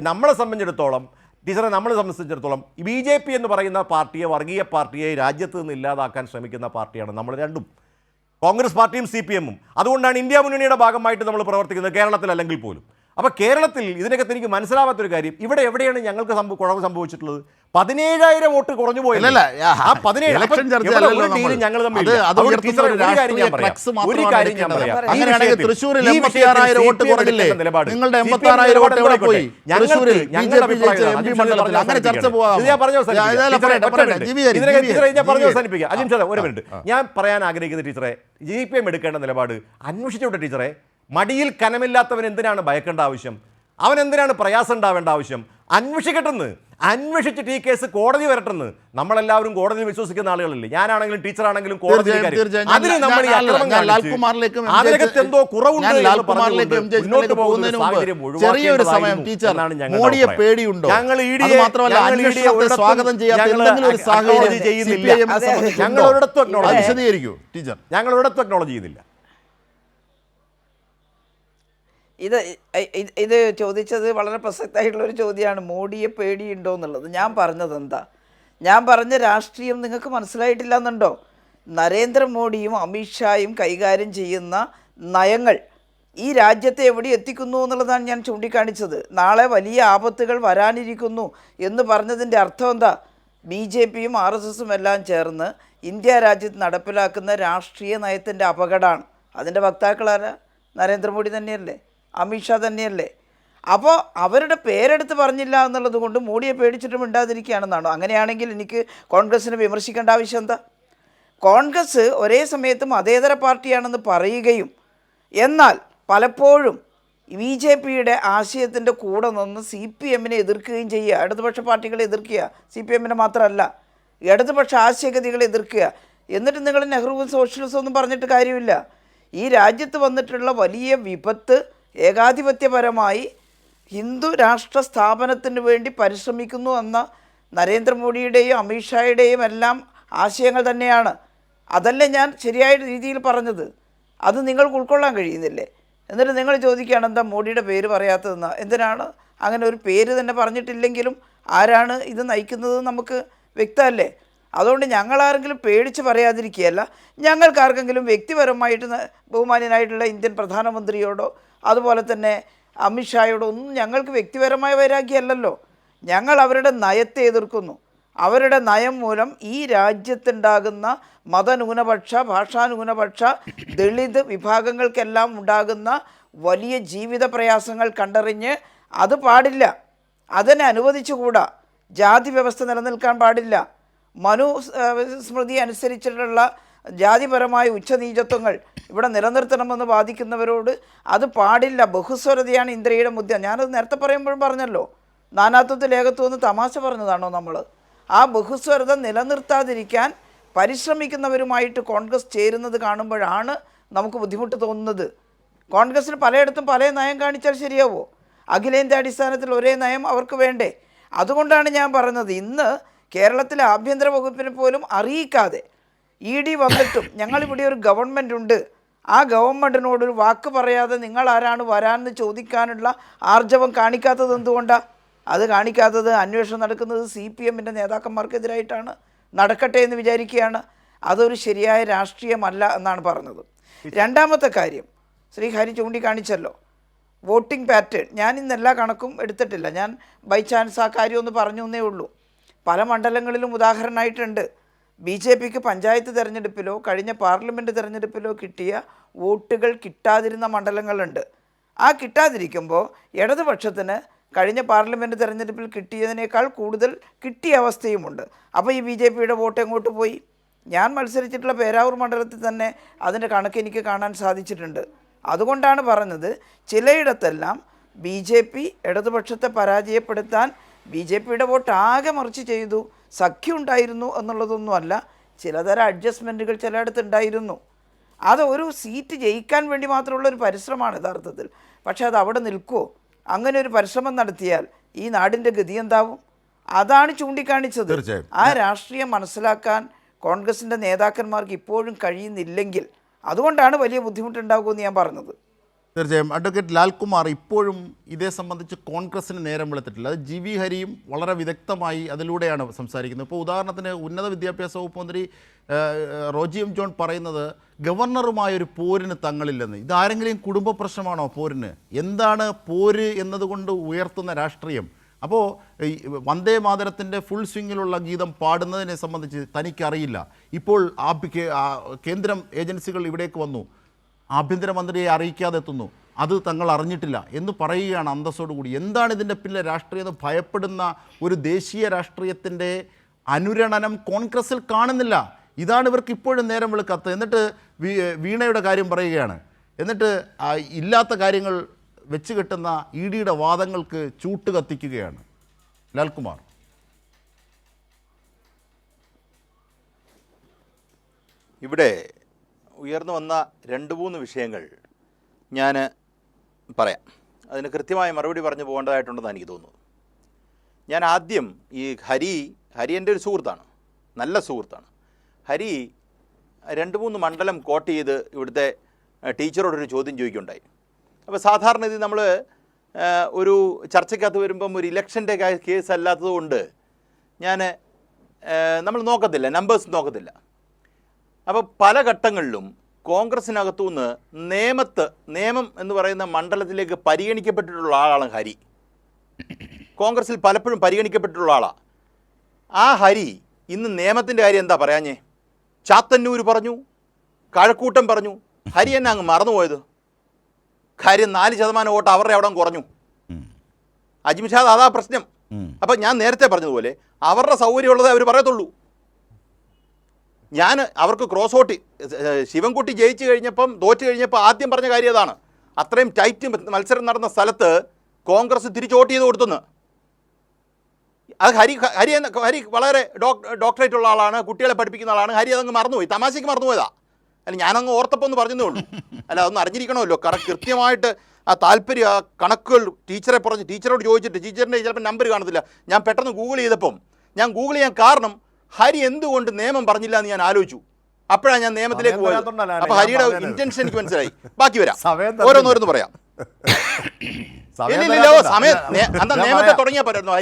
നമ്മളെ സംബന്ധിച്ചിടത്തോളം ടീച്ചറെ, നമ്മളെ സംബന്ധിച്ചിടത്തോളം BJP എന്ന് പറയുന്ന പാർട്ടിയെ, വർഗീയ പാർട്ടിയെ രാജ്യത്ത് നിന്ന് ഇല്ലാതാക്കാൻ ശ്രമിക്കുന്ന പാർട്ടിയാണ് നമ്മൾ രണ്ടും, കോൺഗ്രസ് പാർട്ടിയും CPM-ഉം. അതുകൊണ്ടാണ് ഇന്ത്യ മുന്നണിയുടെ ഭാഗമായിട്ട് നമ്മൾ പ്രവർത്തിക്കുന്നത്, കേരളത്തിലല്ലെങ്കിൽ പോലും. അപ്പോൾ കേരളത്തിൽ ഇതിനകത്ത് എനിക്ക് മനസ്സിലാവാത്തൊരു കാര്യം, ഇവിടെ എവിടെയാണ് ഞങ്ങൾക്ക് കുറവ് സംഭവിച്ചിട്ടുള്ളത്? 17,000 വോട്ട് കുറഞ്ഞു പോയില്ല. ഒരു കാര്യം ഞാൻ പറയാം, തൃശ്ശൂരിൽ 86,000 വോട്ട് കുറഞ്ഞില്ലേ? നിങ്ങളുടെ 86,000 വോട്ട് എവിടെ പോയി? ഒരു മിനിറ്റ് ഞാൻ പറയാൻ ആഗ്രഹിക്കുന്ന ടീച്ചറെ, CPM എടുക്കേണ്ട നിലപാട് അന്വേഷിച്ചോട്ടെ ടീച്ചറെ. മടിയിൽ കനമില്ലാത്തവൻ എന്തിനാണ് ഭയക്കേണ്ട ആവശ്യം? അവൻ എന്തിനാണ് പ്രയാസം ഉണ്ടാവേണ്ട ആവശ്യം? അന്വേഷിക്കട്ടെന്ന്. അന്വേഷിച്ചിട്ട് ഈ കേസ് കോടതി വരട്ടെന്ന്. നമ്മളെല്ലാവരും കോടതിയിൽ വിശ്വസിക്കുന്ന ആളുകളല്ലേ. ഞാനാണെങ്കിലും ടീച്ചറാണെങ്കിലും കോടതി അതിന് നമ്മൾ അതിനകത്ത് എന്തോ കുറവുണ്ട് മുന്നോട്ട് പോകുന്ന ചെറിയൊരു സമയം ടീച്ചർ മോഡിയെ പേടിയുണ്ടോ? ഞങ്ങൾ സ്വാഗതം ചെയ്യാത്ത എന്തെങ്കിലും ഒരു സാഹചര്യം ചെയ്യുന്നില്ല. ഞങ്ങൾ ഒരിടത്തും വിശദീകരിക്കൂ ടീച്ചർ. ഞങ്ങൾ ഒരിടത്തും അക്നോളജ് ചെയ്യുന്നില്ല. ഇത് ചോദിച്ചത് വളരെ പ്രസക്തമായിട്ടുള്ളൊരു ചോദ്യമാണ്, മോഡിയെ പേടിയുണ്ടോ എന്നുള്ളത്. ഞാൻ പറഞ്ഞത് എന്താ? ഞാൻ പറഞ്ഞ രാഷ്ട്രീയം നിങ്ങൾക്ക് മനസ്സിലായിട്ടില്ല എന്നുണ്ടോ? നരേന്ദ്രമോദിയും അമിത്ഷായും കൈകാര്യം ചെയ്യുന്ന നയങ്ങൾ ഈ രാജ്യത്തെ എവിടെ എത്തിക്കുന്നു എന്നുള്ളതാണ് ഞാൻ ചൂണ്ടിക്കാണിച്ചത്. നാളെ വലിയ ആപത്തുകൾ വരാനിരിക്കുന്നു എന്ന് പറഞ്ഞതിൻ്റെ അർത്ഥം എന്താ? BJPയും RSSും എല്ലാം ചേർന്ന് ഇന്ത്യ രാജ്യത്ത് നടപ്പിലാക്കുന്ന രാഷ്ട്രീയ നയത്തിൻ്റെ അപകടമാണ്. അതിൻ്റെ വക്താക്കളാരാ? നരേന്ദ്രമോദി തന്നെയല്ലേ, അമിത്ഷാ തന്നെയല്ലേ? അപ്പോൾ അവരുടെ പേരെടുത്ത് പറഞ്ഞില്ല എന്നുള്ളത് കൊണ്ട് മോഡിയെ പേടിച്ചിട്ടും മിണ്ടാതിരിക്കുകയാണെന്നാണോ? അങ്ങനെയാണെങ്കിൽ എനിക്ക് കോൺഗ്രസിനെ വിമർശിക്കേണ്ട ആവശ്യം എന്താ? കോൺഗ്രസ് ഒരേ സമയത്ത് മതേതര പാർട്ടിയാണെന്ന് പറയുകയും എന്നാൽ പലപ്പോഴും BJPയുടെ ആശയത്തിൻ്റെ കൂടെ നിന്ന് CPM-നെ എതിർക്കുകയും ചെയ്യുക. ഇടതുപക്ഷ പാർട്ടികളെ എതിർക്കുക, CPM-നെ മാത്രമല്ല ഇടതുപക്ഷ ആശയഗതികളെ എതിർക്കുക. എന്നിട്ട് നിങ്ങൾ നെഹ്റുവും സോഷ്യലിസം ഒന്നും പറഞ്ഞിട്ട് കാര്യമില്ല. ഈ രാജ്യത്ത് വന്നിട്ടുള്ള വലിയ വിപത്ത് ഏകാധിപത്യപരമായി ഹിന്ദു രാഷ്ട്ര സ്ഥാപനത്തിന് വേണ്ടി പരിശ്രമിക്കുന്നു എന്ന നരേന്ദ്രമോദിയുടെയും അമിത്ഷായുടെയും എല്ലാം ആശയങ്ങൾ തന്നെയാണ്. അതല്ലേ ഞാൻ ശരിയായ രീതിയിൽ പറഞ്ഞത്? അത് നിങ്ങൾക്ക് ഉൾക്കൊള്ളാൻ കഴിയുന്നില്ലേ? എന്നിട്ട് നിങ്ങൾ ചോദിക്കുകയാണ് എന്താ മോഡിയുടെ പേര് പറയാത്തതെന്ന്. എന്തിനാണ്? അങ്ങനെ ഒരു പേര് തന്നെ പറഞ്ഞിട്ടില്ലെങ്കിലും ആരാണ് ഇത് നയിക്കുന്നത് നമുക്ക് വ്യക്തമല്ലേ? അതുകൊണ്ട് ഞങ്ങളാരെങ്കിലും പേടിച്ച് പറയാതിരിക്കുകയല്ല. ഞങ്ങൾക്കാർക്കെങ്കിലും വ്യക്തിപരമായിട്ട് ബഹുമാന്യനായിട്ടുള്ള ഇന്ത്യൻ പ്രധാനമന്ത്രിയോടോ അതുപോലെ തന്നെ അമിത്ഷായോടോ ഒന്നും ഞങ്ങൾക്ക് വ്യക്തിപരമായ വൈരാഗ്യമല്ലല്ലോ. ഞങ്ങൾ അവരുടെ നയത്തെ എതിർക്കുന്നു. അവരുടെ നയം മൂലം ഈ രാജ്യത്തുണ്ടാകുന്ന മതന്യൂനപക്ഷ, ഭാഷാന്യൂനപക്ഷ, ദളിത് വിഭാഗങ്ങൾക്കെല്ലാം ഉണ്ടാകുന്ന വലിയ ജീവിത പ്രയാസങ്ങൾ കണ്ടറിഞ്ഞ് അത് പാടില്ല, അതിനെ അനുവദിച്ചുകൂടാ. ജാതി വ്യവസ്ഥ നിലനിൽക്കാൻ പാടില്ല. മനുസ്മൃതി അനുസരിച്ചിട്ടുള്ള ജാതിപരമായ ഉച്ചനീചത്വങ്ങൾ ഇവിടെ നിലനിർത്തണമെന്ന് വാദിക്കുന്നവരോട് അത് പാടില്ല. ബഹുസ്വരതയാണ് ഇന്ത്യയുടെ മുദ്ര. ഞാനത് നേരത്തെ പറയുമ്പോഴും പറഞ്ഞല്ലോ, നാനാത്വത്തിൽ ഏകത്വം എന്ന് തമാശ പറഞ്ഞതാണോ നമ്മൾ? ആ ബഹുസ്വരത നിലനിർത്താതിരിക്കാൻ പരിശ്രമിക്കുന്നവരുമായിട്ട് കോൺഗ്രസ് ചേരുന്നത് കാണുമ്പോഴാണ് നമുക്ക് ബുദ്ധിമുട്ട് തോന്നുന്നത്. കോൺഗ്രസ്സിന് പലയിടത്തും പല നയം കാണിച്ചാൽ ശരിയാവോ? അഖിലേന്ത്യാ അടിസ്ഥാനത്തിൽ ഒരേ നയം അവർക്ക് വേണ്ടേ? അതുകൊണ്ടാണ് ഞാൻ പറഞ്ഞത്, ഇന്ന് കേരളത്തിലെ ആഭ്യന്തര വകുപ്പിനെ പോലും അറിയിക്കാതെ ED വന്നിട്ടും ഞങ്ങളിവിടെ ഒരു ഗവൺമെൻറ് ഉണ്ട്, ആ ഗവൺമെൻറ്റിനോടൊരു വാക്ക് പറയാതെ നിങ്ങൾ ആരാണ് വരാമെന്ന് ചോദിക്കാനുള്ള ആർജവം കാണിക്കാത്തത് എന്തുകൊണ്ടാണ്? അത് കാണിക്കാത്തത് അന്വേഷണം നടക്കുന്നത് CPMൻ്റെ നേതാക്കന്മാർക്കെതിരായിട്ടാണ്. നടക്കട്ടെ എന്ന് വിചാരിക്കുകയാണ്. അതൊരു ശരിയായ രാഷ്ട്രീയമല്ല എന്നാണ് പറഞ്ഞത്. രണ്ടാമത്തെ കാര്യം ശ്രീ ഹരി ചൂണ്ടിക്കാണിച്ചല്ലോ, വോട്ടിംഗ് പാറ്റേൺ. ഞാൻ ഇന്ന് എല്ലാ കണക്കും എടുത്തിട്ടില്ല, ഞാൻ ബൈ ചാൻസ് ആ കാര്യം ഒന്ന് പറഞ്ഞു എന്നേ ഉള്ളൂ. പല മണ്ഡലങ്ങളിലും ഉദാഹരണമായിട്ടുണ്ട്. BJPക്ക് പഞ്ചായത്ത് തിരഞ്ഞെടുപ്പിലോ കഴിഞ്ഞ പാർലമെൻറ്റ് തിരഞ്ഞെടുപ്പിലോ കിട്ടിയ വോട്ടുകൾ കിട്ടാതിരുന്ന മണ്ഡലങ്ങളുണ്ട്. ആ കിട്ടാതിരിക്കുമ്പോൾ ഇടതുപക്ഷത്തിന് കഴിഞ്ഞ പാർലമെൻറ്റ് തിരഞ്ഞെടുപ്പിൽ കിട്ടിയതിനേക്കാൾ കൂടുതൽ കിട്ടിയ അവസ്ഥയുമുണ്ട്. അപ്പോൾ ഈ BJPയുടെ വോട്ട് എങ്ങോട്ട് പോയി? ഞാൻ മത്സരിച്ചിട്ടുള്ള പേരാവൂർ മണ്ഡലത്തിൽ തന്നെ അതിൻ്റെ കണക്ക് എനിക്ക് കാണാൻ സാധിച്ചിട്ടുണ്ട്. അതുകൊണ്ടാണ് പറഞ്ഞത്, ചിലയിടത്തെല്ലാം BJP ഇടതുപക്ഷത്തെ പരാജയപ്പെടുത്താൻ BJPയുടെ വോട്ട് ആകെ മറിച്ച് ചെയ്തു. സഖ്യം ഉണ്ടായിരുന്നു എന്നുള്ളതൊന്നുമല്ല, ചിലതരം അഡ്ജസ്റ്റ്മെൻറ്റുകൾ ചിലയിടത്ത് ഉണ്ടായിരുന്നു. അത് ഒരു സീറ്റ് ജയിക്കാൻ വേണ്ടി മാത്രമുള്ളൊരു പരിശ്രമമാണ് യഥാർത്ഥത്തിൽ. പക്ഷേ അത് അവിടെ നിൽക്കുമോ? അങ്ങനെ ഒരു പരിശ്രമം നടത്തിയാൽ ഈ നാടിൻ്റെ ഗതി എന്താവും? അതാണ് ചൂണ്ടിക്കാണിച്ചത്. ആ രാഷ്ട്രീയം മനസ്സിലാക്കാൻ കോൺഗ്രസിൻ്റെ നേതാക്കന്മാർക്ക് ഇപ്പോഴും കഴിയുന്നില്ലെങ്കിൽ അതുകൊണ്ടാണ് വലിയ ബുദ്ധിമുട്ടുണ്ടാകുമെന്ന് ഞാൻ പറഞ്ഞത്. തീർച്ചയായും. അഡ്വക്കേറ്റ് ലാൽകുമാർ, ഇപ്പോഴും ഇതേ സംബന്ധിച്ച് കോൺഗ്രസ്സിന് നേരം വെളുത്തിട്ടില്ല. അത് GV ഹരിയും വളരെ വിദഗ്ധമായി അതിലൂടെയാണ് സംസാരിക്കുന്നത്. ഇപ്പോൾ ഉദാഹരണത്തിന് ഉന്നത വിദ്യാഭ്യാസ വകുപ്പ് മന്ത്രി റോജി എം ജോൺ പറയുന്നത് ഗവർണറുമായൊരു പോരിന് തങ്ങളില്ലെന്ന്. ഇതാരെങ്കിലും കുടുംബ പ്രശ്നമാണോ പോരിന്? എന്താണ് പോര് എന്നതുകൊണ്ട് ഉയർത്തുന്ന രാഷ്ട്രീയം? അപ്പോൾ വന്ദേ മാതരത്തിൻ്റെ ഫുൾ സ്വിങ്ങിലുള്ള ഗീതം പാടുന്നതിനെ സംബന്ധിച്ച് തനിക്കറിയില്ല. ഇപ്പോൾ കേന്ദ്രം ഏജൻസികൾ ഇവിടേക്ക് വന്നു, ആഭ്യന്തരമന്ത്രിയെ അറിയിക്കാതെ എത്തുന്നു, അത് തങ്ങൾ അറിഞ്ഞിട്ടില്ല എന്ന് പറയുകയാണ് അന്തസ്സോടുകൂടി. എന്താണ് ഇതിൻ്റെ പിന്നിലെ രാഷ്ട്രീയം എന്ന് ഭയപ്പെടുന്ന ഒരു ദേശീയ രാഷ്ട്രീയത്തിൻ്റെ അനുരണനം കോൺഗ്രസ്സിൽ കാണുന്നില്ല. ഇതാണ് ഇവർക്ക് ഇപ്പോഴും നേരം വെളുക്കാത്തത്. എന്നിട്ട് വീണയുടെ കാര്യം പറയുകയാണ്. എന്നിട്ട് ഇല്ലാത്ത കാര്യങ്ങൾ വെച്ച് കെട്ടുന്ന EDയുടെ വാദങ്ങൾക്ക് ചൂട്ട് കത്തിക്കുകയാണ്. ലാൽകുമാർ, ഇവിടെ ഉയർന്നു വന്ന 2-3 വിഷയങ്ങൾ ഞാൻ പറയാം. അതിന് കൃത്യമായ മറുപടി പറഞ്ഞു പോകേണ്ടതായിട്ടുണ്ടെന്ന് എനിക്ക് തോന്നുന്നു. ഞാൻ ആദ്യം ഈ ഹരി എൻ്റെ ഒരു സുഹൃത്താണ്, നല്ല സുഹൃത്താണ്. ഹരി 2-3 മണ്ഡലം കോട്ട് ചെയ്ത് ഇവിടുത്തെ ടീച്ചറോടൊരു ചോദ്യം ചോദിക്കുകയുണ്ടായി. അപ്പോൾ സാധാരണ ഇത് നമ്മൾ ഒരു ചർച്ചയ്ക്കകത്ത് വരുമ്പം ഒരു ഇലക്ഷൻ്റെ കേസ് അല്ലാത്തതുകൊണ്ട് നമ്മൾ നോക്കത്തില്ല, നമ്പേഴ്സ് നോക്കത്തില്ല. അപ്പോൾ പല ഘട്ടങ്ങളിലും കോൺഗ്രസിനകത്തുനിന്ന് നിയമം എന്ന് പറയുന്ന മണ്ഡലത്തിലേക്ക് പരിഗണിക്കപ്പെട്ടിട്ടുള്ള ആളാണ് ഹരി. കോൺഗ്രസിൽ പലപ്പോഴും പരിഗണിക്കപ്പെട്ടിട്ടുള്ള ആളാണ്. ആ ഹരി ഇന്ന് നിയമത്തിൻ്റെ കാര്യം എന്താ പറയാഞ്ഞേ? ചാത്തന്നൂർ പറഞ്ഞു, കഴക്കൂട്ടം പറഞ്ഞു. ഹരി എന്നെ അങ്ങ് മറന്നുപോയത്. കാര്യം 4% വോട്ട് അവരുടെ അവിടെ കുറഞ്ഞു. അജ്മിഷാദ് അതാ പ്രശ്നം. അപ്പം ഞാൻ നേരത്തെ പറഞ്ഞതുപോലെ അവരുടെ സൗകര്യമുള്ളതേ അവർ പറയത്തുള്ളൂ. ഞാൻ അവർക്ക് ക്രോസ് വോട്ട്, ശിവൻകുട്ടി ജയിച്ചു കഴിഞ്ഞപ്പം തോറ്റു കഴിഞ്ഞപ്പോൾ ആദ്യം പറഞ്ഞ കാര്യം അതാണ്. അത്രയും ടൈറ്റ് മത്സരം നടന്ന സ്ഥലത്ത് കോൺഗ്രസ് തിരിച്ച് വോട്ട് ചെയ്ത് കൊടുത്തുനിന്ന്. അത് ഹരി വളരെ ഡോക്ടറേറ്റ് ഉള്ള ആളാണ്, കുട്ടികളെ പഠിപ്പിക്കുന്ന ആളാണ്. ഹരി അതങ്ങ് മറന്നുപോയി, തമാശയ്ക്ക് മറന്നുപോയതാ. അല്ല, ഞാനങ്ങ് ഓർത്തപ്പോൾ ഒന്ന് പറഞ്ഞതേ ഉള്ളൂ. അല്ല, അതൊന്ന് അറിഞ്ഞിരിക്കണമല്ലോ. കൃത്യമായിട്ട് ആ താല്പര്യം, ആ കണക്കുകൾ ടീച്ചറോട് ചോദിച്ചിട്ട്, ടീച്ചറിൻ്റെ ചിലപ്പോൾ നമ്പർ കാണത്തില്ല, ഞാൻ പെട്ടെന്ന് ഗൂഗിൾ ചെയ്തപ്പം ഞാൻ ഗൂഗിൾ ചെയ്യാൻ കാരണം ഹരി എന്തുകൊണ്ട് നിയമം പറഞ്ഞില്ല എന്ന് ഞാൻ ആലോചിച്ചു. അപ്പോഴാണ് ഞാൻ നിയമത്തിലേക്ക് പോയത്. അപ്പോൾ ഹരിയുടെ ഇന്റൻഷൻ എനിക്ക് മനസ്സിലായി. ബാക്കി വരാം, ഓരോന്നോരോന്ന് പറയാം. നിയമത്തെ തുടങ്ങിയാൽ പോരായിരുന്നു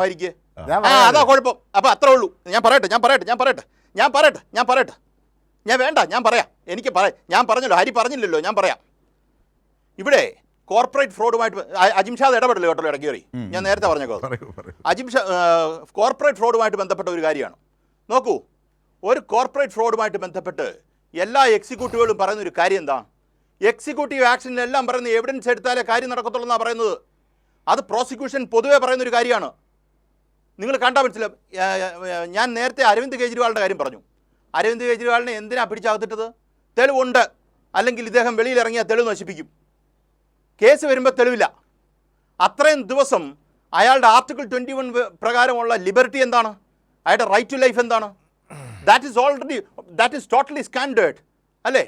ഹരിക്ക്? അതാ കുഴപ്പം. അപ്പം അത്രേ ഉള്ളൂ. ഞാൻ പറയട്ടെ. ഞാൻ വേണ്ട, ഞാൻ പറയാം. ഞാൻ പറഞ്ഞല്ലോ, ഹരി പറഞ്ഞില്ലല്ലോ, ഞാൻ പറയാം. ഇവിടെ കോർപ്പറേറ്റ് ഫ്രോഡുമായിട്ട് അജിംഷാദ് ഇടപെടില്ല കേട്ടോ ഇടയ്ക്ക് കയറി. ഞാൻ നേരത്തെ പറഞ്ഞേക്കോ. കോർപ്പറേറ്റ് ഫ്രോഡുമായിട്ട് ബന്ധപ്പെട്ട ഒരു കാര്യമാണ്. നോക്കൂ, ഒരു കോർപ്പറേറ്റ് ഫ്രോഡുമായിട്ട് ബന്ധപ്പെട്ട് എല്ലാ എക്സിക്യൂട്ടീവുകളും പറയുന്ന ഒരു കാര്യം എന്താ? എക്സിക്യൂട്ടീവ് ആക്ഷനിലെല്ലാം പറയുന്നത് എവിഡൻസ് എടുത്താലേ കാര്യം നടക്കത്തുള്ളൂ എന്നാണ് പറയുന്നത്. അത് പ്രോസിക്യൂഷൻ പൊതുവെ പറയുന്നൊരു കാര്യമാണ്. നിങ്ങൾ കണ്ടാൽ മനസ്സിലാവും. ഞാൻ നേരത്തെ അരവിന്ദ് കെജ്രിവാളിൻ്റെ കാര്യം പറഞ്ഞു. അരവിന്ദ് കെജ്രിവാളിനെ എന്തിനാ പിടിച്ചകത്തിട്ടത്? തെളിവുണ്ട്, അല്ലെങ്കിൽ ഇദ്ദേഹം വെളിയിലിറങ്ങിയാൽ തെളിവ് നശിപ്പിക്കും. കേസ് വരുമ്പോൾ തെളിവില്ല. അത്രയും ദിവസം അയാളുടെ ആർട്ടിക്കിൾ 21 പ്രകാരമുള്ള ലിബർട്ടി എന്താണ്? അയാളുടെ റൈറ്റ് ടു ലൈഫ് എന്താണ്? ദാറ്റ് ഈസ് ടോട്ടലി സ്കാൻഡേർഡ് അല്ലേ?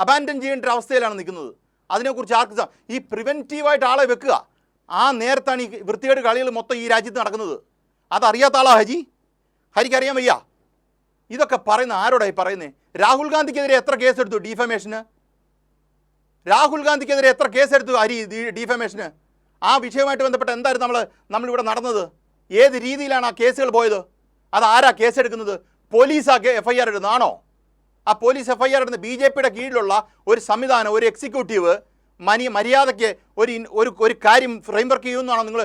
അബാൻഡൻ ചെയ്യേണ്ട ഒരു അവസ്ഥയിലാണ് നിൽക്കുന്നത്. അതിനെക്കുറിച്ച് ആർക്ക് ഈ പ്രിവെൻറ്റീവായിട്ട് ആളെ വെക്കുക? ആ നേരത്താണ് ഈ വൃത്തികേട് കളികൾ മൊത്തം ഈ രാജ്യത്ത് നടക്കുന്നത്. അതറിയാത്ത ആളാ ഹരിക്ക് അറിയാൻ വയ്യ. ഇതൊക്കെ പറയുന്ന ആരോടായി പറയുന്നത്? രാഹുൽ ഗാന്ധിക്കെതിരെ എത്ര കേസെടുത്തു ഡിഫമേഷന്? രാഹുൽ ഗാന്ധിക്കെതിരെ എത്ര കേസെടുത്തു ഹരി ഡിഫമേഷന്? ആ വിഷയവുമായിട്ട് ബന്ധപ്പെട്ട് എന്തായിരുന്നു നമ്മളിവിടെ നടന്നത്? ഏത് രീതിയിലാണ് ആ കേസുകൾ പോയത്? അത് ആരാ കേസെടുക്കുന്നത്? പോലീസാ FIR ഇടുന്നതാണോ? ആ പോലീസ് FIR ഇടുന്ന BJPയുടെ കീഴിലുള്ള ഒരു സംവിധാനം, ഒരു എക്സിക്യൂട്ടീവ് മര്യാദയ്ക്ക് ഒരു കാര്യം ഫ്രെയിംവർക്ക് ചെയ്യുമെന്നാണോ നിങ്ങൾ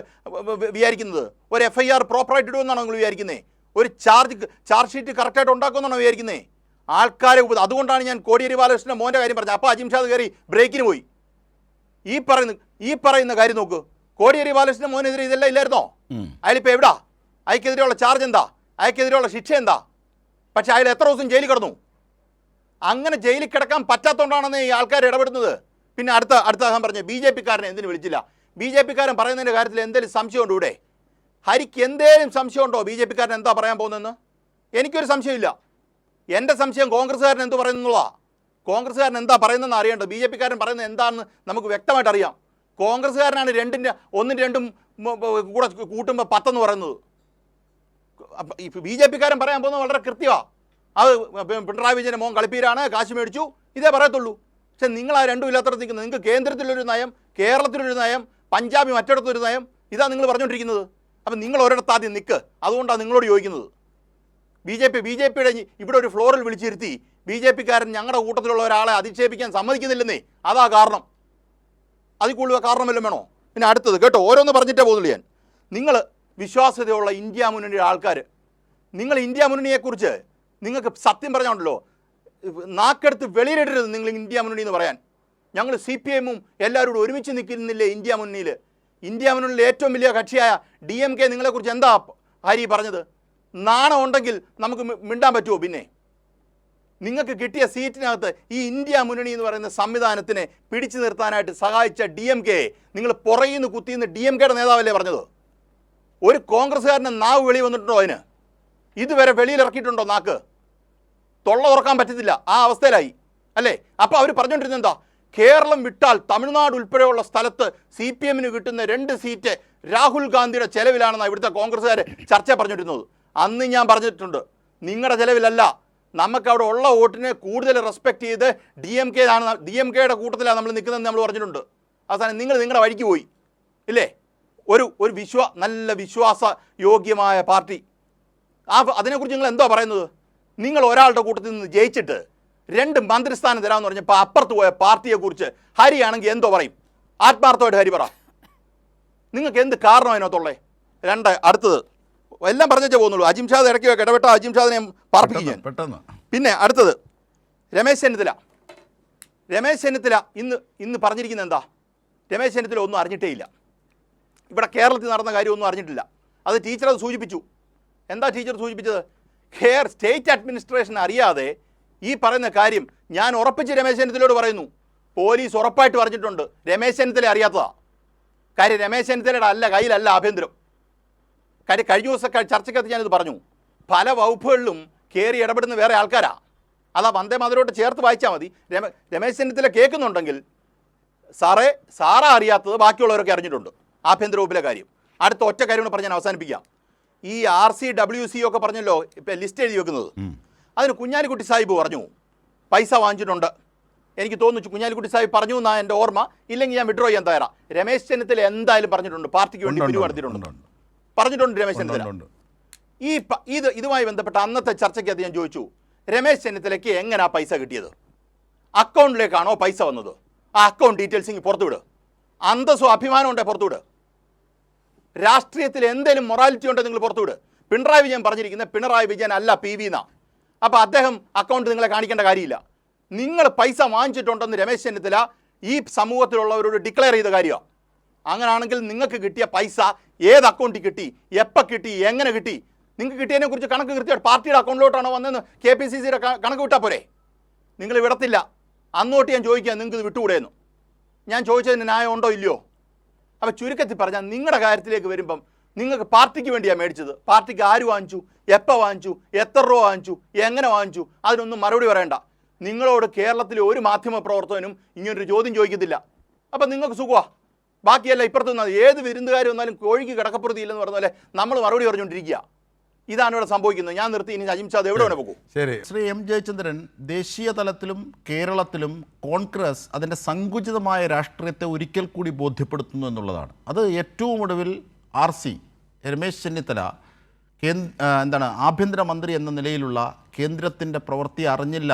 വിചാരിക്കുന്നത്? ഒരു FIR പ്രോപ്പറായിട്ട് ഇടുമെന്നാണോ നിങ്ങൾ വിചാരിക്കുന്നത്? ഒരു ചാർജ് ഷീറ്റ് കറക്റ്റായിട്ട് ഉണ്ടാക്കുമെന്നാണോ വിചാരിക്കുന്നത്? ആൾക്കാരെ അതുകൊണ്ടാണ് ഞാൻ കോടിയേരി ബാലകൃഷ്ണൻ്റെ മോൻ്റെ കാര്യം പറഞ്ഞത്. അപ്പോൾ അജിംഷാദ് കയറി ബ്രേക്കിന് പോയി. ഈ പറയുന്ന കാര്യം നോക്ക്. കോടിയേരി ബാലകൃഷ്ണൻ്റെ മോനെതിരെ ഇതെല്ലാം ഇല്ലായിരുന്നോ? അയാളിപ്പോൾ എവിടാ? അയാൾക്കെതിരെയുള്ള ചാർജ് എന്താ? അയാൾക്കെതിരെയുള്ള ശിക്ഷ എന്താ? പക്ഷേ അയാൾ എത്ര ദിവസം ജയിലിൽ കിടന്നു? അങ്ങനെ ജയിലിൽ കിടക്കാൻ പറ്റാത്തതുകൊണ്ടാണെന്ന് ഈ ആൾക്കാർ ഇടപെടുന്നത്. പിന്നെ അടുത്ത ഞാൻ പറഞ്ഞ BJPക്കാരനെ എന്തിനു വിളിച്ചില്ല? BJPക്കാരൻ പറയുന്നതിൻ്റെ കാര്യത്തിൽ എന്തെങ്കിലും സംശയമുണ്ടോ? ഇവിടെ ഹരിക്ക് എന്തേലും സംശയമുണ്ടോ BJPക്കാരൻ എന്താ പറയാൻ പോകുന്നതെന്ന്? എനിക്കൊരു സംശയമില്ല. എൻ്റെ സംശയം കോൺഗ്രസ്സുകാരൻ എന്ത് പറയുന്നതാണ്. കോൺഗ്രസ്സുകാരൻ എന്താ പറയുന്നതെന്ന് അറിയേണ്ടത്. BJPക്കാരൻ പറയുന്നത് എന്താണെന്ന് നമുക്ക് വ്യക്തമായിട്ട് അറിയാം. കോൺഗ്രസ്സുകാരനാണ് 1 2 കൂടെ കൂട്ടുമ്പോൾ 10 എന്ന് പറയുന്നത്. BJPക്കാരൻ പറയാൻ പോകുന്നത് വളരെ കൃത്യമാണ്. അത് പിണറായി വിജയൻ്റെ മോൻ കളിപ്പീരാണ്, കാശ് മേടിച്ചു, ഇതേ പറയത്തുള്ളൂ. പക്ഷെ നിങ്ങൾ ആ രണ്ടും ഇല്ലാത്തടത്ത് നിൽക്കുന്നത്. നിങ്ങൾക്ക് കേന്ദ്രത്തിലൊരു നയം, കേരളത്തിലൊരു നയം, പഞ്ചാബി മറ്റിടത്തൊരു നയം, ഇതാ നിങ്ങൾ പറഞ്ഞുകൊണ്ടിരിക്കുന്നത്. അപ്പം നിങ്ങൾ ഒരിടത്ത് ആദ്യം നിൽക്ക്. അതുകൊണ്ടാണ് നിങ്ങളോട് ചോദിക്കുന്നത്. BJPയുടെ ഇവിടെ ഒരു ഫ്ലോറിൽ വിളിച്ചിരുത്തി BJPക്കാരൻ ഞങ്ങളുടെ കൂട്ടത്തിലുള്ള ഒരാളെ അധിക്ഷേപിക്കാൻ സമ്മതിക്കുന്നില്ലെന്നേ. അതാ കാരണം. അതിൽ കൂടുതൽ കാരണമല്ലോ വേണോ? പിന്നെ അടുത്തത് കേട്ടോ, ഓരോന്ന് പറഞ്ഞിട്ടേ പോകുന്നില്ല ഞാൻ. നിങ്ങൾ വിശ്വാസ്യതയുള്ള ഇന്ത്യ മുന്നണിയുടെ ആൾക്കാർ, നിങ്ങൾ ഇന്ത്യ മുന്നണിയെക്കുറിച്ച് നിങ്ങൾക്ക് സത്യം പറഞ്ഞുണ്ടല്ലോ, നാക്കെടുത്ത് വെളിയിലിടരുത് നിങ്ങൾ ഇന്ത്യ മുന്നണി എന്ന് പറയാൻ. ഞങ്ങൾ CPM-ഉം എല്ലാവരും കൂടെ ഒരുമിച്ച് നിൽക്കുന്നില്ലേ ഇന്ത്യ മുന്നണിയിൽ? ഇന്ത്യ മുന്നണിയിലെ ഏറ്റവും വലിയ കക്ഷിയായ DMK നിങ്ങളെക്കുറിച്ച് എന്താ ഹരി പറഞ്ഞത്? നാണം ഉണ്ടെങ്കിൽ നമുക്ക് മിണ്ടാൻ പറ്റുമോ? പിന്നെ നിങ്ങൾക്ക് കിട്ടിയ സീറ്റിനകത്ത് ഈ ഇന്ത്യ മുന്നണി എന്ന് പറയുന്ന സംവിധാനത്തിനെ പിടിച്ചു നിർത്താനായിട്ട് സഹായിച്ച DMK നിങ്ങൾ പുറകിൽ നിന്ന് കുത്തിയെന്ന് DMKയുടെ നേതാവല്ലേ പറഞ്ഞത്? ഒരു കോൺഗ്രസ്സുകാരൻ്റെ നാവ് വെളി വന്നിട്ടുണ്ടോ? അതിന് ഇതുവരെ വെളിയിലിറക്കിയിട്ടുണ്ടോ? നാക്ക് തൊള്ള തുറക്കാൻ പറ്റത്തില്ല, ആ അവസ്ഥയിലായി അല്ലേ? അപ്പോൾ അവർ പറഞ്ഞുകൊണ്ടിരുന്നത് എന്താ? കേരളം വിട്ടാൽ തമിഴ്നാട് ഉൾപ്പെടെയുള്ള സ്ഥലത്ത് CPM-ന് കിട്ടുന്ന 2 സീറ്റ് രാഹുൽ ഗാന്ധിയുടെ ചെലവിലാണെന്നാണ് ഇവിടുത്തെ കോൺഗ്രസ്സുകാർ ചർച്ച പറഞ്ഞുകൊണ്ടിരുന്നത്. അന്ന് ഞാൻ പറഞ്ഞിട്ടുണ്ട്, നിങ്ങളുടെ ചെലവിലല്ല. നമുക്കവിടെ ഉള്ള വോട്ടിനെ കൂടുതൽ റെസ്പെക്റ്റ് ചെയ്ത് DMKയുടെ കൂട്ടത്തിലാണ് നമ്മൾ നിൽക്കുന്നതെന്ന് നമ്മൾ പറഞ്ഞിട്ടുണ്ട്. അവസാനം നിങ്ങളുടെ വഴിക്ക് പോയി ഇല്ലേ? ഒരു നല്ല വിശ്വാസ യോഗ്യമായ പാർട്ടി. അതിനെക്കുറിച്ച് നിങ്ങൾ എന്തോ പറയുന്നത്? നിങ്ങൾ ഒരാളുടെ കൂട്ടത്തിൽ നിന്ന് ജയിച്ചിട്ട് 2 മന്ത്രിസ്ഥാനം തരാമെന്ന് പറഞ്ഞപ്പോൾ അപ്പുറത്ത് പോയ പാർട്ടിയെക്കുറിച്ച് ഹരിയാണെങ്കിൽ എന്തോ പറയും? ആത്മാർത്ഥമായിട്ട് ഹരി പറ. നിങ്ങൾക്ക് എന്ത് കാരണം അതിനകത്തുള്ളേ? അടുത്തത് എല്ലാം പറഞ്ഞേ പോകുന്നുള്ളൂ. അജിംഷാദ് ഇടയ്ക്ക് ഇടപെട്ട അജിംഷാദിനെ പറപ്പിക്കും ഞാൻ പെട്ടെന്ന്. പിന്നെ അടുത്തത് രമേശ് ചെന്നിത്തല ഇന്ന് പറഞ്ഞിരിക്കുന്നത് എന്താ? രമേശ് ചെന്നിത്തല ഒന്നും അറിഞ്ഞിട്ടേ ഇല്ല. ഇവിടെ കേരളത്തിൽ നടന്ന കാര്യമൊന്നും അറിഞ്ഞിട്ടില്ല. അത് ടീച്ചർ അത് സൂചിപ്പിച്ചു. എന്താ ടീച്ചർ സൂചിപ്പിച്ചത്? സ്റ്റേറ്റ് അഡ്മിനിസ്ട്രേഷൻ അറിയാതെ ഈ പറയുന്ന കാര്യം ഞാൻ ഉറപ്പിച്ച് രമേശ് ചെന്നിത്തലയോട് പറയുന്നു. പോലീസ് ഉറപ്പായിട്ട് പറഞ്ഞിട്ടുണ്ട് രമേശ് ചെന്നിത്തല അറിയാത്തതാ. കാര്യം രമേശ് ചെന്നിത്തലയുടെ കയ്യിലല്ല ആഭ്യന്തരം. കാര്യം കഴിഞ്ഞ ദിവസം ചർച്ചയ്ക്കകത്ത് ഞാനിത് പറഞ്ഞു. പല വകുപ്പുകളിലും കയറി ഇടപെടുന്ന വേറെ ആൾക്കാരാണ്. അതാ വന്ദേ മാതരമായിട്ട് ചേർത്ത് വായിച്ചാൽ മതി. രമേശ് ചെന്നിത്തല കേൾക്കുന്നുണ്ടെങ്കിൽ സാറാ അറിയാത്തത് ബാക്കിയുള്ളവരൊക്കെ അറിഞ്ഞിട്ടുണ്ട് ആഭ്യന്തര വകുപ്പിലെ കാര്യം. അടുത്ത ഒറ്റ കാര്യം പറഞ്ഞ് ഞാൻ അവസാനിപ്പിക്കാം. ഈ RCWC ഒക്കെ പറഞ്ഞല്ലോ ഇപ്പം ലിസ്റ്റ് എഴുതി വെക്കുന്നത്. അതിന് കുഞ്ഞാലിക്കുട്ടി സാഹിബ് പറഞ്ഞു പൈസ വാങ്ങിച്ചിട്ടുണ്ട്. എനിക്ക് തോന്നുന്നു കുഞ്ഞാലിക്കുട്ടി സാഹിബ് പറഞ്ഞു എന്നാണ് എൻ്റെ ഓർമ്മ. ഇല്ലെങ്കിൽ ഞാൻ വിഡ്രോ ചെയ്യാൻ തയ്യാറാണ്. രമേശ് ചെന്നിത്തല എന്തായാലും പറഞ്ഞിട്ടുണ്ട് പാർട്ടിക്ക് വേണ്ടി പിരിവ് നടത്തിയിട്ടുണ്ട്. പറഞ്ഞിട്ടുണ്ട് രമേശ് ചെന്നിത്തല. ഇതുമായി ബന്ധപ്പെട്ട അന്നത്തെ ചർച്ചയ്ക്കകത്ത് ഞാൻ ചോദിച്ചു, രമേശ് ചെന്നിത്തലയ്ക്ക് എങ്ങനെയാ പൈസ കിട്ടിയത്? അക്കൗണ്ടിലേക്കാണോ പൈസ വന്നത്? ആ അക്കൗണ്ട് ഡീറ്റെയിൽസ് ഇങ്ങ് പുറത്തുവിട്. അന്തസ്സും അഭിമാനം ഉണ്ടേ പുറത്തുവിട്. രാഷ്ട്രീയത്തിൽ എന്തെങ്കിലും മൊറാലിറ്റി ഉണ്ടെങ്കിൽ നിങ്ങൾ പുറത്തുവിട്. പിണറായി വിജയൻ പറഞ്ഞിരിക്കുന്നത് പിണറായി വിജയൻ അല്ല PV എന്നാ. അപ്പോൾ അദ്ദേഹം അക്കൗണ്ട് നിങ്ങളെ കാണിക്കേണ്ട കാര്യമില്ല. നിങ്ങൾ പൈസ വാങ്ങിച്ചിട്ടുണ്ടെന്ന് രമേശ് ചെന്നിത്തല ഈ സമൂഹത്തിലുള്ളവരോട് ഡിക്ലെയർ ചെയ്ത കാര്യമാണ്. അങ്ങനെയാണെങ്കിൽ നിങ്ങൾക്ക് കിട്ടിയ പൈസ ഏത് അക്കൗണ്ടിൽ കിട്ടി, എപ്പോൾ കിട്ടി, എങ്ങനെ കിട്ടി? നിങ്ങൾക്ക് കിട്ടിയതിനെ കുറിച്ച് കണക്ക് കൃത്യമായിട്ട് പാർട്ടിയുടെ അക്കൗണ്ടിലോട്ടാണോ വന്നതെന്ന് KPCCയുടെ കണക്ക് വിട്ടാൽ പോരെ? നിങ്ങൾ വിടത്തില്ല. അന്നോട്ട് ഞാൻ ചോദിക്കുക, നിങ്ങൾക്ക് ഇത് വിട്ടുകൂടെയെന്നു. ഞാൻ ചോദിച്ചതിന് ന്യായം ഉണ്ടോ ഇല്ലയോ? അപ്പോൾ ചുരുക്കത്തിൽ പറഞ്ഞാൽ നിങ്ങളുടെ കാര്യത്തിലേക്ക് വരുമ്പം നിങ്ങൾക്ക് പാർട്ടിക്ക് വേണ്ടിയാണ് മേടിച്ചത്. പാർട്ടിക്ക് ആര് വാങ്ങിച്ചു, എപ്പോൾ വാങ്ങിച്ചു, എത്ര രൂപ വാങ്ങിച്ചു, എങ്ങനെ വാങ്ങിച്ചു, അതിനൊന്നും മറുപടി പറയണ്ട. നിങ്ങളോട് കേരളത്തിലെ ഒരു മാധ്യമ പ്രവർത്തകനും ഇങ്ങനൊരു ചോദ്യം ചോദിക്കത്തില്ല. അപ്പം നിങ്ങൾക്ക് സുഖമാണ്. ബാക്കിയല്ല ഇപ്പുറത്ത് നിന്നാൽ ഏത് വിരുന്നുകാർ വന്നാലും കോഴിക്ക് കിടക്കപ്പുറത്തില്ലെന്ന് പറഞ്ഞ പോലെ നമ്മൾ മറുപടി പറഞ്ഞുകൊണ്ടിരിക്കുക. ഇതാണ് ഇവിടെ സംഭവിക്കുന്നത്. ഞാൻ നിർത്തി. ഇനി അജിംഷാദ് എവിടെ വേണേ പോകും. ശരി. ശ്രീ M. ജയചന്ദ്രൻ, ദേശീയ തലത്തിലും കേരളത്തിലും കോൺഗ്രസ് അതിൻ്റെ സങ്കുചിതമായ രാഷ്ട്രീയത്തെ ഒരിക്കൽ കൂടി ബോധ്യപ്പെടുത്തുന്നു എന്നുള്ളതാണ്. അത് ഏറ്റവും ഒടുവിൽ RC രമേശ് ചെന്നിത്തല ആഭ്യന്തരമന്ത്രി എന്ന നിലയിലുള്ള കേന്ദ്രത്തിൻ്റെ പ്രവൃത്തി അറിഞ്ഞില്ല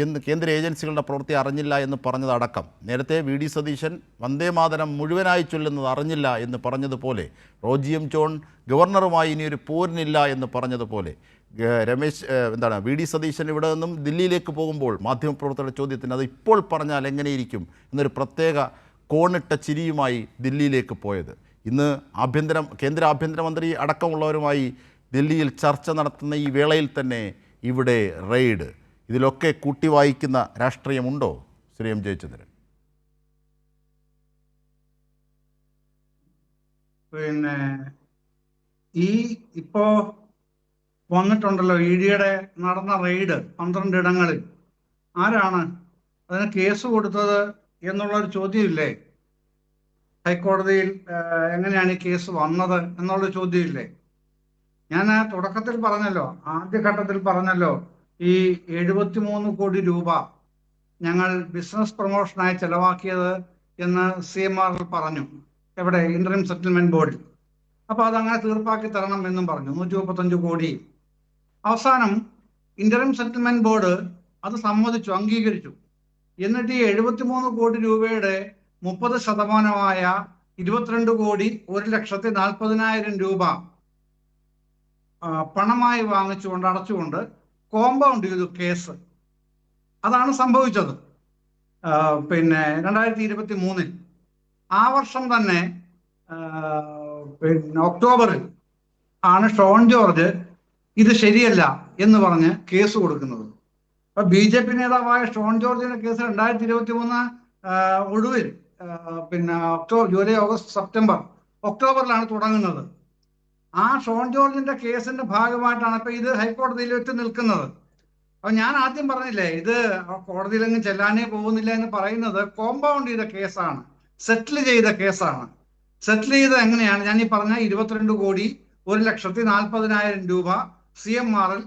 എന്ന്, കേന്ദ്ര ഏജൻസികളുടെ പ്രവൃത്തി അറിഞ്ഞില്ല എന്ന് പറഞ്ഞതടക്കം, നേരത്തെ VD സതീശൻ വന്ദേമാതരം മുഴുവനായി ചൊല്ലുന്നത് അറിഞ്ഞില്ല എന്ന് പറഞ്ഞതുപോലെ, റോജി M. ജോൺ ഗവർണറുമായി ഇനിയൊരു പോരിനില്ല എന്ന് പറഞ്ഞതുപോലെ, VD സതീശൻ ഇവിടെ നിന്നും ദില്ലിയിലേക്ക് പോകുമ്പോൾ മാധ്യമപ്രവർത്തകരുടെ ചോദ്യത്തിന് അത് ഇപ്പോൾ പറഞ്ഞാൽ എങ്ങനെയിരിക്കും എന്നൊരു പ്രത്യേക കോണിട്ട ചിരിയുമായി ദില്ലിയിലേക്ക് പോയത്. ഇന്ന് കേന്ദ്ര ആഭ്യന്തരമന്ത്രി അടക്കമുള്ളവരുമായി ദില്ലിയിൽ ചർച്ച നടത്തുന്ന ഈ വേളയിൽ തന്നെ ഇവിടെ റെയ്ഡ്. ഇതിലൊക്കെ കൂട്ടി വായിക്കുന്ന രാഷ്ട്രീയമുണ്ടോ ശ്രീ M. ജയചന്ദ്രൻ? പിന്നെ ഇപ്പോ വന്നിട്ടുണ്ടല്ലോ EDയുടെ നടന്ന റെയ്ഡ് 12 ഇടങ്ങളിൽ. ആരാണ് അതിന് കേസ് കൊടുത്തത് എന്നുള്ളൊരു ചോദ്യമില്ലേ? ഹൈക്കോടതിയിൽ എങ്ങനെയാണ് ഈ കേസ് വന്നത് എന്നുള്ള ചോദ്യമില്ലേ? ഞാൻ തുടക്കത്തിൽ പറഞ്ഞല്ലോ, ആദ്യഘട്ടത്തിൽ പറഞ്ഞല്ലോ, ഈ 73 കോടി രൂപ ഞങ്ങൾ ബിസിനസ് പ്രൊമോഷനായി ചെലവാക്കിയത് എന്ന് CMR പറഞ്ഞു. എവിടെ? ഇന്ററിം സെറ്റിൽമെന്റ് ബോർഡിൽ. അപ്പൊ അതങ്ങനെ തീർപ്പാക്കി തരണം എന്നും പറഞ്ഞു. 135 കോടി. അവസാനം ഇന്ററിം സെറ്റിൽമെന്റ് ബോർഡ് അത് സമ്മതിച്ചു, അംഗീകരിച്ചു. എന്നിട്ട് ഈ 73 കോടി രൂപയുടെ 30% 22 കോടി 1,40,000 രൂപ പണമായി വാങ്ങിച്ചുകൊണ്ട് അടച്ചുകൊണ്ട് കോമ്പൗണ്ട് ചെയ്തു കേസ്. അതാണ് സംഭവിച്ചത്. പിന്നെ 2023 ആ വർഷം തന്നെ പിന്നെ ഒക്ടോബറിൽ ആണ് ഷോൺ ജോർജ് ഇത് ശരിയല്ല എന്ന് പറഞ്ഞ് കേസ് കൊടുക്കുന്നത്. അപ്പൊ BJP നേതാവായ ഷോൺ ജോർജിന്റെ കേസ് 2023 ഒടുവിൽ പിന്നെ ജൂലൈ, ഓഗസ്റ്റ്, സെപ്റ്റംബർ, ഒക്ടോബറിലാണ് തുടങ്ങുന്നത്. ആ ഷോൺ ജോർജിന്റെ കേസിന്റെ ഭാഗമായിട്ടാണ് ഇപ്പൊ ഇത് ഹൈക്കോടതിയിൽ എത്തി നിൽക്കുന്നത്. അപ്പൊ ഞാൻ ആദ്യം പറഞ്ഞില്ലേ, ഇത് കോടതിയിലെങ്ങും ചെല്ലാനേ പോകുന്നില്ല എന്ന് പറയുന്നത് കോമ്പൗണ്ട് ചെയ്ത കേസാണ്, സെറ്റിൽ ചെയ്ത കേസാണ്. സെറ്റിൽ ചെയ്തത് എങ്ങനെയാണ്? ഞാൻ ഈ പറഞ്ഞ 22 കോടി 1,40,000 രൂപ CMRൽ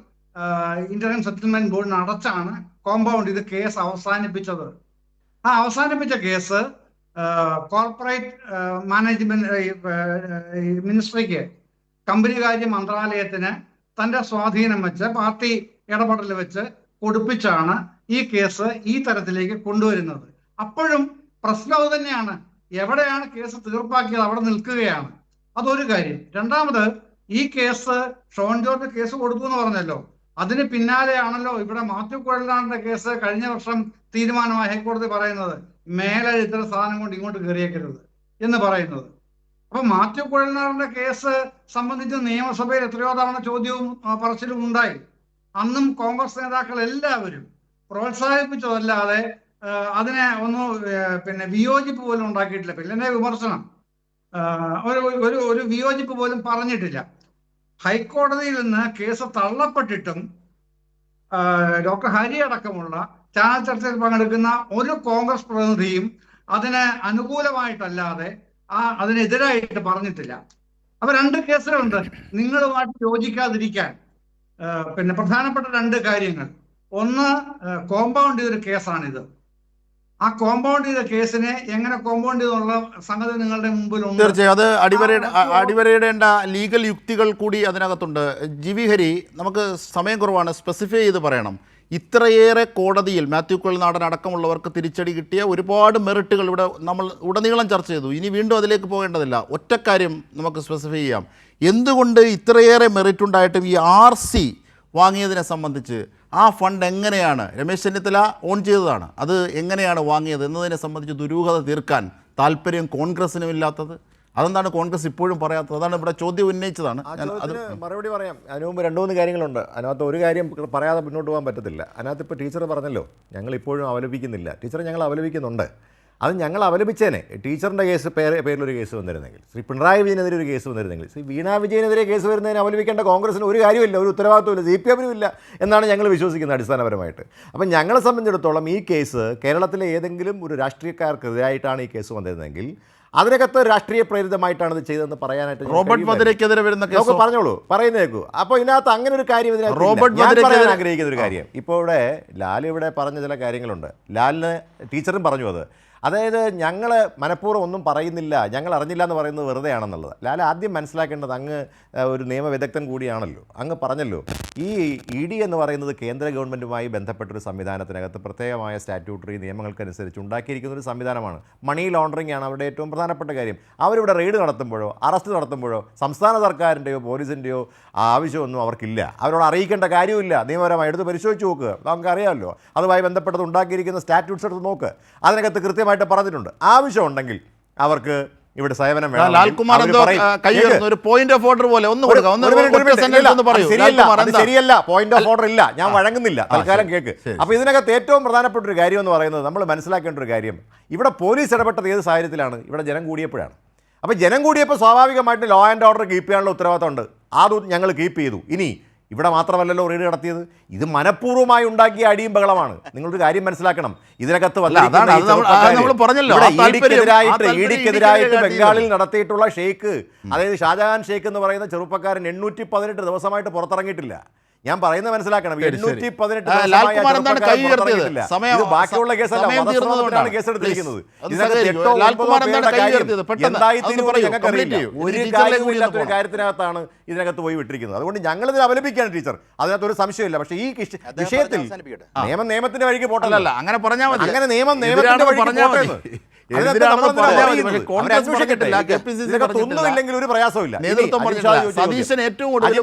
ഇന്ററിം സെറ്റിൽമെന്റ് ബോർഡിന് അടച്ചാണ് കോമ്പൗണ്ട് ചെയ്ത് കേസ് അവസാനിപ്പിച്ചത്. ആ അവസാനിപ്പിച്ച കേസ് കോർപ്പറേറ്റ് മാനേജ്മെന്റ് മിനിസ്ട്രിക്ക്, കമ്പനികാര്യ മന്ത്രാലയത്തിന് തന്റെ സ്വാധീനം വെച്ച്, പാർട്ടി ഇടപെടൽ വെച്ച് കൊടുപ്പിച്ചാണ് ഈ കേസ് ഈ തരത്തിലേക്ക് കൊണ്ടുവരുന്നത്. അപ്പോഴും പ്രശ്നം തന്നെയാണ്. എവിടെയാണ് കേസ് തീർപ്പാക്കിയത് അവിടെ നിൽക്കുകയാണ്. അതൊരു കാര്യം. രണ്ടാമത്, ഈ കേസ് ഷോൺ ജോർജ് കേസ് കൊടുത്തു എന്ന് പറഞ്ഞല്ലോ, അതിന് പിന്നാലെയാണല്ലോ ഇവിടെ മാത്യു കുഴൽനാടന്റെ കേസ് കഴിഞ്ഞ വർഷം തീരുമാനമായി ഹൈക്കോടതി പറയുന്നത് മേലെ ഇത്തരം സാധനം കൊണ്ട് ഇങ്ങോട്ട് കയറിയേക്കരുത് എന്ന് പറയുന്നത്. അപ്പൊ മാത്യു കുഴൽനാടന്റെ കേസ് സംബന്ധിച്ച് നിയമസഭയിൽ എത്രയോ തവണ ചോദ്യവും പറച്ചിലും ഉണ്ടായി. അന്നും കോൺഗ്രസ് നേതാക്കൾ എല്ലാവരും പ്രോത്സാഹിപ്പിച്ചതല്ലാതെ അതിനെ ഒന്ന് പിന്നെ വിയോജിപ്പ് പോലും ഉണ്ടാക്കിയിട്ടില്ല. പിന്നെ വിമർശനം, ഒരു വിയോജിപ്പ് പോലും പറഞ്ഞിട്ടില്ല. ഹൈക്കോടതിയിൽ നിന്ന് കേസ് തള്ളപ്പെട്ടിട്ടും ഡോക്ടർ ഹരി അടക്കമുള്ള ചാനൽ ചർച്ചയിൽ പങ്കെടുക്കുന്ന ഒരു കോൺഗ്രസ് പ്രതിനിധിയും അതിന് അനുകൂലമായിട്ടല്ലാതെ അതിനെതിരായിട്ട് പറഞ്ഞിട്ടില്ല. അപ്പൊ 2 കേസുകളുണ്ട് നിങ്ങളുമായിട്ട് യോജിക്കാതിരിക്കാൻ. പിന്നെ പ്രധാനപ്പെട്ട 2 കാര്യങ്ങൾ. ഒന്ന്, കോമ്പൗണ്ട് ചെയ്തൊരു കേസാണിത്. ആ കോമ്പൗണ്ട് ചെയ്ത കേസിനെ എങ്ങനെ കോമ്പൗണ്ട് ചെയ്തുള്ള സംഗതി നിങ്ങളുടെ മുമ്പിലുണ്ട്. തീർച്ചയായും അത് അടിവരയിടേണ്ട ലീഗൽ യുക്തികൾ കൂടി അതിനകത്തുണ്ട്. ജി.വി. ഹരി, നമുക്ക് സമയം കുറവാണ്, സ്പെസിഫൈ ചെയ്ത് പറയണം. ഇത്രയേറെ കോടതിയിൽ മാത്യു കുഴൽനാടൻ അടക്കമുള്ളവർക്ക് തിരിച്ചടി കിട്ടിയ ഒരുപാട് മെറിറ്റുകൾ ഇവിടെ നമ്മൾ ഉടനീളം ചർച്ച ചെയ്തു. ഇനി വീണ്ടും അതിലേക്ക് പോകേണ്ടതില്ല. ഒറ്റക്കാര്യം നമുക്ക് സ്പെസിഫൈ ചെയ്യാം. എന്തുകൊണ്ട് ഇത്രയേറെ മെറിറ്റ് ഉണ്ടായിട്ടും ഈ RC വാങ്ങിയതിനെ സംബന്ധിച്ച് ആ ഫണ്ട് എങ്ങനെയാണ്, രമേശ് ചെന്നിത്തല ഓൺ ചെയ്തതാണ്, അത് എങ്ങനെയാണ് വാങ്ങിയത് എന്നതിനെ സംബന്ധിച്ച് ദുരൂഹത തീർക്കാൻ താല്പര്യം കോൺഗ്രസിനും ഇല്ലാത്തത്? അതെന്താണ് കോൺഗ്രസ് ഇപ്പോഴും പറയാത്തത്? അതാണ് ഇവിടെ ചോദ്യം ഉന്നയിച്ചതാണ്. മറുപടി പറയാം. അതിന് മുമ്പ് 2-3 കാര്യങ്ങളുണ്ട്. അതിനകത്ത് ഒരു കാര്യം പറയാതെ മുന്നോട്ട് പോകാൻ പറ്റത്തില്ല. അതിനകത്ത് ഇപ്പോൾ ടീച്ചർ പറഞ്ഞല്ലോ, ഞങ്ങൾ ഇപ്പോഴും അപലപിക്കുന്നില്ല. ടീച്ചർ ഞങ്ങൾ അപലപിക്കുന്നുണ്ട്. അത് ഞങ്ങൾ അപലപിച്ചേനെ. ടീച്ചറിൻ്റെ പേരിലൊരു കേസ് വന്നിരുന്നെങ്കിൽ, ശ്രീ പിണറായി വിജയനെതിരെ ഒരു കേസ് വന്നിരുന്നെങ്കിൽ, ശ്രീ വീണാ വിജയനെതിരെ കേസ് വരുന്നതിന് അപലപിക്കേണ്ട കോൺഗ്രസിന് ഒരു കാര്യമില്ല, ഒരു ഉത്തരവാദിത്വമില്ല, CPM-നും ഇല്ല എന്നാണ് ഞങ്ങൾ വിശ്വസിക്കുന്നത് അടിസ്ഥാനപരമായിട്ട്. അപ്പം ഞങ്ങളെ സംബന്ധിച്ചിടത്തോളം ഈ കേസ് കേരളത്തിലെ ഏതെങ്കിലും ഒരു രാഷ്ട്രീയക്കാർക്കെതിരായിട്ടാണ് ഈ കേസ് വന്നിരുന്നെങ്കിൽ അതിനകത്ത് രാഷ്ട്രീയ പ്രേരിതമായിട്ടാണ് ഇത് ചെയ്തതെന്ന് പറയാനായിട്ട് റോബർട്ട് വധരയ്ക്കെതിരെ വരുന്ന കേസ് പറഞ്ഞോളൂ, പറയുന്നേക്കൂ. അപ്പോൾ ഇതിനകത്ത് അങ്ങനെ ഒരു കാര്യം റോബർട്ട് പറയാൻ ആഗ്രഹിക്കുന്ന ഒരു കാര്യം, ഇപ്പോൾ ഇവിടെ ലാൽ ഇവിടെ പറഞ്ഞ ചില കാര്യങ്ങളുണ്ട്. ലാലിന് ടീച്ചറും പറഞ്ഞു അത്. അതായത് ഞങ്ങൾ മനഃപൂർവ്വം ഒന്നും പറയുന്നില്ല, ഞങ്ങൾ അറിഞ്ഞില്ല എന്ന് പറയുന്നത് വെറുതെയാണെന്നുള്ളത്. ലാൽ ആദ്യം മനസ്സിലാക്കേണ്ടത്, അങ്ങ് ഒരു നിയമവിദഗ്ധൻ കൂടിയാണല്ലോ, അങ്ങ് പറഞ്ഞല്ലോ ഈ ED എന്ന് പറയുന്നത് കേന്ദ്ര ഗവൺമെൻറ്റുമായി ബന്ധപ്പെട്ടൊരു സംവിധാനത്തിനകത്ത് പ്രത്യേകമായ സ്റ്റാറ്റ്യൂട്ടറി നിയമങ്ങൾക്കനുസരിച്ച് ഉണ്ടാക്കിയിരിക്കുന്ന ഒരു സംവിധാനമാണ്. മണി ലോണ്ടറിംഗ് ആണ് അവരുടെ ഏറ്റവും പ്രധാനപ്പെട്ട കാര്യം. അവരിവിടെ റെയ്ഡ് നടത്തുമ്പോഴോ അറസ്റ്റ് നടത്തുമ്പോഴോ സംസ്ഥാന സർക്കാരിൻ്റെയോ പോലീസിൻ്റെയോ ആവശ്യമൊന്നും അവർക്കില്ല. അവരോട് അറിയിക്കേണ്ട കാര്യമില്ല. നിയമപരമായി എടുത്ത് പരിശോധിച്ച് നോക്കുക, നമുക്കറിയാമല്ലോ. അതുമായി ബന്ധപ്പെട്ടത് ഉണ്ടാക്കിയിരിക്കുന്ന സ്റ്റാറ്റ്യൂട്ട്സ് എടുത്ത് നോക്ക്, അതിനകത്ത് കൃത്യമായിട്ട് പറഞ്ഞിട്ടുണ്ട്. ആവശ്യമുണ്ടെങ്കിൽ അവർക്ക് ഇവിടെ സേവനം വേണം. ലാൽകുമാർ എന്തോ കൈയ്യുന്നു ഒരു പോയിന്റ് ഓഫ് ഓർഡർ പോലെ ഒന്ന് കൊടുക്കാം. ശരിയല്ല, പോയിന്റ് ഓഫ് ഓർഡർ ഇല്ല, ഞാൻ വഴങ്ങുന്നില്ല, തൽക്കാലം കേക്ക്. അപ്പോൾ ഇതിനകത്ത് ഏറ്റവും പ്രധാനപ്പെട്ട ഒരു കാര്യം എന്ന് പറയുന്നത്, നമ്മൾ മനസ്സിലാക്കേണ്ട ഒരു കാര്യം, ഇവിടെ പോലീസ് ഇടപെട്ടത് ഏത് സാഹചര്യത്തിലാണ്? ഇവിടെ ജനം കൂടിയപ്പോഴാണ്. അപ്പോൾ ജനം കൂടിയപ്പോൾ സ്വാഭാവികമായിട്ട് ലോ ആൻഡ് ഓർഡർ കീപ്പ് ചെയ്യാനുള്ള ഉത്തരവാദിത്തമുണ്ട്. അതും ഞങ്ങൾ കീപ്പ് ചെയ്തു. ഇനി ഇവിടെ മാത്രമല്ലല്ലോ റെയ്ഡ് നടത്തിയത്, ഇത് മനഃപൂർവ്വമായി ഉണ്ടാക്കിയ അടിയും ബഹളമാണ്. നിങ്ങളൊരു കാര്യം മനസ്സിലാക്കണം, ഇതിനകത്ത് ഈഡിക്കെതിരായിട്ട് ബംഗാളിൽ നടത്തിയിട്ടുള്ള ഷെയ്ഖ്, അതായത് ഷാജഹാൻ ഷെയ്ഖ് എന്ന് പറയുന്ന ചെറുപ്പക്കാരൻ 818 ദിവസമായിട്ട് പുറത്തിറങ്ങിയിട്ടില്ല. ഞാൻ പറയുന്നത് മനസ്സിലാക്കണം. 818 ബാക്കിയുള്ള കേസല്ല, കേസെടുത്തിരിക്കുന്നത്. ഒരു കാര്യത്തിനകത്താണ് ഇതിനകത്ത് പോയി വിട്ടിരിക്കുന്നത്. അതുകൊണ്ട് ഞങ്ങൾ ഇതിൽ അപലപിക്കുകയാണ് ടീച്ചർ, അതിനകത്ത് ഒരു സംശയമില്ല. പക്ഷേ ഈ വിഷയത്തിൽ നിയമത്തിന്റെ വഴിക്ക് പോട്ടല്ല, അങ്ങനെ പറഞ്ഞാൽ മതി. അങ്ങനെ നിയമത്തിന്റെ വഴിക്ക് ഒന്നുമില്ലെങ്കിൽ ഒരു പ്രയാസമില്ല.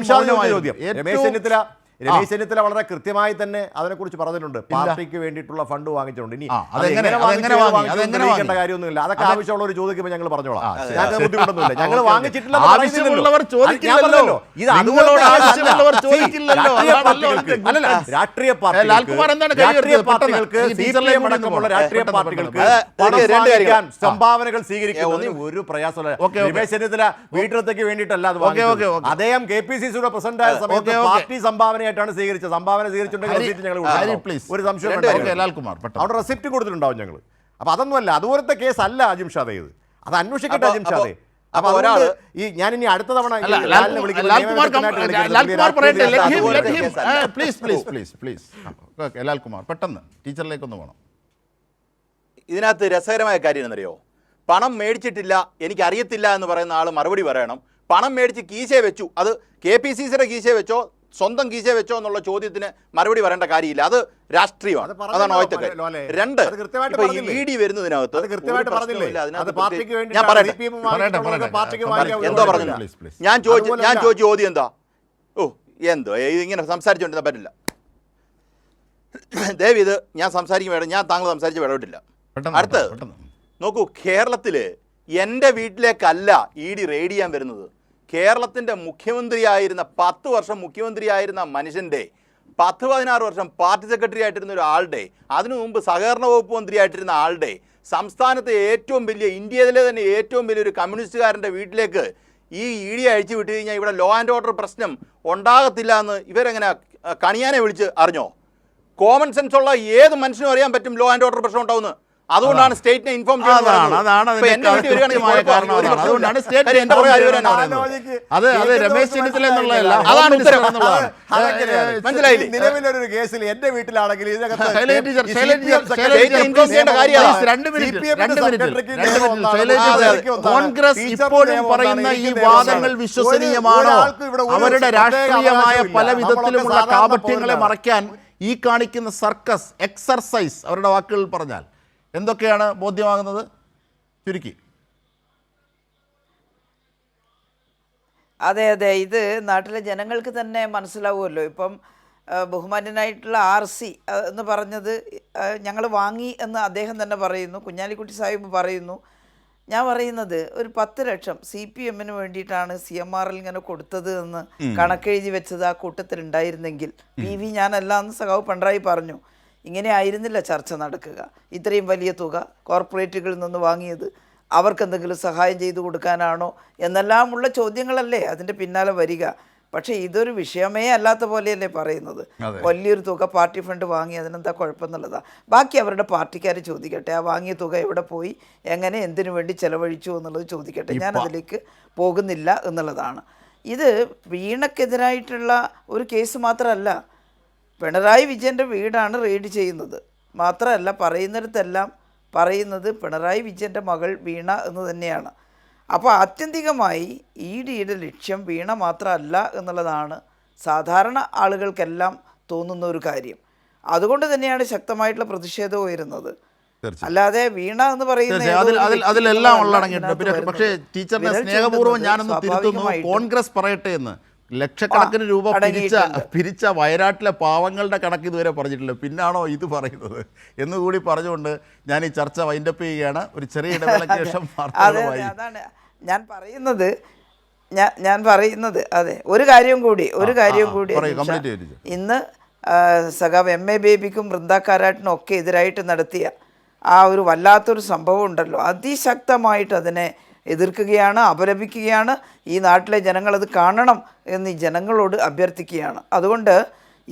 രമേശ് ചെന്നിത്തല വളരെ കൃത്യമായി തന്നെ അതിനെക്കുറിച്ച് പറഞ്ഞിട്ടുണ്ട്. പാർട്ടിക്ക് വേണ്ടിയിട്ടുള്ള ഫണ്ട് വാങ്ങിച്ചിട്ടുണ്ട്. ഇനി കാര്യമൊന്നുമില്ല, അതൊക്കെ ആവശ്യമുള്ള ഒരു ചോദിക്കുമ്പോൾ ഞങ്ങൾ പറഞ്ഞോളാം. ഞങ്ങൾക്ക് ബുദ്ധിമുട്ടൊന്നുമില്ല, ഞങ്ങൾ വാങ്ങിച്ചിട്ടില്ല. രാഷ്ട്രീയ പാർട്ടികൾക്ക് സംഭാവനകൾ സ്വീകരിക്കുന്നതിന് ഒരു പ്രയാസമില്ല. രമേശ് ചെന്നിത്തല വീട്ടിലത്തേക്ക് വേണ്ടിയിട്ടല്ല അത് വാങ്ങിയത്. അദ്ദേഹം KPCCയുടെ പ്രസിഡന്റായ സമയത്ത് പാർട്ടി സംഭാവന സ്വീകരിച്ചത്. സംഭാവന സ്വീകരിച്ചിട്ടുണ്ടെങ്കിൽ ഒരു സംശയം അവിടെ റെസിപ്റ്റ് കൊടുത്തിട്ടുണ്ടാവും ഞങ്ങൾ. അപ്പൊ അതൊന്നുമല്ല, അതുപോലത്തെ കേസ് അല്ല അജിം ഷാദേ. ഇത് അത് അന്വേഷിക്കട്ടെ അജിം ഷാദേ. അപ്പൊ ഒരാൾ ഈ ഞാൻ ഇനി അടുത്ത തവണ ലാൽകുമാർ പെട്ടെന്ന് ടീച്ചറിലേക്കൊന്ന് പോകണം. ഇതിനകത്ത് രസകരമായ കാര്യം എന്നറിയോ, പണം മേടിച്ചിട്ടില്ല എനിക്കറിയത്തില്ല എന്ന് പറയുന്ന ആൾ മറുപടി പറയണം. പണം മേടിച്ച് കീശയെ വെച്ചു, അത് KPCCയുടെ കീശയെ വെച്ചോ സ്വന്തം കീശയെ വെച്ചോ എന്നുള്ള ചോദ്യത്തിന് മറുപടി പറയേണ്ട കാര്യമില്ല. അത് രാഷ്ട്രീയമാണ്, അതാണ് ഒറ്റ കാര്യം. രണ്ട്, ED വരുന്നതിനകത്ത് എന്തോ പറഞ്ഞില്ല. ഞാൻ ചോദിച്ച ചോദ്യം എന്താ? എന്തോ ഇങ്ങനെ സംസാരിച്ചുകൊണ്ടിരുന്ന പറ്റില്ല. ദേവി, ഇത് ഞാൻ സംസാരിക്കും, ഞാൻ താങ്കൾ സംസാരിച്ച് ഇടപെട്ടില്ല. അടുത്ത് നോക്കൂ, കേരളത്തില് എൻ്റെ വീട്ടിലേക്കല്ല ED റെയ്ഡ് ചെയ്യാൻ വരുന്നത്. കേരളത്തിൻ്റെ മുഖ്യമന്ത്രിയായിരുന്ന 10 വർഷം മുഖ്യമന്ത്രിയായിരുന്ന മനുഷ്യൻ്റെ 10-16 വർഷം പാർട്ടി സെക്രട്ടറി ആയിട്ടിരുന്ന ഒരാളുടെ, അതിനു മുമ്പ് സഹകരണ വകുപ്പ് മന്ത്രിയായിട്ടിരുന്ന ആളുടെ, സംസ്ഥാനത്തെ ഏറ്റവും വലിയ, ഇന്ത്യയിലെ തന്നെ ഏറ്റവും വലിയൊരു കമ്മ്യൂണിസ്റ്റുകാരൻ്റെ വീട്ടിലേക്ക് ഈ ED അഴിച്ചു വിട്ടു കഴിഞ്ഞാൽ ഇവിടെ ലോ ആൻഡ് ഓർഡർ പ്രശ്നം ഉണ്ടാകത്തില്ല എന്ന് ഇവരെങ്ങനെ കണിയാനെ വിളിച്ച് അറിഞ്ഞോ? കോമൺ സെൻസ് ഉള്ള ഏത് മനുഷ്യനും അറിയാൻ പറ്റും ലോ ആൻഡ് ഓർഡർ പ്രശ്നം ഉണ്ടാവുമെന്ന്. അതുകൊണ്ടാണ് സ്റ്റേറ്റിനെ ഇൻഫോം അതാണ് അതിന്റെ കൃത്യമായ കാരണം. അതുകൊണ്ടാണ് സ്റ്റേറ്റ് എന്റെ പുറകെ വരുവാനാ അത് രമേശ് ചെന്നിത്തല എന്നുള്ളതല്ല, അതാണ് ഉത്തരം. മനസ്സിലായില്ലേ? നിലവിലൊരു കേസിൽ എന്റെ വീട്ടിലാണെങ്കിൽ കോൺഗ്രസ് ഇപ്പോഴും പറയുന്ന ഈ വാദങ്ങൾ വിശ്വസനീയമാണോ? അവരുടെ രാഷ്ട്രീയമായ പല വിധത്തിലുമുള്ള കാപട്യങ്ങളെ മറയ്ക്കാൻ ഈ കാണിക്കുന്ന സർക്കസ് എക്സർസൈസ്, അവരുടെ വാക്കുകൾ പറഞ്ഞാൽ എന്തൊക്കെയാണ് ബോധ്യമാകുന്നത്? ചുരുക്കി. അതെ അതെ, ഇത് നാട്ടിലെ ജനങ്ങൾക്ക് തന്നെ മനസ്സിലാവുമല്ലോ. ഇപ്പം ബഹുമാന്യനായിട്ടുള്ള RC എന്ന് പറഞ്ഞത് ഞങ്ങൾ വാങ്ങി എന്ന് അദ്ദേഹം തന്നെ പറയുന്നു, കുഞ്ഞാലിക്കുട്ടി സാഹിബ് പറയുന്നു. ഞാൻ പറയുന്നത് ഒരു 10 ലക്ഷം CPM-ന് വേണ്ടിയിട്ടാണ് CMR-ൽ ഇങ്ങനെ കൊടുത്തത് എന്ന് കണക്കെഴുതി വെച്ചത് ആ കൂട്ടത്തിലുണ്ടായിരുന്നെങ്കിൽ PV ഞാനല്ല എന്ന് സഖാവ് പിണറായി പറഞ്ഞു. ഇങ്ങനെ ആയിരുന്നില്ല ചർച്ച നടക്കുക. ഇത്രയും വലിയ തുക കോർപ്പറേറ്റുകളിൽ നിന്ന് വാങ്ങിയത് അവർക്ക് എന്തെങ്കിലും സഹായം ചെയ്തു കൊടുക്കാനാണോ എന്നെല്ലാമുള്ള ചോദ്യങ്ങളല്ലേ അതിൻ്റെ പിന്നാലെ വരിക. പക്ഷേ ഇതൊരു വിഷയമേ അല്ലാത്ത പോലെയല്ലേ പറയുന്നത്. വലിയൊരു തുക പാർട്ടി ഫണ്ട് വാങ്ങി, അതിനെന്താ കുഴപ്പമെന്നുള്ളതാണ്. ബാക്കി അവരുടെ പാർട്ടിക്കാർ ചോദിക്കട്ടെ, ആ വാങ്ങിയ തുക എവിടെ പോയി, എങ്ങനെ, എന്തിനു വേണ്ടി ചെലവഴിച്ചു എന്നുള്ളത് ചോദിക്കട്ടെ. ഞാനതിലേക്ക് പോകുന്നില്ല എന്നുള്ളതാണ്. ഇത് വീണക്കെതിരായിട്ടുള്ള ഒരു കേസ് മാത്രമല്ല, പിണറായി വിജയൻ്റെ വീടാണ് റെയ്ഡ് ചെയ്യുന്നത്. മാത്രമല്ല പറയുന്നിടത്തെല്ലാം പറയുന്നത് പിണറായി വിജയൻ്റെ മകൾ വീണ എന്ന് തന്നെയാണ്. അപ്പോൾ ആത്യന്തികമായി EDയുടെ ലക്ഷ്യം വീണ മാത്രമല്ല എന്നുള്ളതാണ് സാധാരണ ആളുകൾക്കെല്ലാം തോന്നുന്ന ഒരു കാര്യം. അതുകൊണ്ട് തന്നെയാണ് ശക്തമായിട്ടുള്ള പ്രതിഷേധം ഉയരുന്നത്. അല്ലാതെ വീണ എന്ന് പറയുന്നത് അതിലെല്ലാം ഉള്ളടങ്ങിയിട്ടുണ്ട്. പക്ഷേ ടീച്ചറിനെ സ്നേഹപൂർവ്വം ഞാനൊന്ന് തിരുത്തുന്നു. കോൺഗ്രസ് പറയട്ടെ എന്ന് ലക്ഷക്കണക്കിന് രൂപ പിരിച്ച വയനാട്ടിലെ പാവങ്ങളുടെ കണക്ക് ഇതുവരെ പറഞ്ഞിട്ടില്ല, പിന്നാണോ ഇത് പറയുന്നത് എന്നുകൂടി പറഞ്ഞുകൊണ്ട് ഞാൻ ഈ ചർച്ച വൈൻഡപ്പ് ചെയ്യുകയാണ്. ഒരു ചെറിയ ഇടവേളയ്ക്ക് ശേഷം അതാണ് ഞാൻ പറയുന്നത്. അതെ, ഒരു കാര്യം കൂടി ഇന്ന് സഖാവ് MA ബേബിക്കും വൃന്ദ കാരാട്ടിനും ഒക്കെ എതിരായിട്ട് നടത്തിയ ആ ഒരു വല്ലാത്തൊരു സംഭവം ഉണ്ടല്ലോ, അതിശക്തമായിട്ട് അതിനെ എതിർക്കുകയാണ്, അപലപിക്കുകയാണ്. ഈ നാട്ടിലെ ജനങ്ങളത് കാണണം എന്ന് ഈ ജനങ്ങളോട് അഭ്യർത്ഥിക്കുകയാണ്. അതുകൊണ്ട്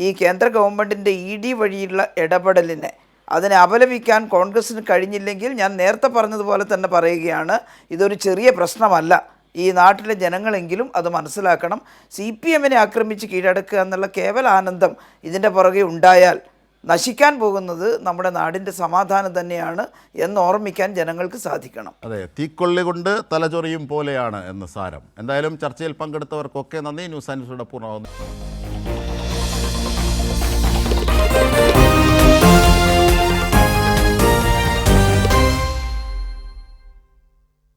ഈ കേന്ദ്ര ഗവൺമെൻറ്റിൻ്റെ ED വഴിയുള്ള ഇടപെടലിനെ അതിനെ അപലപിക്കാൻ കോൺഗ്രസ്സിന് കഴിഞ്ഞില്ലെങ്കിൽ ഞാൻ നേരത്തെ പറഞ്ഞതുപോലെ തന്നെ പറയുകയാണ്, ഇതൊരു ചെറിയ പ്രശ്നമല്ല. ഈ നാട്ടിലെ ജനങ്ങളെങ്കിലും അത് മനസ്സിലാക്കണം. CPM-നെ ആക്രമിച്ച് കീഴടക്കുക എന്നുള്ള കേവല ആനന്ദം ഇതിൻ്റെ പുറകെ ഉണ്ടായാൽ നശിക്കാൻ പോകുന്നത് നമ്മുടെ നാടിൻ്റെ സമാധാനം തന്നെയാണ് എന്ന് ഓർമ്മിക്കാൻ ജനങ്ങൾക്ക് സാധിക്കണം. അതെ, തീക്കൊള്ളി കൊണ്ട് തലചൊറിയും പോലെയാണ് എന്ന് സാരം. എന്തായാലും ചർച്ചയിൽ പങ്കെടുത്തവർക്കൊക്കെ നന്ദി. ന്യൂസ് ആൻഡ് ന്യൂസിലൂടെ പൂർണ്ണമാകുന്നു.